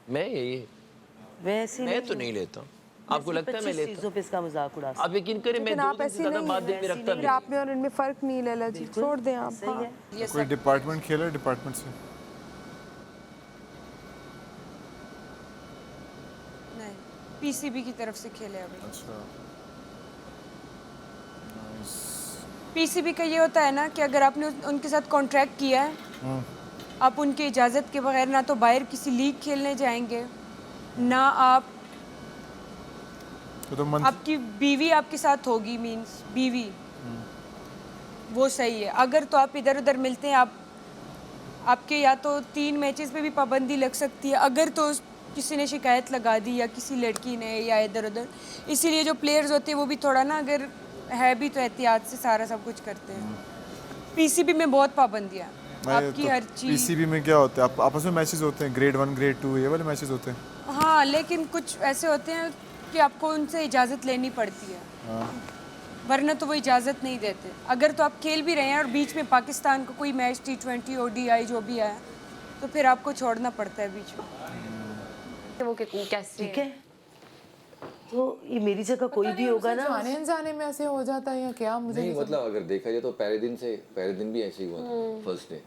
मैं यही, मैं ऐसी मैं तो नहीं लेता। आपको लगता है मैं लेता? चीज़ों पे इसका मजाक उड़ा। आप यकीन करें मैं 2 दिन से ज़्यादा बात दिल में रखता फिर आप में और इनमें फर्क नहीं लैला जी, छोड़ दें आप। कोई डिपार्टमेंट खेला डिपार्टमेंट से? नहीं, पीसीबी की तरफ से खेले अभी। अच्छा, पीसीबी का ये होता है ना कि अगर आपने उनके साथ कॉन्ट्रैक्ट किया है, आप उनकी इजाज़त के बगैर ना तो बाहर किसी लीग खेलने जाएंगे ना आप तो मंथ आपकी बीवी आपके साथ होगी, मींस बीवी वो सही है। अगर तो आप इधर उधर मिलते हैं, आपके या तो 3 मैचेस पे भी पाबंदी लग सकती है, अगर तो किसी ने शिकायत लगा दी या किसी लड़की ने या इधर उधर। इसीलिए जो प्लेयर्स होते हैं वो भी थोड़ा ना, अगर है भी तो एहतियात से सारा सब कुछ करते हैं। पीसीबी में बहुत पाबंदियाँ, आपकी हर चीज़। पीसीबी में क्या होता है, आप आपस में मैचेस होते हैं, ग्रेड 1 ग्रेड 2 ये वाले मैचेस होते हैं। हाँ, लेकिन कुछ ऐसे होते हैं कि आपको उनसे इजाज़त लेनी पड़ती है, वरना तो वो इजाज़त नहीं देते। अगर तो आप खेल भी रहे हैं और बीच में पाकिस्तान को कोई मैच T20 ODI जो भी आया, तो फिर आपको छोड़ना पड़ता है बीच में। वो कैसे ठीक है, तो ये मेरी जगह कोई भी होगा ना, जाने अनजाने में ऐसे हो जाता है या क्या, मुझे नहीं मतलब अगर देखा जाए तो पहले दिन भी ऐसे ही हुआ था, फर्स्ट डे।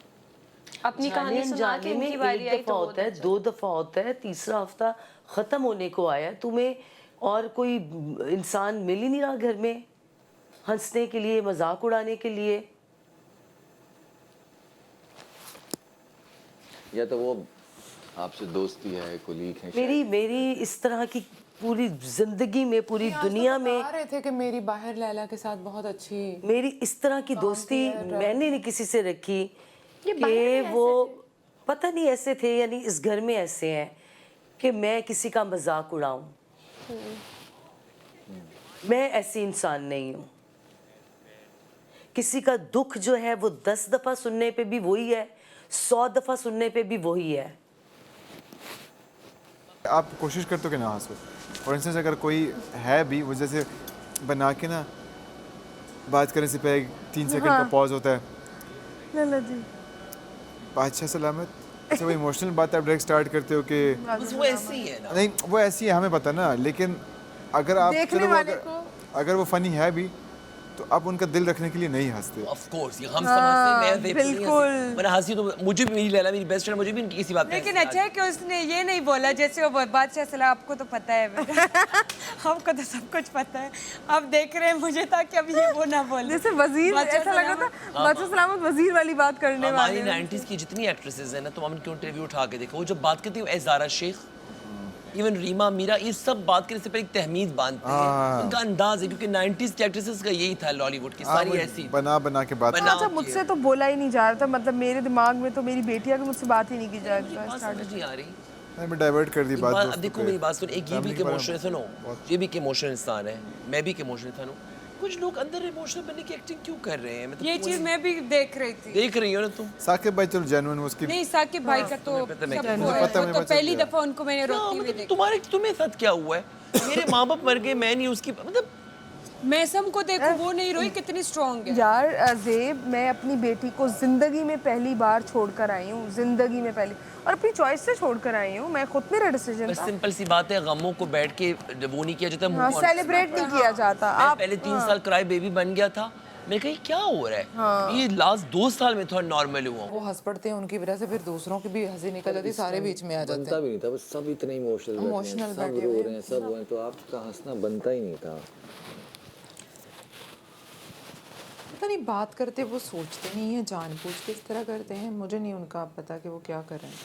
अपनी कहानी सुना के में एक दफा होता है, 2 दफा होता है, तीसरा हफ्ता खत्म होने को आया, तुम्हें और कोई इंसान मिल ही नहीं रहा घर में हंसने के लिए, मजाक उड़ाने के लिए। या तो वो आपसे दोस्ती है, कोलीग है। मेरी इस तरह की पूरी जिंदगी में, पूरी दुनिया में बता रहे थे कि मेरी बाहर लैला के साथ बहुत अच्छी, मेरी इस तरह की दोस्ती मैंने नहीं किसी से रखी कि वो पता नहीं ऐसे थे, यानी इस घर में ऐसे हैं कि मैं किसी का मजाक उड़ाऊं। मैं ऐसी इंसान नहीं हूँ। किसी का दुख जो है वो 10 दफा सुनने पे भी वही है, 100 दफा सुनने पे भी वही है। आप कोशिश करते हो कि ना हंसो, फॉर इंस्टेंस अगर कोई है भी वो जैसे बना के ना बात करने से पहले 3 सेकंड का पॉज होता है, लला जी बादशाह सलामत, ऐसे वो इमोशनल बात आप डायरेक्ट स्टार्ट करते हो कि वो ऐसे ही है ना। नहीं वो ऐसी है हमें पता ना, लेकिन अगर आप देखने चलो वाले को अगर वो फनी है भी तो आप उनका दिल रखने के लिए नहीं हंसते। ऑफ कोर्स ये हम समझते हैं, मैं बिल्कुल। मैंने हंसी तो मुझे भी, मेरी लैला मेरी बेस्ट फ्रेंड, मुझे भी इनकी किसी बात पे लेकिन अच्छा है कि उसने ये नहीं बोला जैसे वो बादशाह सलाम, आपको तो पता है बेटा आपको तो सब कुछ पता है, आप देख रहे हैं मुझे था कि अब ये वो ना बोले। जैसे वजीर, ऐसा लग रहा था बादशाह सलामत वजीर वाली बात करने वाले। हमारी 90s की जितनी एक्ट्रेसेस हैं ना, तो हम उनके इंटरव्यू उठा के देखो, वो जब बात करती है, ज़ारा शेख, इवन रीमा मीरा, ये सब बात करने से पहले एक तहमीज़ बांधते हैं, उनका अंदाज है, क्योंकि 90s की एक्ट्रेसेस का यही था, लॉलीवुड की सारी ऐसी बना के बात। अच्छा, मुझसे तो बोला ही नहीं जा रहा था, मतलब मेरे दिमाग में तो मेरी बेटी आके मुझसे बात ही नहीं की जा रही। समझ नहीं आ रही, मैं डाइवर्ट कर दी बात। अब देखो मेरी बात सुन, एक ये भी कि इमोशनल सुनो, ये भी कि इमोशनल इंसान है, मैं भी कि इमोशनल इंसान हूँ। कुछ लोग अंदर इमोशनल बनने की एक्टिंग क्यों कर रहे हैं? मतलब ये चीज़ मैं भी देख रही थी। देख रही हो ना तुम? साकिब भाई चलो जेन्युइन उसकी नहीं, साकिब भाई का तो पता है, सबको है, वो तो पहली दफा उनको मैंने रोती हुई देखी। तुम्हें साथ क्या हुआ है? मेरे माँ बाप मर गए, मैं नहीं उसकी, मतलब मैं सबको देखो, वो नहीं रोई, कितनी स्ट्रांग है यार। ज़ेब, मैं अपनी बेटी को ज़िंदगी में पहली बार छोड़कर आई हूँ, ज़िंदगी में पहली, और अपनी चॉइस से छोड़कर आई हूँ। मैं खुद मेरा डिसीजन था। सिंपल सी बात है, गमों को बैठ के वो नहीं किया जाता, हाँ, सेलिब्रेट नहीं किया जाता। आप पहले 3 साल क्राई बेबी बन गया था, मैं कही क्या हो रहा है? हाँ। ये लास्ट 2 साल में थोड़ा नॉर्मल हुआ। वो हंस पड़ते हैं, उनकी वजह से फिर दूसरों की भी हंसी निकल जाती है, सारे बीच में आ जाते हैं। बनता भी नहीं था, बस सब इतने इमोशनल सब रो रहे हैं, सब हुए, तो आपका हंसना बनता ही नहीं था। पता नहीं बात करते वो सोचते नहीं है, जानबूझ के इस तरह करते हैं, मुझे नहीं उनका पता कि वो क्या कर रहे हैं।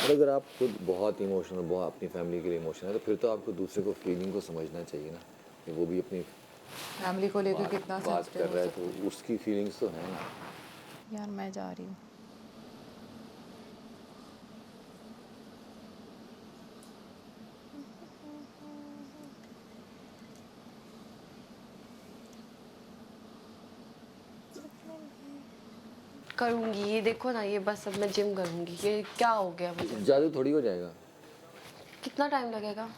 और अगर आप खुद बहुत इमोशनल, बहुत अपनी फैमिली के लिए इमोशनल है, तो फिर तो आपको दूसरे को फीलिंग को समझना चाहिए ना, कि वो भी अपनी फैमिली को लेकर कितना बात कर रहा है, तो उसकी फीलिंग्स तो है ना। यार मैं जा रही हूँ। करूँगी, ये देखो ना, ये बस अब मैं जिम करूँगी। ये क्या हो गया मुझे? जादू थोड़ी हो जाएगा। कितना टाइम लगेगा?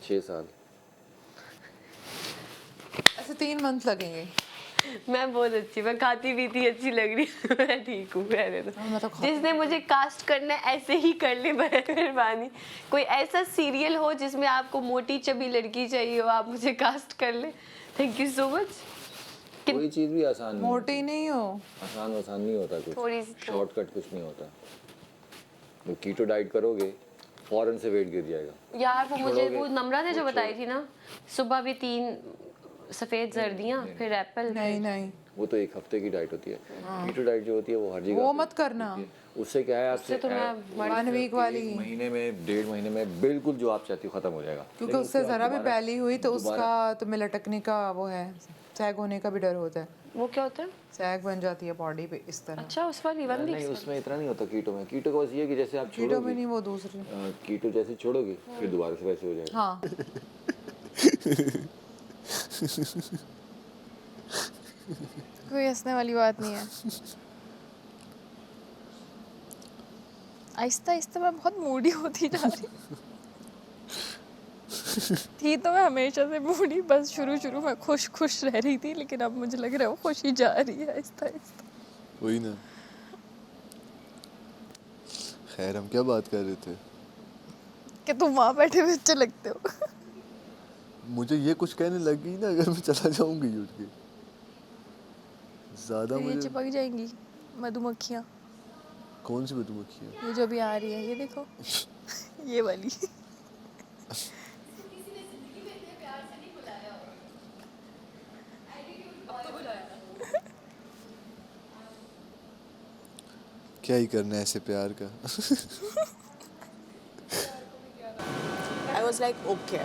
6 साल। ऐसे 3 मंथ लगेंगे। मैं बहुत अच्छी, मैं खाती पीती अच्छी लग रही हूँ मैं ठीक हूँ, रहने दो। जिसने मुझे कास्ट करना है ऐसे ही कर ले, मेहरबानी। कोई ऐसा सीरियल हो जिसमें आपको मोटी चबी लड़की चाहिए हो, आप मुझे कास्ट कर ले। Thank you so much. कोई चीज़ भी आसान नहीं, मोटी नहीं हो, आसान नहीं होता कुछ, थोड़ी शॉर्टकट कुछ नहीं होता। वो कीटो डाइट करोगे फौरन से वेट गिर जाएगा। यार वो मुझे वो नम्रा ने जो बताई थी ना, सुबह भी 3 सफ़ेद सर्दियाँ, फिर एप्पल। नहीं वो तो 1 हफ्ते की डाइट होती है। कीटो डाइट जो होती है वो हर जगह वो मत करना। उससे क्या है आपसे उससे तो मैं 1 वीक वाली महीने में 1.5 महीने में बिल्कुल जो आप चाहती हो खत्म हो जाएगा। क्योंकि उससे ज़रा भी पहली हुई तो उसका तुम्हें लटकने का वो है, सैग होने का भी डर होता है। वो क्या होता है? सैग बन जाती है बॉडी पे इस तरह। अच्छा, उस वाली 1 वीक नहीं उसमें इतना नहीं होता कीटो में। कीटो का बस ये कि जैसे आप छोड़ोगे, कीटो में नहीं, वो दूसरी कीटो जैसे छोड़ोगे फिर दोबारा से वैसे हो जाएगा। हाँ कोई हंसने वाली बात नहीं है। आहिस्ता आहिस्ता मैं बहुत मूडी होती जा रही थी, तो मैं हमेशा से मूडी, बस शुरू में खुश रह रही थी, लेकिन अब मुझे लग रहा है वो खुशी जा रही है आहिस्ता आहिस्ता। वही ना। खैर हम क्या बात कर रहे थे? कि तुम वहाँ बैठे हुए अच्छे लगते हो। मुझे ये कुछ कहने लगी ना, अगर मैं चला जाऊंगी उठ के ज़्यादा फिर ये मुझे। चिपक जाएंगी मधुमक्खियाँ। कौन सी मधुमक्खियाँ? ये जो भी आ रही है, ये देखो ये वाली। क्या ही करना है ऐसे प्यार का। I was like okay.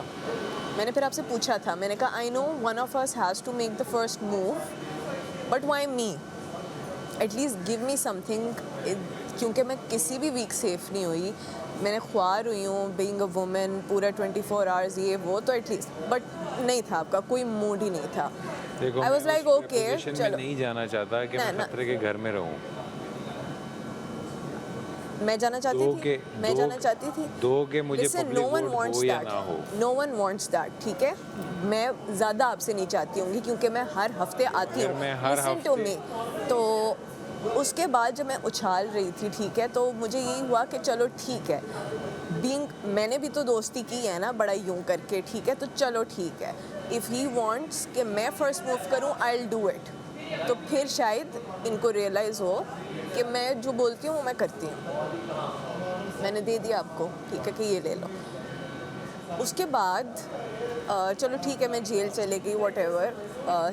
मैंने फिर आपसे पूछा था, मैंने कहा I know one of us has to make the first move, but why me? At least give me something, क्योंकि मैं किसी भी वीक सेफ नहीं हुई। मैंने ख्वार हुई हूँ बीइंग अ वुमेन, पूरा 24 आवर्स ये वो, तो एटलीस्ट, बट नहीं था आपका कोई मूड ही नहीं था। देखो आई वॉज लाइक ओके चलो। नहीं जाना चाहता कि मैं खतरे के घर में रहूं। मैं जाना चाहती थी, मैं जाना चाहती थी। दो के मुझे no one wants that, no one wants that, ठीक है। मैं ज़्यादा आपसे नहीं चाहती होंगी क्योंकि मैं हर हफ्ते आती हूँ। Listen to me. तो उसके बाद जब मैं उछाल रही थी, ठीक है, तो मुझे यही हुआ कि चलो ठीक है, मैंने भी तो दोस्ती की है ना बड़ा यूं करके, ठीक है, तो चलो ठीक है। इफ़ ही वांट्स कि मैं फ़र्स्ट मूव करूँ, आई विल डू इट। तो फिर शायद इनको रियलाइज़ हो कि मैं जो बोलती हूँ वो मैं करती हूँ। मैंने दे दिया आपको, ठीक है, कि ये ले लो। उसके बाद चलो ठीक है, मैं जेल चले गई, what ever,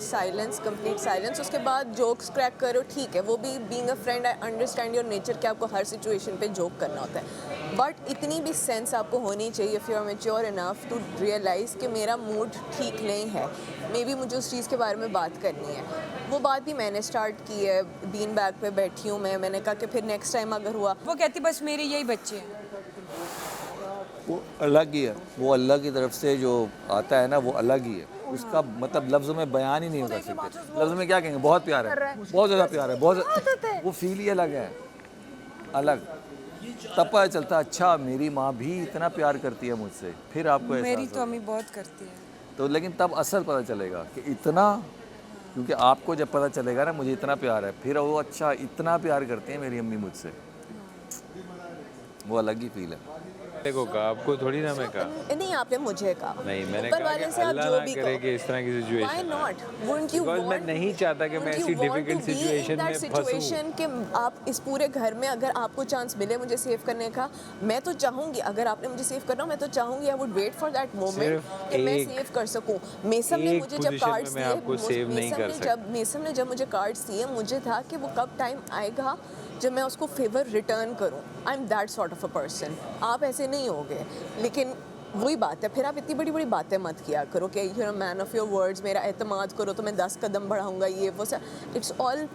silence, complete silence. उसके बाद जोक्स क्रैक करो, ठीक है, वो भी being a friend I understand your nature कि आपको हर सिचुएशन पे जोक करना होता है, बट इतनी भी सेंस आपको होनी चाहिए if you are mature enough to realise कि मेरा मूड ठीक नहीं है, मे बी मुझे उस चीज़ के बारे में बात करनी है। वो बात भी मैंने स्टार्ट की है, बीन बैग पे बैठी हूँ मैंने कहा कि फिर नेक्स्ट टाइम अगर हुआ। वो कहती बस मेरे यही बच्चे हैं। वो अलग ही है, वो अल्लाह की तरफ से जो आता है ना वो अलग ही है। उसका मतलब लफ्ज़ों में बयान ही नहीं कर सकते। लफ्ज़ों में क्या कहेंगे, बहुत प्यार है, बहुत ज़्यादा प्यार है, बहुत, वो फील ही अलग है, अलग। तब पता चलता अच्छा मेरी माँ भी इतना प्यार करती है मुझसे, फिर आपको मेरी तो अम्मी बहुत करती है। तो लेकिन तब असल पता चलेगा कि इतना, क्योंकि आपको जब पता चलेगा ना मुझे इतना प्यार है, फिर वो अच्छा इतना प्यार करती है मेरी अम्मी मुझसे, वो अलग ही फील है। देखो आपको थोड़ी ना मैं कहा, नहीं आपने मुझे कहा, नहीं मैंने ऊपर कहा वाले कि से आप अल्लाह जो ना भी करे कहो। कि इस तरह की situation Why not? Wouldn't you Because मैं want- नहीं चाहता कि मैं Wouldn't ऐसी you want difficult to be in situation that में फंसूं। situation कि आप इस पूरे घर में अगर आपको चांस मिले मुझे सेव करने का, मैं तो चाहूंगी, अगर आपने मुझे सेव करना हो मैं तो चाहूंगी, I would wait for that moment सिर्फ कि मैं एक- सेव कर सकूं। मेसम ने एक मुझे जब position में कार्ड्स मैं दिए, आपको save नहीं कर जब मुझे कार्ड्स दिए, मुझे था कि वो कब टाइम आएगा जब मैं उसको फेवर रिटर्न करूं। I am that sort of a person. आप ऐसे नहीं होगे, लेकिन वही बात है, फिर आप इतनी बड़ी बड़ी बातें मत किया करो कि you know man of your words, मेरा एतमाद करो तो मैं 10 कदम बढ़ाऊंगा, ये वो सब, it's all,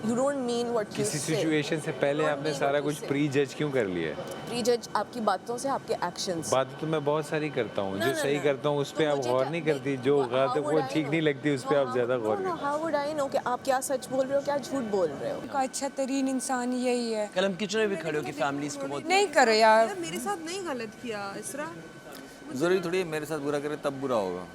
you don't mean what you किसी से। सिचुएशन से पहले आपने सारा कुछ प्री जज क्यों कर लिया है? प्री जज आपकी बातों से, आपके एक्शंस। बात तो मैं बहुत सारी करता हूँ, जो सही करता हूँ उस पर तो आप मुझे गौर क्या- नहीं करती, जो गलत वो ठीक नहीं लगती उस पर आप ज़्यादा गौर करती। हाउ वुड आई नो कि आप क्या सच बोल रहे हो, क्या झूठ बोल रहे हो। का अच्छा तरीन इंसान यही है। कल हम किचन में भी खड़े हो कि फैमिलीज को बहुत नहीं करो यार। मेरे साथ नहीं गलत किया इसरा। ज़रूरी थोड़ी है मेरे साथ बुरा करे तब बुरा होगा,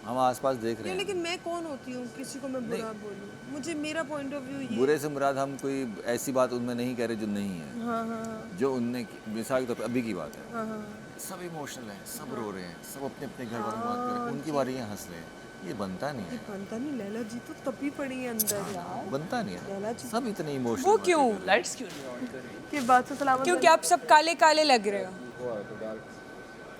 हम आसपास देख रहे हैं। लेकिन मैं कौन होती हूँ किसी को मैं बुरा बोलूँ? मुझे मेरा पॉइंट ऑफ व्यू ये। बुरे से मुराद हम कोई ऐसी बात उनमें नहीं कह रहे जो नहीं है। हाँ हाँ जो उनने मिसाल के तौर पर अभी की बात है, हाँ हाँ। सब इमोशनल हैं, सब रो रहे हैं, सब अपने अपने घर वालों की बात कर रहे हैं, उनकी बारी है हंस रहे हैं, ये बनता नहीं है, बनता नहीं। लैला जी तो तभी पड़ी है अंदर यार। बनता नहीं है, सब इतने इमोशनल। वो क्यों? लाइट्स क्यों नहीं ऑन कर रही? ये बात से सलामत। क्योंकि आप सब काले काले लग रहे हो।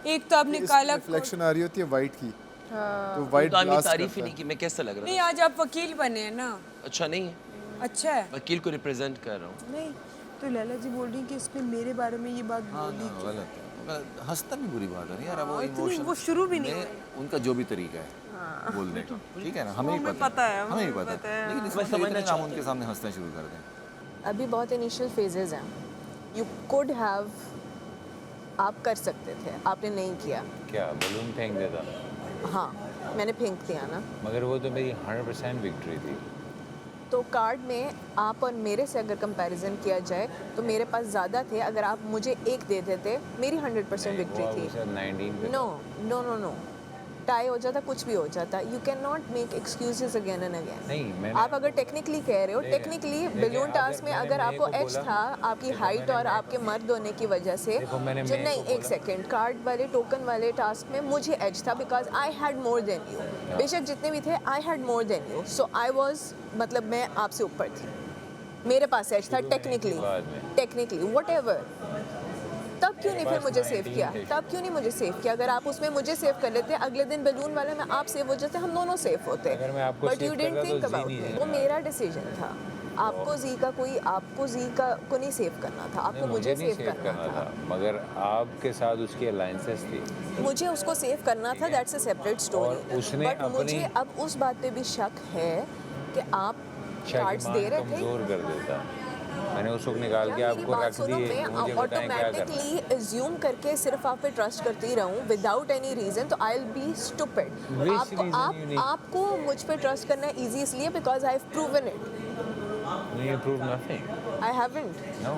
एक तो आपने काला रिफ्लेक्शन आ रही होती है वाइट की, तो तो वाइट हमें ग्लास तारीफ ही नहीं की, मैं कैसा लग रहा नहीं, था? आज आप वकील बने हैं ना। अच्छा नहीं है, अच्छा है। वकील को रिप्रेजेंट कर रहा हूँ। नहीं तो लैला जी बोल रही हैं कि इसने मेरे बारे में ये बात बोली। गलत है, हंसता भी बुरी बात है यार, वो इतनी इमोशन वो शुरू भी नहीं में हुई। उनका जो भी तरीका है बोलने का, ठीक है ना, हमें हमें भी पता है, हमें भी हमें पता पता है, है। लेकिन मैं इसमें समझना हम चाहता उनके सामने हंसना शुरू कर दें। अभी बहुत इनिशियल फेजेस हैं, यू कुड हैव, आप कर सकते थे, आपने नहीं किया। क्या बलून फेंक देता? हाँ मैंने फेंक दिया ना। मगर वो तो मेरी 100% विक्ट्री थी। तो कार्ड में आप और मेरे से अगर कंपैरिजन किया जाए तो मेरे पास ज़्यादा थे, अगर आप मुझे एक दे देते मेरी 100% विक्ट्री थी। 19 पे no no no no, tie हो जाता, कुछ भी हो जाता। You can not make excuses again and again. नहीं, मैंने आप अगर टेक्निकली कह रहे हो, टेक्निकली बलून टास्क में अगर आपको एज था आपकी हाइट और आपके मर्द होने की वजह से, जो नहीं एक सेकेंड, कार्ड वाले टोकन वाले टास्क में मुझे एज था because I had more than you. बेशक जितने भी थे I had more than you, so I was, मतलब मैं आपसे ऊपर थी, मेरे पास एज था टेक्निकली वट एवर। तब क्यों नहीं फिर मुझे सेव किया? तब क्यों नहीं मुझे सेव किया? अगर आप उसमें मुझे सेव कर लेते, अगले दिन बलून वाले में आप सेव हो जाते, हम दोनों सेव होते। But you didn't think about me. वो मेरा डिसीजन था। आपको जी का को नहीं सेव करना था, आपको मुझे सेव करना था। मगर आपके साथ उसकी अलायंसेस थी, मुझे उसको सेव करना था, दैट्स अ सेपरेट स्टोरी। उसने बट मुझे अब उस बात पे भी शक है कि आप कार्ड्स दे रहे थे। कमजोर कर देता। मैंने उस वक्त निकाल के आपको रख दिए, मुझे बताएं क्या करना। ऑटोमेटिकली अज्यूम करके सिर्फ आप पे ट्रस्ट करती रहूं विदाउट एनी रीजन, तो आई विल बी स्टूपिड। आपको मुझ पे ट्रस्ट करना इजी इसलिए because I have proven it. You prove nothing. I haven't. No.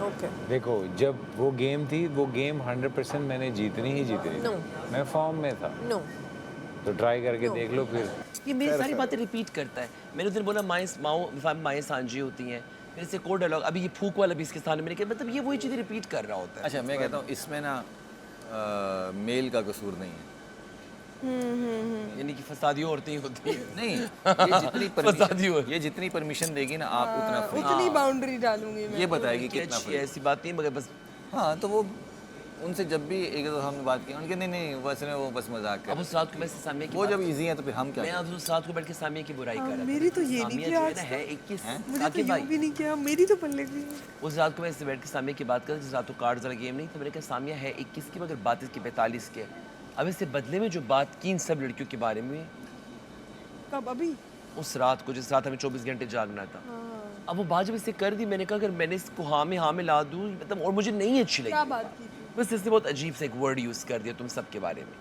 Okay. देखो जब वो गेम थी, वो गेम 100% मैंने जीतनी ही जीतनी No. मैं फॉर्म में था। No. तो ट्राई करके देख लो फिर। ये मेरी सारी बातें रिपीट करता है। मैंने उस दिन बोला माएँ सांझी होती हैं, मेरे से कोड डायलॉग, अभी ये फूक वाला भी इसके सामने मैंने कहा, मतलब ये वही चीज़ें रिपीट कर रहा होता है। अच्छा मैं कहता हूँ इसमें ना मेल का कसूर नहीं है, यानी कि फसादी औरतें ही होती हैं। नहीं ये जितनी परमिशन देगी ना आप उतना free। उतनी बाउंड्री डालूंगी मैं। ये बताएगी कि कितना अच्छी free। ऐसी बात नहीं, मगर बस हाँ तो वो उनसे जब भी एक दो हमने बात की, उनके नहीं बस में वो बस मजाक कर। अब उस रात को मैं सामिया की वो जब इजी है तो फिर हम क्या? मैं अब उस रात को बैठ के सामिया की बुराई कर रहा था। मेरी तो ये नहीं किया आज है 21 मुझे तो ये भी नहीं किया, मेरी तो पल्ले भी। उस रात को मैं इससे बैठ के सामिया की बात कर, जिस रात को कार्ड वाला गेम नहीं, तो मैंने कहा सामिया है 21 की मगर बात इसकी 45 की। अब इससे बदले में जो बात की इन सब लड़कियों के बारे में, कब? अभी उस रात को जिस रात हमें 24 घंटे जागना था। अब वो बात जब इससे कर दी, मैंने कहा अगर मैंने इसको हाँ में ला दूँ, मतलब और मुझे नहीं अच्छी लगी। क्या बात की थी? बस इसने बहुत अजीब सा एक वर्ड यूज़ कर दिया तुम सब के बारे में।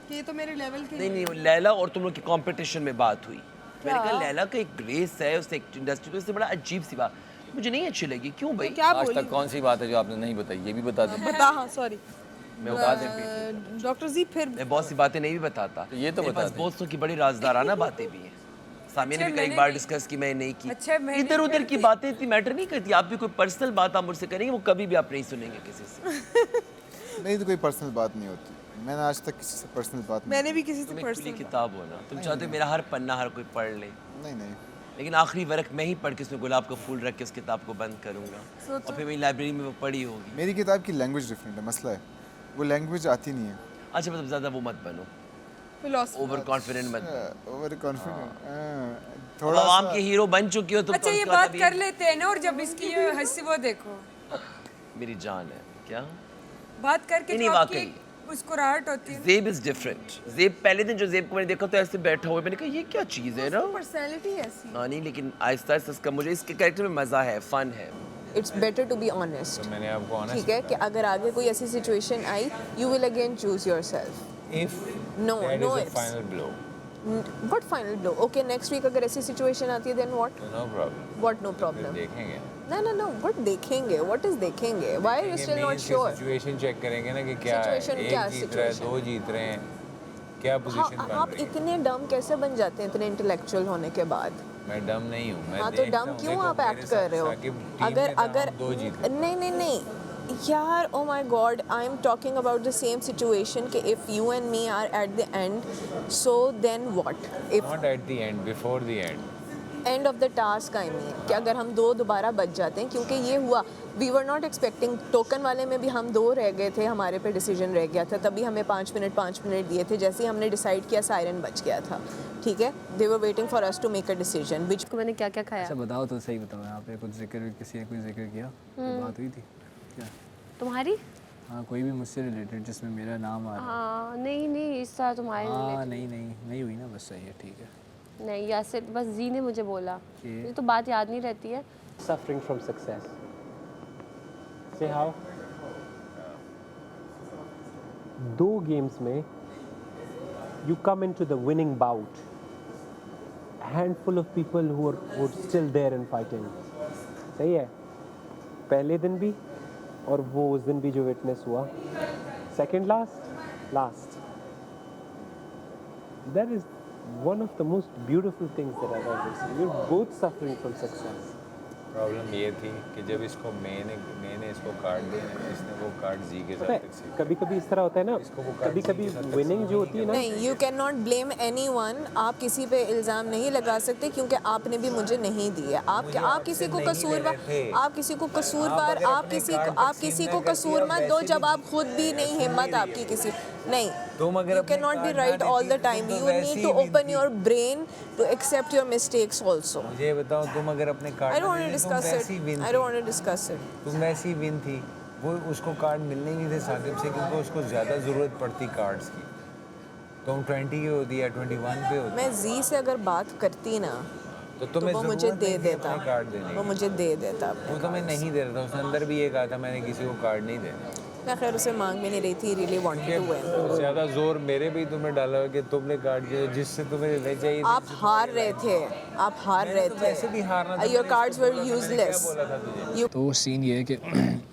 कि ये तो मेरे लेवल के नहीं लैला और तुम लोग की कंपटीशन में बात हुई। मैंने कहा लैला का एक ग्रेस है, उसने एक इंडस्ट्री, तो इससे बड़ा अजीब सी बात मुझे नहीं अच्छी लगी। क्यों भाई? क्या आज तक कौन सी बात है जो आपने नहीं बताई? ये भी बता दें। बता। हाँ सॉरी मैं बता दें डॉक्टर जी, फिर मैं बहुत सी बातें नहीं भी बताता। ये तो बता दें। दोस्तों की बड़ी राजदाराना बातें भी हैं। सामिया ने भी कई बार डिस्कस की, मैं नहीं की। अच्छा, इधर उधर की बातें इतनी मैटर नहीं करती। आप भी कोई पर्सनल बात आप मुझसे करेंगे, वो कभी भी आप नहीं सुनेंगे किसी से। नहीं तो कोई पर्सनल बात नहीं होती, मैंने आज तक किसी से पर्सनल बात नहीं। मैंने भी किसी से तुम एक पर्सनल खुली किताब हो ना, तुम चाहते हो मेरा हर पन्ना हर कोई पढ़ ले। नहीं लेकिन आखिरी वर्क मैं ही पढ़ के उसमें गुलाब का फूल रख के उस किताब को बंद करूंगा और फिर मेरी लाइब्रेरी में वो पढ़ी होगी। मेरी किताब की लैंग्वेज डिफरेंट है, मसला है वो लैंग्वेज आती नहीं है। अच्छा मतलब ज़्यादा वो मत बनो, ओवर कॉन्फिडेंट मत बनो। ओवर कॉन्फिडेंट थोड़ा आवाम के हीरो बन चुकी हो तुम। अच्छा ये बात कर लेते हैं ना, और जब इसकी ये हंसी वो देखो मेरी जान है क्या बात करके नहीं तो आपकी वाकई उसको राहत होती है। ज़ेब इज डिफरेंट। ज़ेब पहले दिन जो ज़ेब को मैंने देखा तो ऐसे बैठा हुआ, मैंने कहा ये क्या चीज़ है ना, पर्सनालिटी ऐसी। हाँ नहीं लेकिन आहिस्ता आहिस्ता इसका मुझे इसके कैरेक्टर में मज़ा है, फन है। It's better to be honest. तो मैंने आपको ऑनेस्ट ठीक है कि अगर आगे कोई ऐसी सिचुएशन आई, you will again choose yourself. If no no it's final blow. What final blow? Okay next week अगर ऐसी सिचुएशन आती है then what? No problem. What no problem? देखेंगे। No, what देखेंगे? What is देखेंगे? Why are you still not sure? Situation check करेंगे ना कि क्या है, एक जीत रहा है, दो जीत रहे हैं, क्या पोजीशन बन रही है। आप इतने डम कैसे बन जाते हैं इतने इंटेलेक्चुअल होने के बाद? मैं डम नहीं हूँ, मैं हाँ तो डम क्यों आप एक्ट कर रहे हो? अगर नहीं यार, oh my God, I am talking about the same situation कि if you and me are at the end, so then what? Not at the end, before the end. And of the task I mean कि अगर हम 2 दोबारा बच जाते हैं, क्योंकि ये हुआ, we were not expecting, token वाले में भी हम 2 रह गए थे, हमारे पे डिसीजन रह गया था, तभी हमें 5 मिनट दिए थे, जैसे ही हमने डिसाइड किया सायरन बच गया था, ठीक है, they were waiting for us to make a decision which को मैंने क्या क्या खाया। अच्छा बताओ तो सही बताओ, यहाँ पे कुछ जिक्र, किसी ने कोई जिक्र किया, बात हुई थी क्या तुम्हारी? हाँ कोई भी मुझसे रिलेटेड जिसमें मेरा नाम आ रहा है? हाँ नहीं इस तरह तुम्हारे हाँ नहीं हुई ना, बस सही है, ठीक है। नहीं ऐसे बस जी ने मुझे बोला, मुझे तो बात याद नहीं रहती है। Suffering from success. Say how? 2 games में you come into the winning bout. A handful of people who are still there and fighting. सही है? पहले दिन भी और वो उस दिन भी जो विटनेस हुआ, second last. That is one of the most beautiful things that I've ever seen. You're both suffering from success. Problem ये थी कि जब इसको मैंने इसको कार्ड दिया, इसने वो कार्ड जी के साथ एक्सेप्ट। कभी-कभी इस तरह होता है ना, कभी-कभी विनिंग जो होती है ना, नहीं, you can not blame anyone, आप किसी पे इल्ज़ाम नहीं लगा सकते क्योंकि आपने भी मुझे नहीं दिए। आप किसी को कसूरवार, आप किसी को कसूरवार, आप किसी को कसूर मत दो जब आप खुद भी नहीं, हिम्मत आपकी किसी नहीं। You cannot be right all the time. You need to open your brain to accept your mistakes also. मुझे बताओ, तुम अगर अपने card I don't want to discuss it. I don't want to discuss it. तुम वैसी win थी, वो उसको कार्ड मिलने नहीं थे साकिब से क्योंकि उसको ज़्यादा ज़रूरत पड़ती कार्ड्स की। तुम 20 की होती है, 21 पे होती। मैं जी से अगर बात करती ना तो वो मुझे दे देता, कार्ड देने, वो मुझे दे देता। वो तो मैं नहीं दे रहा था, उसने अंदर भी ये कहा था मैंने किसी को कार्ड नहीं देना। मैं खैर उसे मांग भी नहीं रही थी, रियली वांटेड टू विन। ज़्यादा जोर मेरे भी तुम्हें डाला कि तुमने कार्ड किया जिससे तुम्हें लेने चाहिए। आप हार रहे थे, आप हार रहे थे, वैसे भी हारना था। Your cards were useless. तो सीन ये है कि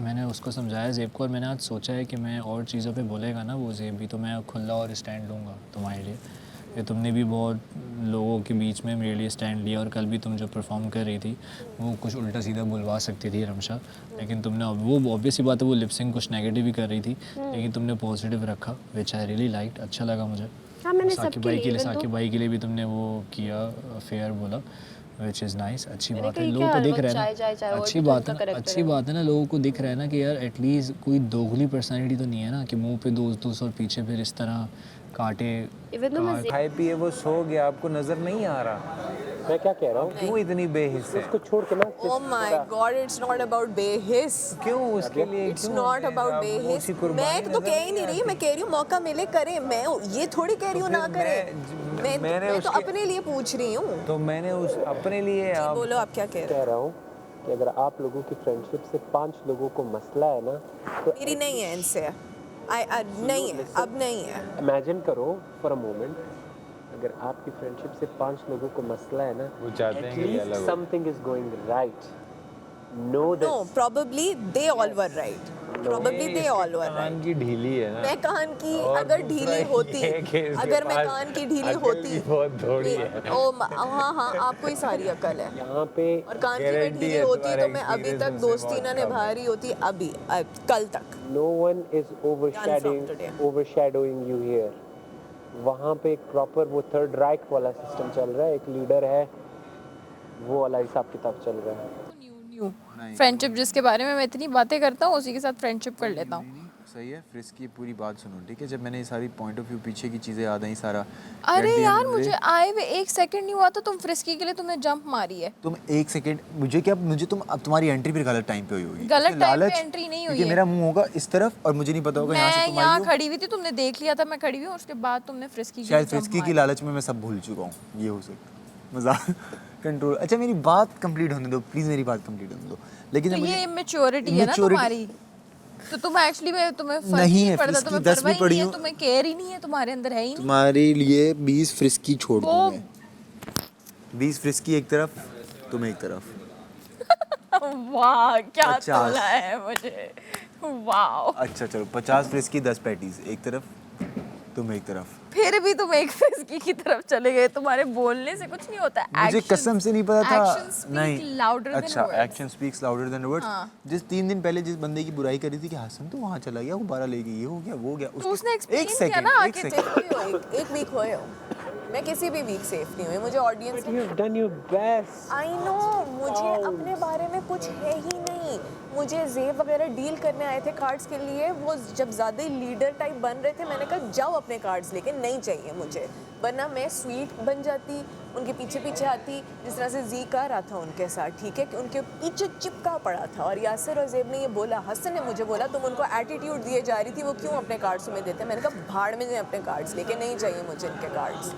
मैंने उसको समझाया ज़ेब को, और मैंने आज सोचा है कि मैं और चीज़ों पे बोलेगा ना वो ज़ेब भी, तो मैं खुला और स्टैंड लूँगा तुम्हारे लिए। कि तुमने भी बहुत लोगों के बीच में मेरे लिए स्टैंड लिया, और कल भी तुम जो परफॉर्म कर रही थी वो कुछ उल्टा सीधा बुलवा सकती थी रमशा, लेकिन तुमने वो ऑब्वियसली बात है, वो लिपसिंग कुछ नेगेटिव ही कर रही थी, लेकिन तुमने पॉजिटिव रखा, विच आई रियली लाइक्ड, अच्छा लगा मुझे। साकिब भाई के लिए भी तुमने वो किया, फेयर बोला, विच इज़ नाइस, अच्छी बात है। लोगों को दिख रहा है ना, अच्छी बात है ना, लोगों को दिख रहा है ना कि यार एटलीस्ट कोई दोगली पर्सनैलिटी तो नहीं है ना, कि मुंह पे दोस्त और पीछे फिर इस तरह काटे। खाए पिए वो सो गया, आपको नजर नहीं आ रहा? मैं क्या कह रहा हूँ, क्यों इतनी बेहिस है? उसको छोड़ के ना। Oh my God, it's not about बेहिस। क्यों उसके लिए? It's not about बेहिस। मैं तो कह ही नहीं रही, मैं कह रही हूँ मौका मिले करे, मैं ये थोड़ी कह रही हूँ ना करे। मैं तो अपने लिए पूछ रही हूँ। तो मैंने उस अपने लिए बोलो आप क्या कह रहा हूँ कि अगर आप लोगों की फ्रेंडशिप से 5 लोगों को मसला है ना, तो मेरी नहीं है इनसे, नहीं है, अब नहीं है। इमेजिन करो फॉर अ मोमेंट, अगर आपकी फ्रेंडशिप से 5 लोगों को मसला है ना, वो चाहते हैं कि अलग हो, something is going right. No probably they all were right. Probably they all were right. कान की ढीली है ना। मैं कान की अगर ढीली होती, अगर मैं कान की ढीली होती, बहुत थोड़ी है। हाँ आपको ही सारी अकल है यहाँ पे, और कान की मैं ढीली होती तो मैं अभी तक दोस्ती ना निभा रही होती, अभी कल तक। No one is overshadowing you here. वहाँ पे एक प्रॉपर वो थर्ड राइट वाला सिस्टम चल रहा है, एक लीडर है, वो वाला हिसाब किताब चल रहा है। फ्रेंडशिप जिसके बारे में मैं इतनी बातें करता हूँ उसी के साथ फ्रेंडशिप कर लेता हूँ। सही है, फ्रिस्क की पूरी बात सुनो, ठीक है? जब मैंने सारी पॉइंट ऑफ व्यू पीछे की चीज़ें याद आई सारा। अरे यार मुझे आए हुए 1 सेकंड नहीं हुआ तो तुम फ्रिस्की के लिए तुमने जंप मारी है। तुम 1 सेकंड मुझे क्या, मुझे तुम अब तुम्हारी एंट्री फिर गलत टाइम पे हुई होगी। गलत टाइम पे एंट्री नहीं हुई है। मेरा मुंह होगा इस तरफ और मुझे नहीं पता होगा यहाँ से तुम आई हो। मैं यहाँ खड़ी हुई थी, तुमने देख लिया था मैं खड़ी हुई हूँ, उसके बाद तुमने फ्रिस्की शायद फ्रिस्की की लालच में मैं सब भूल चुका हूँ, ये हो सकता, मजाक कंट्रोल। अच्छा मेरी बात कंप्लीट होने दो प्लीज, मेरी बात कंप्लीट होने दो। लेकिन तो ये इमेच्योरिटी है ना तुम्हारी, तो तुम एक्चुअली में तुम्हें फर्क नहीं पड़ता, तुम्हें 10 भी पढ़ी हो, तुम्हें केयर ही नहीं है, तुम्हारे अंदर है ही नहीं। तुम्हारे लिए 20 फ्रिस्की छोड़ दूं मैं, 20 फ्रिस्की एक तरफ, तुम एक तरफ। वाह क्या तोला है मुझे, वाह। अच्छा चलो 50 फ्रिस्की 10 पैटीज एक तरफ, तुम एक तरफ। फिर भी तुम एक फ्रिस्की की तरफ चले गए, तुम्हारे बोलने से कुछ नहीं होता। मुझे कसम से नहीं पता था। नहीं अच्छा, action speaks louder than words. जिस 3 दिन पहले जिस बंदे की बुराई करी थी कि हसन तो वहाँ चला गया, गुब्बारा ले गई, ये हो गया वो हो गया, उसने एक सेकंड, एक वीक होए हो। मैं किसी भी वीक सेफ नहीं हुई, मुझे audience done your best. I know, मुझे अपने बारे में कुछ है ही नहीं। मुझे जेब वगैरह डील करने आए थे कार्ड्स के लिए, वो जब ज़्यादा ही लीडर टाइप बन रहे थे, मैंने कहा जाओ अपने कार्ड्स लेके, नहीं चाहिए मुझे, वरना मैं स्वीट बन जाती, उनके पीछे पीछे आती, जिस तरह से जी का रहा था उनके साथ, ठीक है, कि उनके पीछे चिपका पड़ा था। और यासिर और जेब ने ये बोला, हसन ने मुझे बोला तुम उनको एटीट्यूड दिए जा रही थी, वो क्यों अपने कार्ड्स में देते। मैंने कहा भाड़ में जाए अपने कार्ड्स लेके, नहीं चाहिए मुझे इनके cards.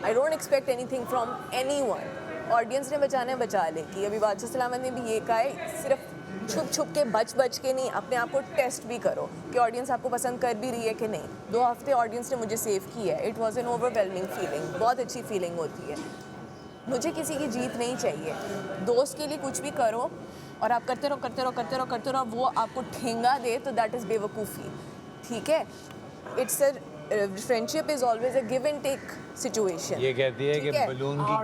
I don't expect anything from anyone. Audience ने बचाना है, बचा लेगी। अभी बादशाह सलामत ने भी ये कहा है, सिर्फ छुप छुप के बच के नहीं, अपने आप को टेस्ट भी करो कि ऑडियंस आपको पसंद कर भी रही है कि नहीं। 2 हफ्ते ऑडियंस ने मुझे सेव किया है। It was an overwhelming feeling, बहुत अच्छी फीलिंग होती है। मुझे किसी की जीत नहीं चाहिए। दोस्त के लिए कुछ भी करो और आप करते रहो, वो आपको ठेंगा दे तो दैट इज़ बेवकूफ़ी, ठीक है। It's a friendship is always a give and take situation. ये कहती है कि बलून की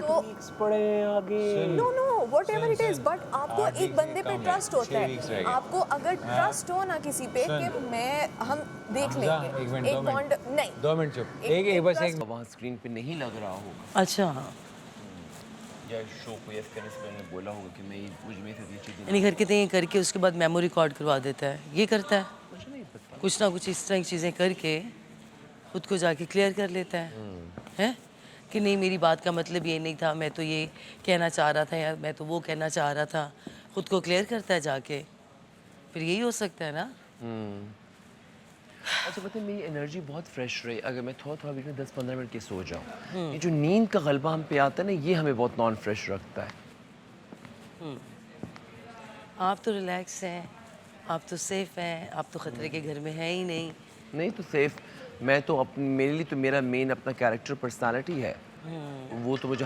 पड़े आगे। No whatever it is, but आपको एक बंदे पे ट्रस्ट होता है। आपको अगर ट्रस्ट हो ना किसी पे कि हम देख लेंगे, एक बॉन्ड नहीं। 2 मिनट चुप, एक बस एक वहाँ स्क्रीन पे नहीं लग रहा होगा। अच्छा, या शो को यस करने से पहले बोला होगा कि मैं मुझ में से ये चीज़ें यानी घर के ये करके उसके बाद मेमो रिकॉर्ड करवा देता है, ये करता है कुछ ना कुछ इस तरह की चीज़ें करके खुद को जाके क्लियर कर लेता है कि नहीं मेरी बात का मतलब ये नहीं था, मैं तो ये कहना चाह रहा था या मैं तो वो कहना चाह रहा था, खुद को क्लियर करता है जाके। फिर यही हो सकता है ना। अच्छा पता है, मेरी एनर्जी बहुत फ्रेश रही अगर मैं थोड़ा बीच में 10-15 मिनट के सो जाऊँ। ये जो नींद का गलबा हम पे आता है ना, ये हमें बहुत नॉन फ्रेश रखता है। आप तो रिलैक्स हैं, आप तो सेफ हैं, आप तो खतरे के घर में हैं ही नहीं तो सेफ मैं तो मेरे लिए तो मेरा मेन अपना कैरेक्टर पर्सनालिटी है। वो तो मुझे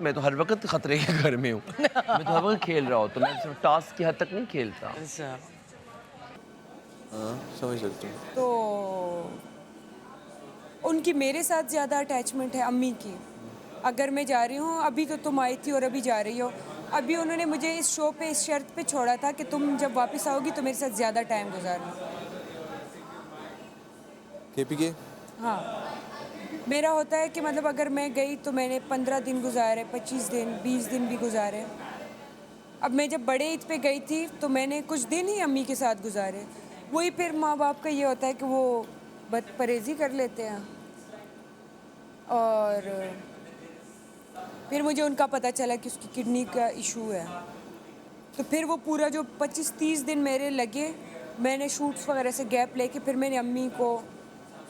मैं तो हर वक्त खतरे के घर में हूँ। मैं तो हर वक्त खेल रहा हूँ, तो मैं सिर्फ टास्क की हद तक नहीं खेलता। अच्छा, हाँ समझ सकती हूँ। तो उनकी मेरे साथ ज़्यादा अटैचमेंट है अम्मी की। अगर मैं जा रही हूँ, अभी तो तुम आई थी और अभी जा रही हो, अभी उन्होंने मुझे इस शो पे इस शर्त पे छोड़ा था कि तुम जब वापस आओगी तो मेरे साथ ज़्यादा टाइम गुजारना। KPK हाँ, मेरा होता है कि मतलब अगर मैं गई तो मैंने 15 दिन गुजारे, 25 दिन, 20 दिन भी गुजारे। अब मैं जब बड़े ईद पे गई थी तो मैंने कुछ दिन ही अम्मी के साथ गुजारे। वही फिर माँ बाप का ये होता है कि वो बदपरहेज़ी कर लेते हैं। और फिर मुझे उनका पता चला कि उसकी किडनी का इशू है, तो फिर वो पूरा जो 25-30 दिन मेरे लगे, मैंने शूट्स वगैरह से गैप लेके फिर मैंने अम्मी को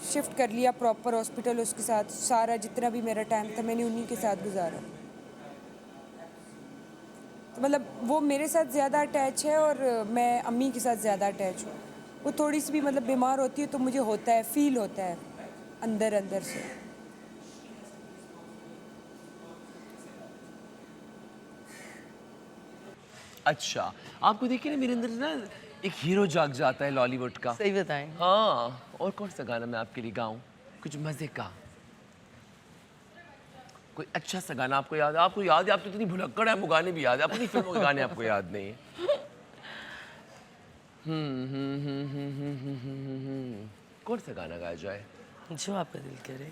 शिफ्ट कर लिया प्रॉपर हॉस्पिटल। उसके साथ सारा जितना भी मेरा टाइम था मैंने उन्हीं के साथ गुजारा। तो मतलब वो मेरे साथ ज़्यादा अटैच है और मैं अम्मी के साथ ज़्यादा अटैच हूँ। वो थोड़ी सी भी मतलब बीमार होती है तो मुझे होता है, फील होता है अंदर से। अच्छा, आपको देखिए ना मेरे अंदर ना एक हीरो जाग जाता है लॉलीवुड का। सही बताएं। हाँ, और कौन सा गाना मैं आपके लिए गाऊं? कुछ मजे का, कोई अच्छा सा गाना आपको याद है? आपको याद है? आप तो इतनी भुलक्कड़ है, आपको गाने भी याद है, अपनी फिल्मों के गाने आपको याद नहीं है। कौन सा गाना गाया जाए? जो आपका दिल करे।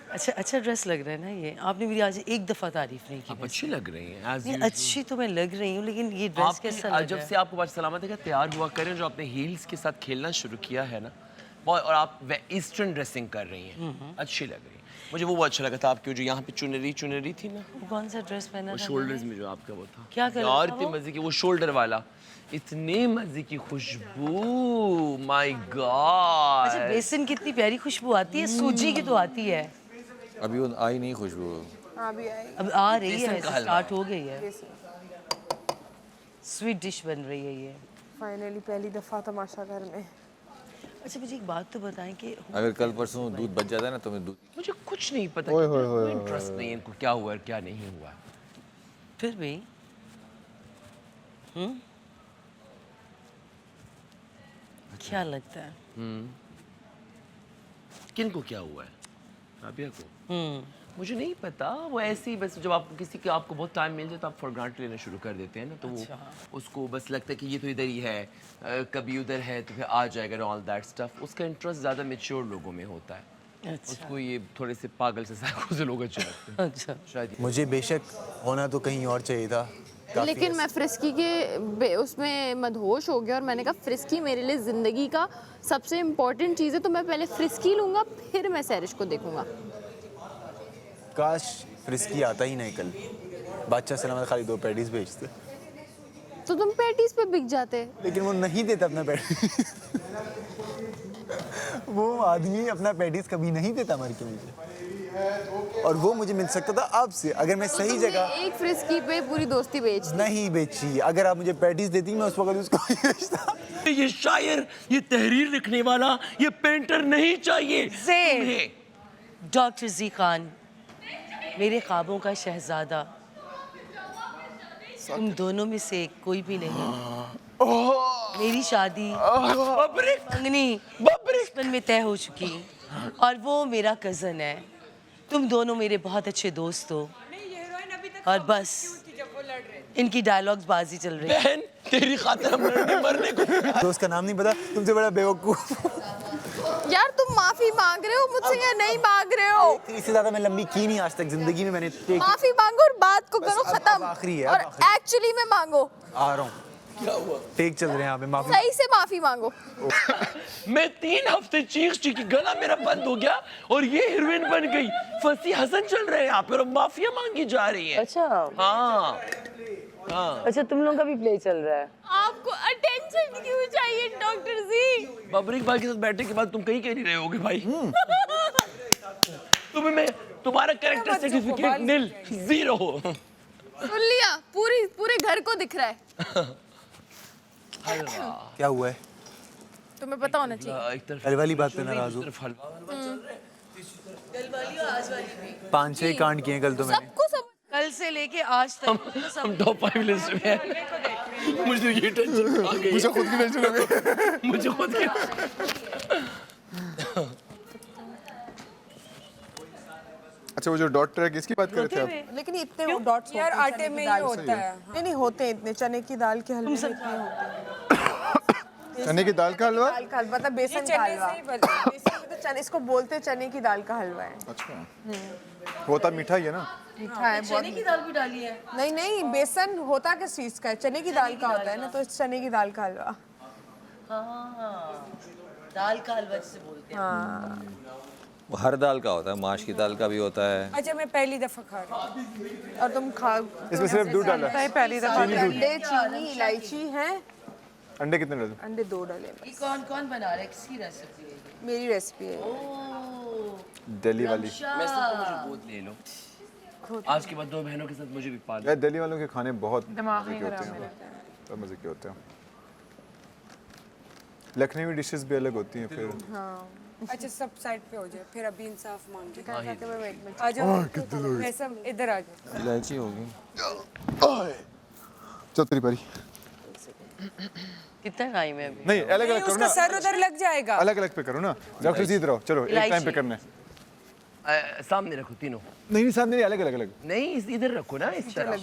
अच्छा ड्रेस लग रहा है ना ये। आपने मेरी आज एक दफ़ा तारीफ नहीं की। आप अच्छी लग रही हैं। नहीं, अच्छी तो मैं लग रही हूँ, लेकिन ये ड्रेस कैसा लग रहा है? जब से आपको बात सलामत है, तैयार हुआ करें, जो आपने हील्स के साथ खेलना शुरू किया है ना, और आप ईस्टर्न ड्रेसिंग कर रही हैं, अच्छी लग रही है। मुझे वो अच्छा लगा था आपकी जो यहाँ पे चुनरी थी ना। कौन सा ड्रेस पहना वो था? शोल्डर्स में जो आपका वो था। क्या कलर यार था इतने वो? मजे की वो शोल्डर वाला, इतने मजे की खुशबू, माय गॉड। अच्छा, बेसन कितनी प्यारी खुशबू आती है, सूजी की तो आती है। अभी वो आई नहीं खुशबू। हाँ भी आई, अब आ रही है, बेसन का स्टार्ट हो गई है। स्वीट डिश बन रही है ये। फाइनली पहली दफ़ा तमाशा घर में। अच्छा मुझे एक बात तो बताएं कि अगर कल परसों दूध बच जाता है ना तो मैं दूध, मुझे कुछ नहीं पता, कोई इंटरेस्ट नहीं है इनको क्या हुआ और क्या नहीं हुआ। फिर भी क्या लगता है? किनको क्या हुआ है? राबिया को? मुझे नहीं पता, वो ऐसे ही बस जब आप किसी के आपको बहुत टाइम मिल जाए तो आप फॉर ग्रांटेड लेना शुरू कर देते हैं ना, तो अच्छा। वो उसको बस लगता है कि ये तो इधर ही है, कभी उधर है तो फिर आ जाएगा, ऑल दैट स्टफ। उसका इंटरेस्ट ज़्यादा मेच्योर लोगों में होता है। उसको ये थोड़े से पागल से साइको से लोग अच्छे लगते हैं। अच्छा शायद मुझे बेशक होना तो कहीं और चाहिए था। लेकिन मैं फ्रिस्की के उसमें मदहोश हो गया और मैंने कहा फ्रिस्की मेरे लिए ज़िंदगी का सबसे इम्पोर्टेंट चीज़ है, तो मैं पहले फ्रिस्की लूँगा फिर मैं सैरिश को देखूँगा। काश फ्रिस्की आता ही नहीं कल, बादशाह सलामत खाली 2 पैटीज भेजते, तो तुम पैटीज पे बिक जाते। लेकिन वो नहीं देता अपना पैटीज। वो आदमी अपना पैटीज कभी नहीं देता मर के मुझे, और वो मुझे मिल सकता था आपसे अगर मैं सही जगह। एक फ्रिस्की पे पूरी दोस्ती बेच दी। नहीं बेची, अगर आप मुझे पैटीज देती मैं उस वक्त उसको बेचता। ये शायर, ये तहरीर लिखने वाला, ये पेंटर नहीं चाहिए ज़ेब, डॉक्टर जी खान, मेरे ख्वाबों का शहजादा, तुम दोनों में से कोई भी नहीं। मेरी शादी मंगनी बचपन में तय हो चुकी और वो मेरा कज़न है। तुम दोनों मेरे बहुत अच्छे दोस्त हो और बस इनकी डायलॉग्स बाजी चल रही है। बहन तेरी खातिर हम मरने को। दोस्त का नाम नहीं पता, तुमसे बड़ा बेवकूफ। यार तुम माफी मांग रहे हो मुझसे या नहीं मांग रहे हो? इससे ज्यादा मैं लंबी की नहीं आज तक जिंदगी में मैंने। माफी मांगो और बात को करो खत्म। आखिरी है और एक्चुअली में मांगो। आ रहा हूँ। क्या हुआ? टेक चल रहे हैं यहाँ पे, माफी सही से माफी मांगो। मैं 3 हफ्ते चीखी, गला मेरा बंद हो गया और ये हीरोइन बन गई। फंसी हसन चल रहे हैं यहाँ पे और माफिया मांगी जा रही है। अच्छा हाँ अच्छा, तुम लोगों का भी प्ले चल रहा है। आपको अटेंशन क्यों चाहिए डॉक्टर जी? बबरिक भाई के साथ बैठने के बाद तुम कहीं कह नहीं रहे होगे भाई। तुम्हें मैं तुम्हारा कैरेक्टर सर्टिफिकेट निल 0। सुन लिया, पूरे घर को दिख रहा है। क्या हुआ है? तुम्हें पता होना चाहिए। कल वाली बात पे नाराज हो? 5-6 कांड किए कल तो मैंने। सबको सब कल से लेके आज तक हम टॉप 5 लिस्ट में हैं। मुझे ये टेंशन आ गई। मुझे खुद की टेंशन हो गई। मुझे खुद की। अच्छा वो जो डॉट ट्रैक इसकी बात कर रहे थे आप? लेकिन इतने डॉट्स यार आटे में ही होता है। नहीं होते हैं इतने, चने की दाल के हलवे में इतने होते हैं। चने की दाल का हलवा? दाल का हलवा मतलब बेसन का हलवा। बेसन में तो चने, इसको बोलते हैं चने की दाल का हलवा है। अच्छा होता मीठा ही है ना? मीठा है बहुत। चने की दाल भी डाली है? नहीं नहीं, बेसन होता किस चीज का है? चने की दाल का होता है ना, तो चने की दाल का हलवा। हाँ, दाल का हलवा जिसे बोलते हैं। हाँ वो हर दाल का होता है, माश की दाल का भी होता है। अच्छा मैं पहली दफा खा रहा हूँ। और तुम खा, इसमें सिर्फ दूध डाला है? पहली दफा। अंडे, चीनी, इलायची है। अंडे कितने डाले? अंडे 2 डाले। ये कौन कौन बना रहा है? किसकी रेसिपी है ये? मेरी रेसिपी है। दिल्ली वाली। मैं सबको मुझे गोद ले लो। आज के बाद 2 बहनों के साथ मुझे भी पाल। यार दिल्ली वालों के खाने बहुत दिमाग मजे के खराब होते हो हैं, बहुत मजे के होते हैं। लखनवी डिशेस भी अलग होती हैं फिर। हाँ अच्छा सब साइड पे हो जाए, फिर अभी इंसाफ मांगे। आ आ जाओ मैं सब इधर आ जाओ। इलायची होगी। चल तेरी बारी। कितना टाइम है अभी? नहीं अलग अलग करो उसका ना, सर उधर लग जाएगा। अलग अलग पे करो ना। डॉक्टर जी इधर आओ, चलो एक टाइम पे करना है। सामने रखो तीनों। नहीं सामने अलग अलग अलग। नहीं इधर रखो ना इस तरह,